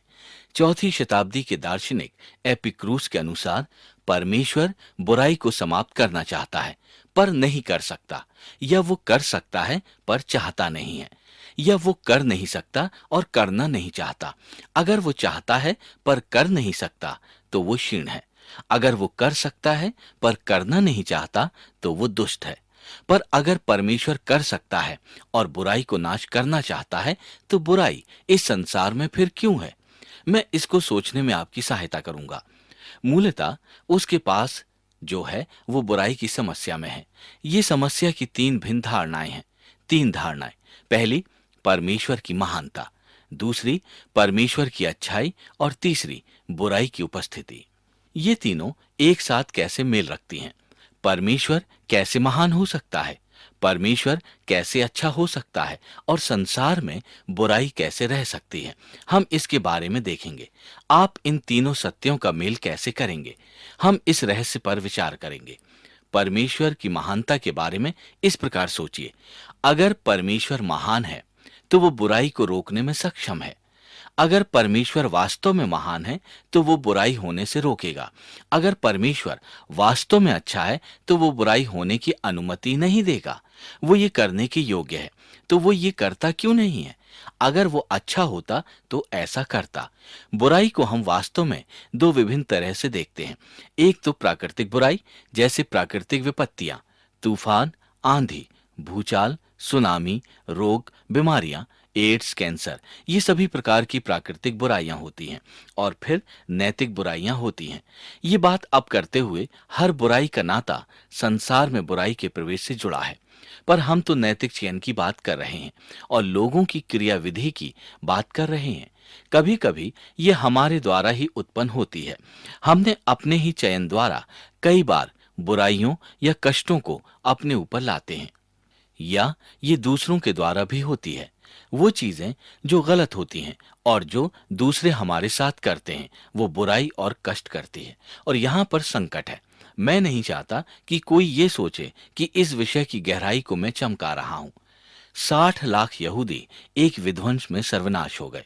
चौथी शताब्दी के दार्शनिक एपिक्रूस के अनुसार परमेश्वर बुराई को समाप्त करना चाहता है पर नहीं कर सकता, या वो कर सकता है पर चाहता नहीं है, या वो कर नहीं सकता और करना नहीं चाहता। अगर वो चाहता है पर कर नहीं सकता तो वो क्षीण है। अगर वो कर सकता है पर करना नहीं चाहता तो वो दुष्ट है। पर अगर परमेश्वर कर सकता है और बुराई को नाश करना चाहता है तो बुराई इस संसार में फिर क्यों है? मैं इसको सोचने में आपकी सहायता करूंगा। मूलतः उसके पास जो है वो बुराई की समस्या में है। ये समस्या की तीन भिन्न धारणाएं हैं। तीन धारणाएं। पहली, परमेश्वर की महानता। दूसरी, परमेश्वर की अच्छाई। और तीसरी, बुराई की उपस्थिति। ये तीनों एक साथ कैसे मेल रखती हैं? परमेश्वर कैसे महान हो सकता है? परमेश्वर कैसे अच्छा हो सकता है? और संसार में बुराई कैसे रह सकती है? हम इसके बारे में देखेंगे। आप इन तीनों सत्यों का मेल कैसे करेंगे? हम इस रहस्य पर विचार करेंगे। परमेश्वर की महानता के बारे में इस प्रकार सोचिए। अगर परमेश्वर महान है तो वो बुराई को रोकने में सक्षम है। अगर परमेश्वर वास्तव में महान है तो वो बुराई होने से रोकेगा। अगर परमेश्वर वास्तव में अच्छा है तो वो बुराई होने की अनुमति नहीं देगा। वो ये करने के योग्य है तो वो ये करता क्यों नहीं है? अगर वो अच्छा होता तो ऐसा करता। बुराई को हम वास्तव में दो विभिन्न तरह से देखते हैं। एक तो प्राकृतिक बुराई, जैसे प्राकृतिक विपत्तियां, तूफान, आंधी, भूचाल, सुनामी, रोग, बीमारियां, एड्स, कैंसर, ये सभी प्रकार की प्राकृतिक बुराइयां होती हैं। और फिर नैतिक बुराइयां होती हैं। ये बात अब करते हुए हर बुराई का नाता संसार में बुराई के प्रवेश से जुड़ा है। पर हम तो नैतिक चयन की बात कर रहे हैं और लोगों की क्रियाविधि की बात कर रहे हैं। कभी कभी ये हमारे द्वारा ही उत्पन्न होती है। हमने अपने ही चयन द्वारा कई बार बुराइयों या कष्टों को अपने ऊपर लाते हैं। या ये दूसरों के द्वारा भी होती है। वो चीजें जो गलत होती हैं और जो दूसरे हमारे साथ करते हैं वो बुराई और कष्ट करती है। और यहाँ पर संकट है। मैं नहीं चाहता कि कोई ये सोचे कि इस विषय की गहराई को मैं चमका रहा हूं। 60 लाख यहूदी एक विध्वंस में सर्वनाश हो गए।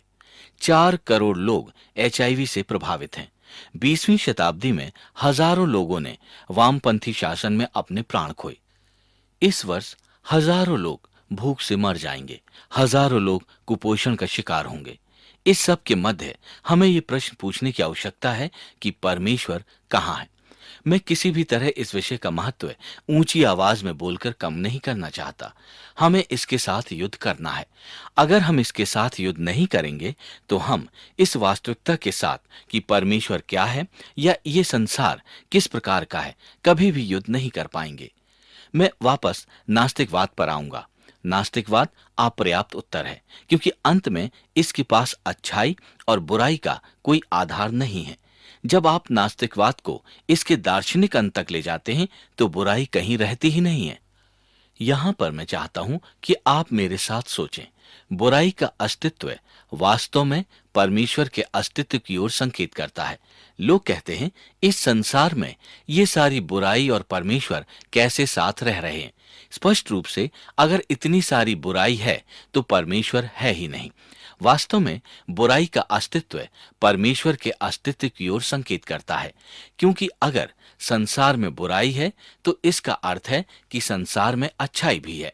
4 करोड़ लोग एचआईवी से प्रभावित हैं। 20वीं शताब्दी में हजारों लोगों ने वामपंथी शासन में अपने प्राण खोए। इस वर्ष हजारों लोग भूख से मर जाएंगे। हजारों लोग कुपोषण का शिकार होंगे। इस सब के मध्य हमें ये प्रश्न पूछने की आवश्यकता है कि परमेश्वर कहाँ है? मैं किसी भी तरह इस विषय का महत्व ऊंची आवाज में बोलकर कम नहीं करना चाहता। हमें इसके साथ युद्ध करना है। अगर हम इसके साथ युद्ध नहीं करेंगे तो हम इस वास्तविकता के साथ कि परमेश्वर क्या है या ये संसार किस प्रकार का है, कभी भी युद्ध नहीं कर पाएंगे। मैं वापस नास्तिकवाद पर आऊंगा। नास्तिकवाद अपर्याप्त उत्तर है क्योंकि अंत में इसके पास अच्छाई और बुराई का कोई आधार नहीं है। जब आप नास्तिकवाद को इसके दार्शनिक अंत तक ले जाते हैं तो बुराई कहीं रहती ही नहीं है। यहां पर मैं चाहता हूं कि आप मेरे साथ सोचें। बुराई का अस्तित्व वास्तव में परमेश्वर के अस्तित्व की ओर संकेत करता है। लोग कहते हैं इस संसार में ये सारी बुराई और परमेश्वर कैसे साथ रह रहे हैं। स्पष्ट रूप से अगर इतनी सारी बुराई है तो परमेश्वर है ही नहीं। वास्तव में बुराई का अस्तित्व परमेश्वर के अस्तित्व की ओर संकेत करता है, क्योंकि अगर संसार में बुराई है तो इसका अर्थ है कि संसार में अच्छाई भी है।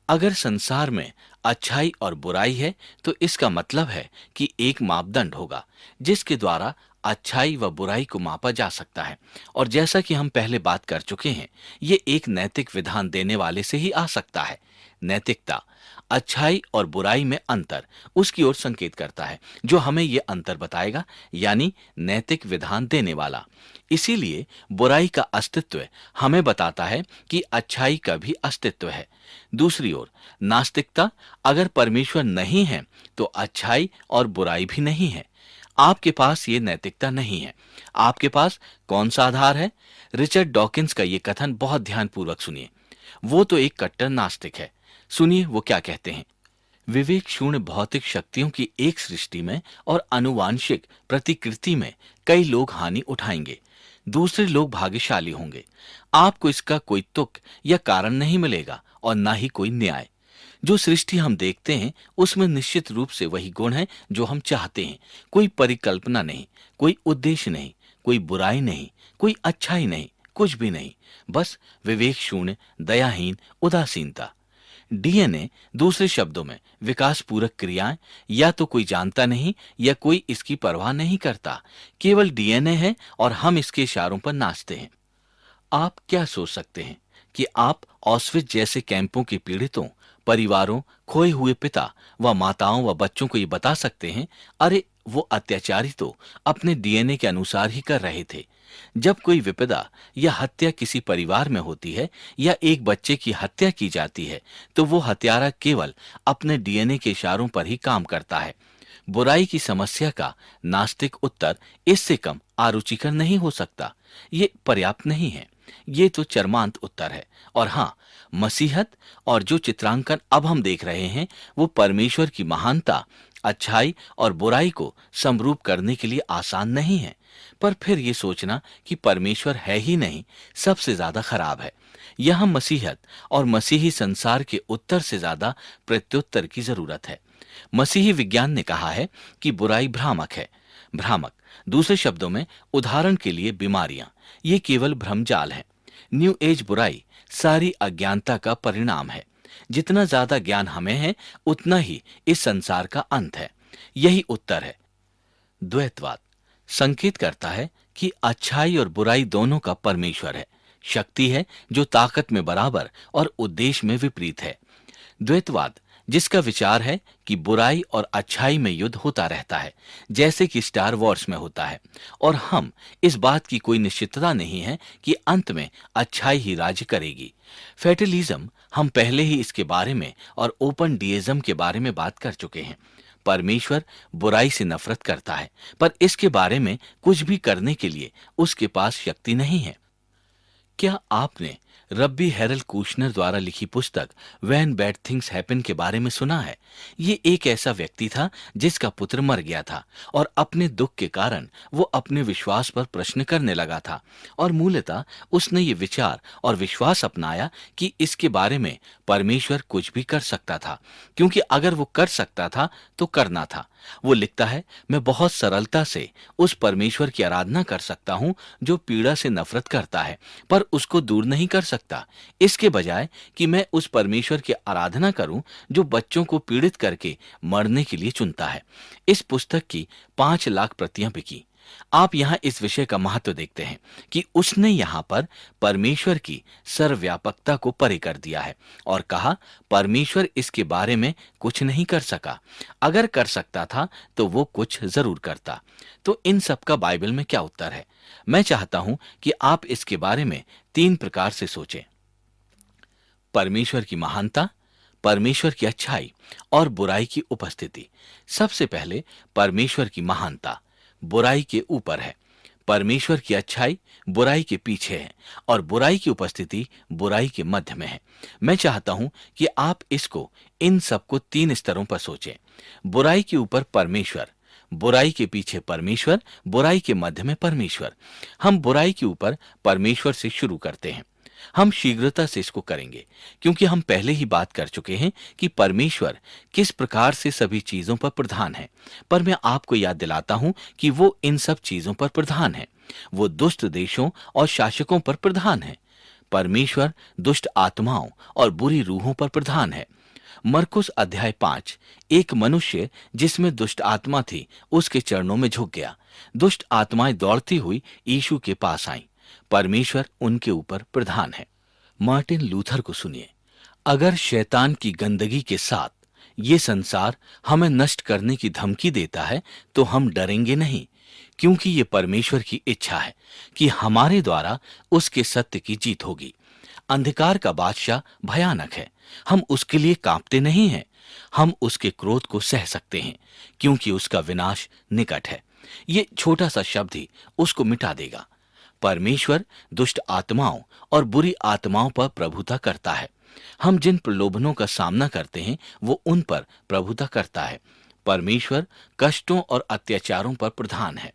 अगर संसार में अच्छाई और बुराई है तो इसका मतलब है कि एक मापदंड होगा जिसके द्वारा अच्छाई व बुराई को मापा जा सकता है। और जैसा कि हम पहले बात कर चुके हैं, ये एक नैतिक विधान देने वाले से ही आ सकता है। नैतिकता अच्छाई और बुराई में अंतर उसकी ओर संकेत करता है जो हमें ये अंतर बताएगा, यानी नैतिक विधान देने वाला। इसीलिए बुराई का अस्तित्व हमें बताता है कि अच्छाई का भी अस्तित्व है। दूसरी ओर नास्तिकता, अगर परमेश्वर नहीं है तो अच्छाई और बुराई भी नहीं है। आपके पास ये नैतिकता नहीं है। आपके पास कौन सा आधार है? रिचर्ड डॉकिंस का ये कथन बहुत ध्यानपूर्वक सुनिए। वो तो एक कट्टर नास्तिक है। सुनिए वो क्या कहते हैं। विवेक शून्य भौतिक शक्तियों की एक सृष्टि में और अनुवांशिक प्रतिकृति में कई लोग हानि उठाएंगे, दूसरे लोग भाग्यशाली होंगे। आपको इसका कोई तुक या कारण नहीं मिलेगा और ना ही कोई न्याय। जो सृष्टि हम देखते हैं उसमें निश्चित रूप से वही गुण है जो हम चाहते हैं। कोई परिकल्पना नहीं, कोई उद्देश्य नहीं, कोई बुराई नहीं, कोई अच्छाई नहीं, कुछ भी नहीं। बस विवेक शून्य, दयाहीन उदासीनता। डीएनए, दूसरे शब्दों में विकास पूरक क्रियाएं, या तो कोई जानता नहीं या कोई इसकी परवाह नहीं करता। केवल डीएनए है और हम इसके इशारों पर नाचते हैं। आप क्या सोच सकते हैं कि आप ऑस्विच जैसे कैंपों के पीड़ितों, परिवारों, खोए हुए पिता व माताओं व बच्चों को ये बता सकते हैं, अरे वो अत्याचारी तो अपने डीएनए के अनुसार ही कर रहे थे। जब कोई विपदा या हत्या किसी परिवार में होती है या एक बच्चे की हत्या की जाती है, तो वो हत्यारा केवल अपने डीएनए के इशारों पर ही काम करता है। बुराई की समस्या का नास्तिक उत्तर इससे कम आरुचिकर नहीं हो सकता। ये पर्याप्त नहीं है। ये तो चरमांत उत्तर है। और हाँ, मसीहत और जो चित्रांकन अब हम देख रहे हैं वो परमेश्वर की महानता, अच्छाई और बुराई को समरूप करने के लिए आसान नहीं है। पर फिर ये सोचना कि परमेश्वर है ही नहीं सबसे ज्यादा खराब है। यहां मसीहत और मसीही संसार के उत्तर से ज्यादा प्रत्युत्तर की जरूरत है। मसीही विज्ञान ने कहा है कि बुराई भ्रामक है। भ्रामक, दूसरे शब्दों में, उदाहरण के लिए बीमारियां, ये केवल भ्रमजाल है। न्यू एज बुराई सारी अज्ञानता का परिणाम है। जितना ज्यादा ज्ञान हमें है उतना ही इस संसार का अंत है। यही उत्तर है। द्वैतवाद संकेत करता है कि अच्छाई और बुराई दोनों का परमेश्वर है। शक्ति है जो ताकत में बराबर और उद्देश्य में विपरीत है। द्वैतवाद जिसका विचार है कि बुराई और अच्छाई में युद्ध होता रहता है, जैसे कि स्टार वॉर्स में होता है, और हम इस बात की कोई निश्चितता नहीं है कि अंत में अच्छाई ही राज्य करेगी। फेटलिज्म, हम पहले ही इसके बारे में और ओपन डीइज्म के बारे में बात कर चुके हैं। परमेश्वर बुराई से नफरत करता है, पर इसके बारे में कुछ भी करने के लिए उसके पास शक्ति नहीं है। क्या आपने रब्बी हैरल कूशनर द्वारा लिखी पुस्तक व्हेन बैड थिंग्स हैपन के बारे में सुना है? ये एक ऐसा व्यक्ति था जिसका पुत्र मर गया था और अपने दुख के कारण वो अपने विश्वास पर प्रश्न करने लगा था, और मूलतः उसने ये विचार और विश्वास अपनाया कि इसके बारे में परमेश्वर कुछ भी कर सकता था, क्योंकि अगर वो कर सकता था तो करना था। वो लिखता है, मैं बहुत सरलता से उस परमेश्वर की आराधना कर सकता हूं जो पीड़ा से नफरत करता है पर उसको दूर नहीं कर सकता, इसके बजाय कि मैं उस परमेश्वर की आराधना करूं जो बच्चों को पीड़ित करके मरने के लिए चुनता है। इस पुस्तक की 5 लाख प्रतियां बिकी। आप यहां इस विषय का महत्व देखते हैं कि उसने यहां पर परमेश्वर की सर्वव्यापकता को परे कर दिया है और कहा परमेश्वर इसके बारे में कुछ नहीं कर सका। अगर कर सकता था तो वो कुछ जरूर करता। तो इन सब का बाइबल में क्या उत्तर है? मैं चाहता हूं कि आप इसके बारे में 3 प्रकार से सोचें। परमेश्वर की महानता, परमेश्वर की अच्छाई और बुराई की उपस्थिति। सबसे पहले परमेश्वर की महानता बुराई के ऊपर है, परमेश्वर की अच्छाई बुराई के पीछे है और बुराई की उपस्थिति बुराई के मध्य में है। मैं चाहता हूं कि आप इसको, इन सबको 3 स्तरों पर सोचें। बुराई के ऊपर परमेश्वर, बुराई के पीछे परमेश्वर, बुराई के मध्य में परमेश्वर। हम बुराई के ऊपर परमेश्वर से शुरू करते हैं। हम शीघ्रता से इसको करेंगे क्योंकि हम पहले ही बात कर चुके हैं कि परमेश्वर किस प्रकार से सभी चीजों पर प्रधान है। पर मैं आपको याद दिलाता हूं कि वो इन सब चीजों पर प्रधान है। वो दुष्ट देशों और शासकों पर प्रधान है। परमेश्वर दुष्ट आत्माओं और बुरी रूहों पर प्रधान है। मरकुस अध्याय 5। एक मनुष्य जिसमें दुष्ट आत्मा थी उसके चरणों में झुक गया। दुष्ट आत्माएं दौड़ती हुई यीशु के पास आईं। परमेश्वर उनके ऊपर प्रधान है। मार्टिन लूथर को सुनिए। अगर शैतान की गंदगी के साथ ये संसार हमें नष्ट करने की धमकी देता है तो हम डरेंगे नहीं, क्योंकि ये परमेश्वर की इच्छा है कि हमारे द्वारा उसके सत्य की जीत होगी। अंधकार का बादशाह भयानक है, हम उसके लिए कांपते नहीं हैं। हम उसके क्रोध को सह सकते हैं, क्योंकि उसका विनाश निकट है। ये छोटा सा शब्द ही उसको मिटा देगा। परमेश्वर दुष्ट आत्माओं और बुरी आत्माओं पर प्रभुता करता है। हम जिन प्रलोभनों का सामना करते हैं वो उन पर प्रभुता करता है। परमेश्वर कष्टों और अत्याचारों पर प्रधान है।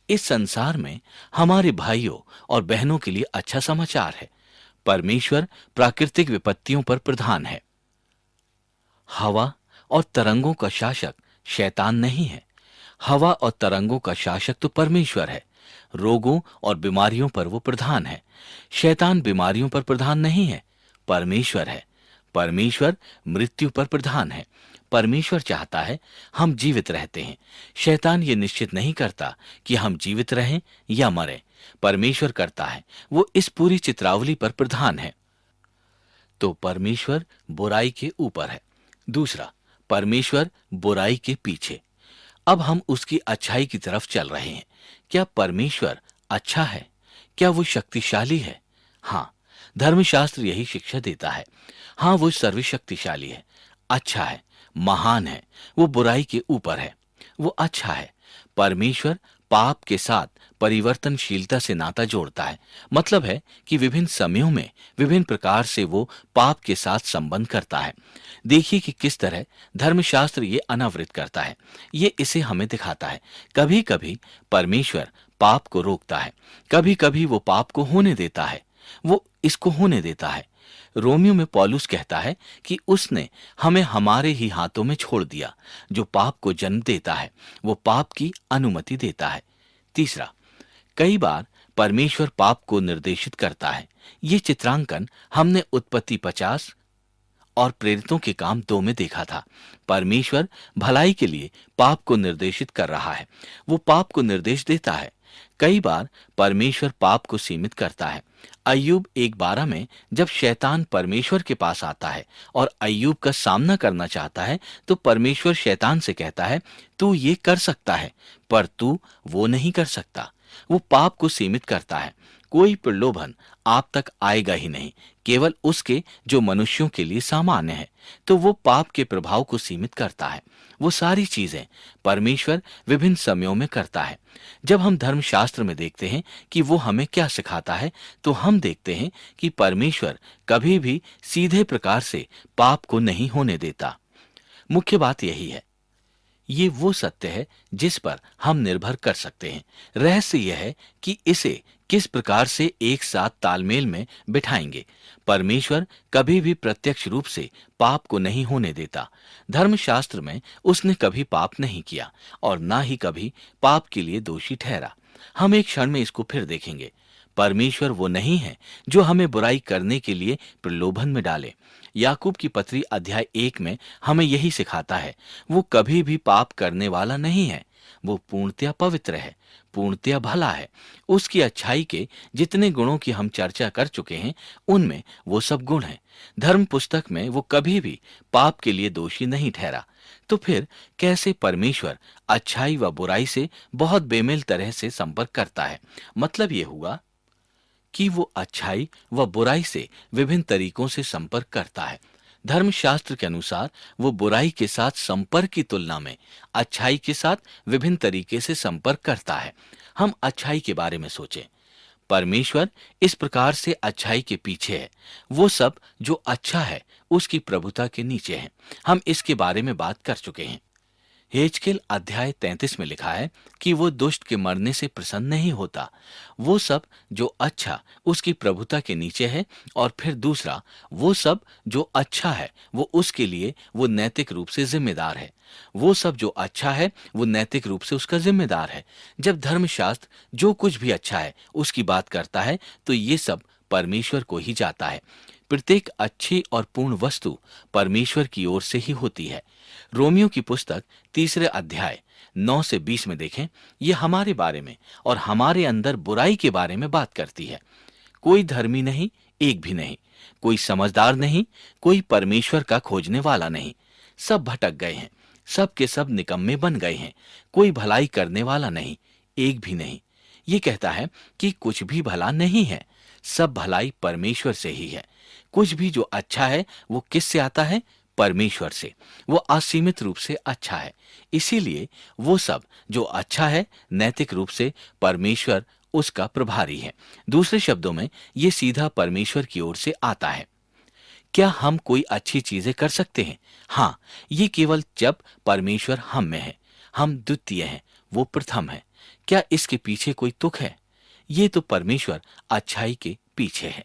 इस संसार में हमारे भाइयों और बहनों के लिए अच्छा समाचार है। परमेश्वर प्राकृतिक विपत्तियों पर प्रधान है। हवा और तरंगों का शासक शैतान नहीं है। हवा और तरंगों का शासक तो परमेश्वर है। रोगों और बीमारियों पर वो प्रधान है। शैतान बीमारियों पर प्रधान नहीं है, परमेश्वर है। परमेश्वर मृत्यु पर प्रधान है। परमेश्वर चाहता है हम जीवित रहते हैं। शैतान ये निश्चित नहीं करता कि हम जीवित रहें या मरें। परमेश्वर करता है, वो इस पूरी चित्रावली पर प्रधान है। तो परमेश्वर बुराई के ऊपर है। दूसरा, परमेश्वर बुराई के पीछे। अब हम उसकी अच्छाई की तरफ चल रहे हैं। क्या परमेश्वर अच्छा है? क्या वो शक्तिशाली है? हाँ, धर्मशास्त्र यही शिक्षा देता है। हाँ, वो सर्वशक्तिशाली है, अच्छा है, महान है, वो बुराई के ऊपर है, वो अच्छा है। परमेश्वर पाप के साथ परिवर्तनशीलता से नाता जोड़ता है। मतलब है कि विभिन्न समयों में विभिन्न प्रकार से वो पाप के साथ संबंध करता है। देखिए कि किस तरह धर्मशास्त्र ये अनावृत करता है। ये इसे हमें दिखाता है। कभी कभी परमेश्वर पाप को रोकता है, कभी कभी वो पाप को होने देता है। वो इसको होने देता है। रोमियो में पौलुस कहता है कि उसने हमें हमारे ही हाथों में छोड़ दिया। जो पाप को जन्म देता है वो पाप की अनुमति देता है। तीसरा, कई बार परमेश्वर पाप को निर्देशित करता है। ये चित्रांकन हमने उत्पत्ति 50 और प्रेरितों के काम 2 में देखा था। परमेश्वर भलाई के लिए पाप को निर्देशित कर रहा है। वो पाप को निर्देश देता है। कई बार परमेश्वर पाप को सीमित करता है। अय्यूब 1:12 में जब शैतान परमेश्वर के पास आता है और अय्यूब का सामना करना चाहता है तो परमेश्वर शैतान से कहता है, तू ये कर सकता है पर तू वो नहीं कर सकता। वो पाप को सीमित करता है। कोई प्रलोभन आप तक आएगा ही नहीं, केवल उसके जो मनुष्यों के लिए सामान्य है। तो वो पाप के प्रभाव को सीमित करता है। वो सारी चीजें परमेश्वर विभिन्न समयों में करता है। जब हम धर्मशास्त्र में देखते हैं कि वो हमें क्या सिखाता है तो हम देखते हैं कि परमेश्वर कभी भी सीधे प्रकार से पाप को नहीं होने देता। मुख्य बात यही है। ये वो सत्य है जिस पर हम निर्भर कर सकते हैं। रहस्य यह है कि इसे किस प्रकार से एक साथ तालमेल में बिठाएंगे। परमेश्वर कभी भी प्रत्यक्ष रूप से पाप को नहीं होने देता। धर्मशास्त्र में उसने कभी पाप नहीं किया और ना ही कभी पाप के लिए दोषी ठहरा। हम एक क्षण में इसको फिर देखेंगे। परमेश्वर वो नहीं है जो हमें बुराई करने के लिए प्रलोभन में डाले। याकूब की पत्री अध्याय 1 में हमें यही सिखाता है। वो कभी भी पाप करने वाला नहीं है। वो पूर्णतया पवित्र है, पूर्णतया भला है। उसकी अच्छाई के जितने गुणों की हम चर्चा कर चुके हैं उनमें वो सब गुण हैं। धर्म पुस्तक में वो कभी भी पाप के लिए दोषी नहीं ठहरा। तो फिर कैसे परमेश्वर अच्छाई व बुराई से बहुत बेमेल तरह से संपर्क करता है? मतलब ये हुआ कि वो अच्छाई व बुराई से विभिन्न तरीकों से संपर्क करता है। धर्मशास्त्र के अनुसार वो बुराई के साथ संपर्क की तुलना में अच्छाई के साथ विभिन्न तरीके से संपर्क करता है। हम अच्छाई के बारे में सोचें। परमेश्वर इस प्रकार से अच्छाई के पीछे है। वो सब जो अच्छा है उसकी प्रभुता के नीचे है। हम इसके बारे में बात कर चुके हैं। हेजकेल अध्याय 33 में लिखा है कि वो दुष्ट के मरने से प्रसन्न नहीं होता। वो सब जो अच्छा उसकी प्रभुता के नीचे है। और फिर दूसरा, वो सब जो अच्छा है वो उसके लिए वो नैतिक रूप से जिम्मेदार है। वो सब जो अच्छा है वो नैतिक रूप से उसका जिम्मेदार है। जब धर्मशास्त्र जो कुछ भी अच्छा है उसकी बात करता है तो ये सब परमेश्वर को ही जाता है। प्रत्येक अच्छी और पूर्ण वस्तु परमेश्वर की ओर से ही होती है। रोमियो की पुस्तक 3 अध्याय 9 से 20 में देखें, यह हमारे बारे में और हमारे अंदर बुराई के बारे में बात करती है। कोई धर्मी नहीं, एक भी नहीं। कोई समझदार नहीं, कोई परमेश्वर का खोजने वाला नहीं। सब भटक गए हैं, सब के सब निकम्मे बन गए हैं। कोई भलाई करने वाला नहीं, एक भी नहीं। ये कहता है कि कुछ भी भला नहीं है। सब भलाई परमेश्वर से ही है। कुछ भी जो अच्छा है वो किससे आता है? परमेश्वर से। वो असीमित रूप से अच्छा है। इसीलिए वो सब जो अच्छा है नैतिक रूप से परमेश्वर उसका प्रभारी है। दूसरे शब्दों में ये सीधा परमेश्वर की ओर से आता है। क्या हम कोई अच्छी चीजें कर सकते हैं? हाँ, ये केवल जब परमेश्वर हम में है। हम द्वितीय हैं, वो प्रथम है। क्या इसके पीछे कोई तुक है? ये तो परमेश्वर अच्छाई के पीछे है।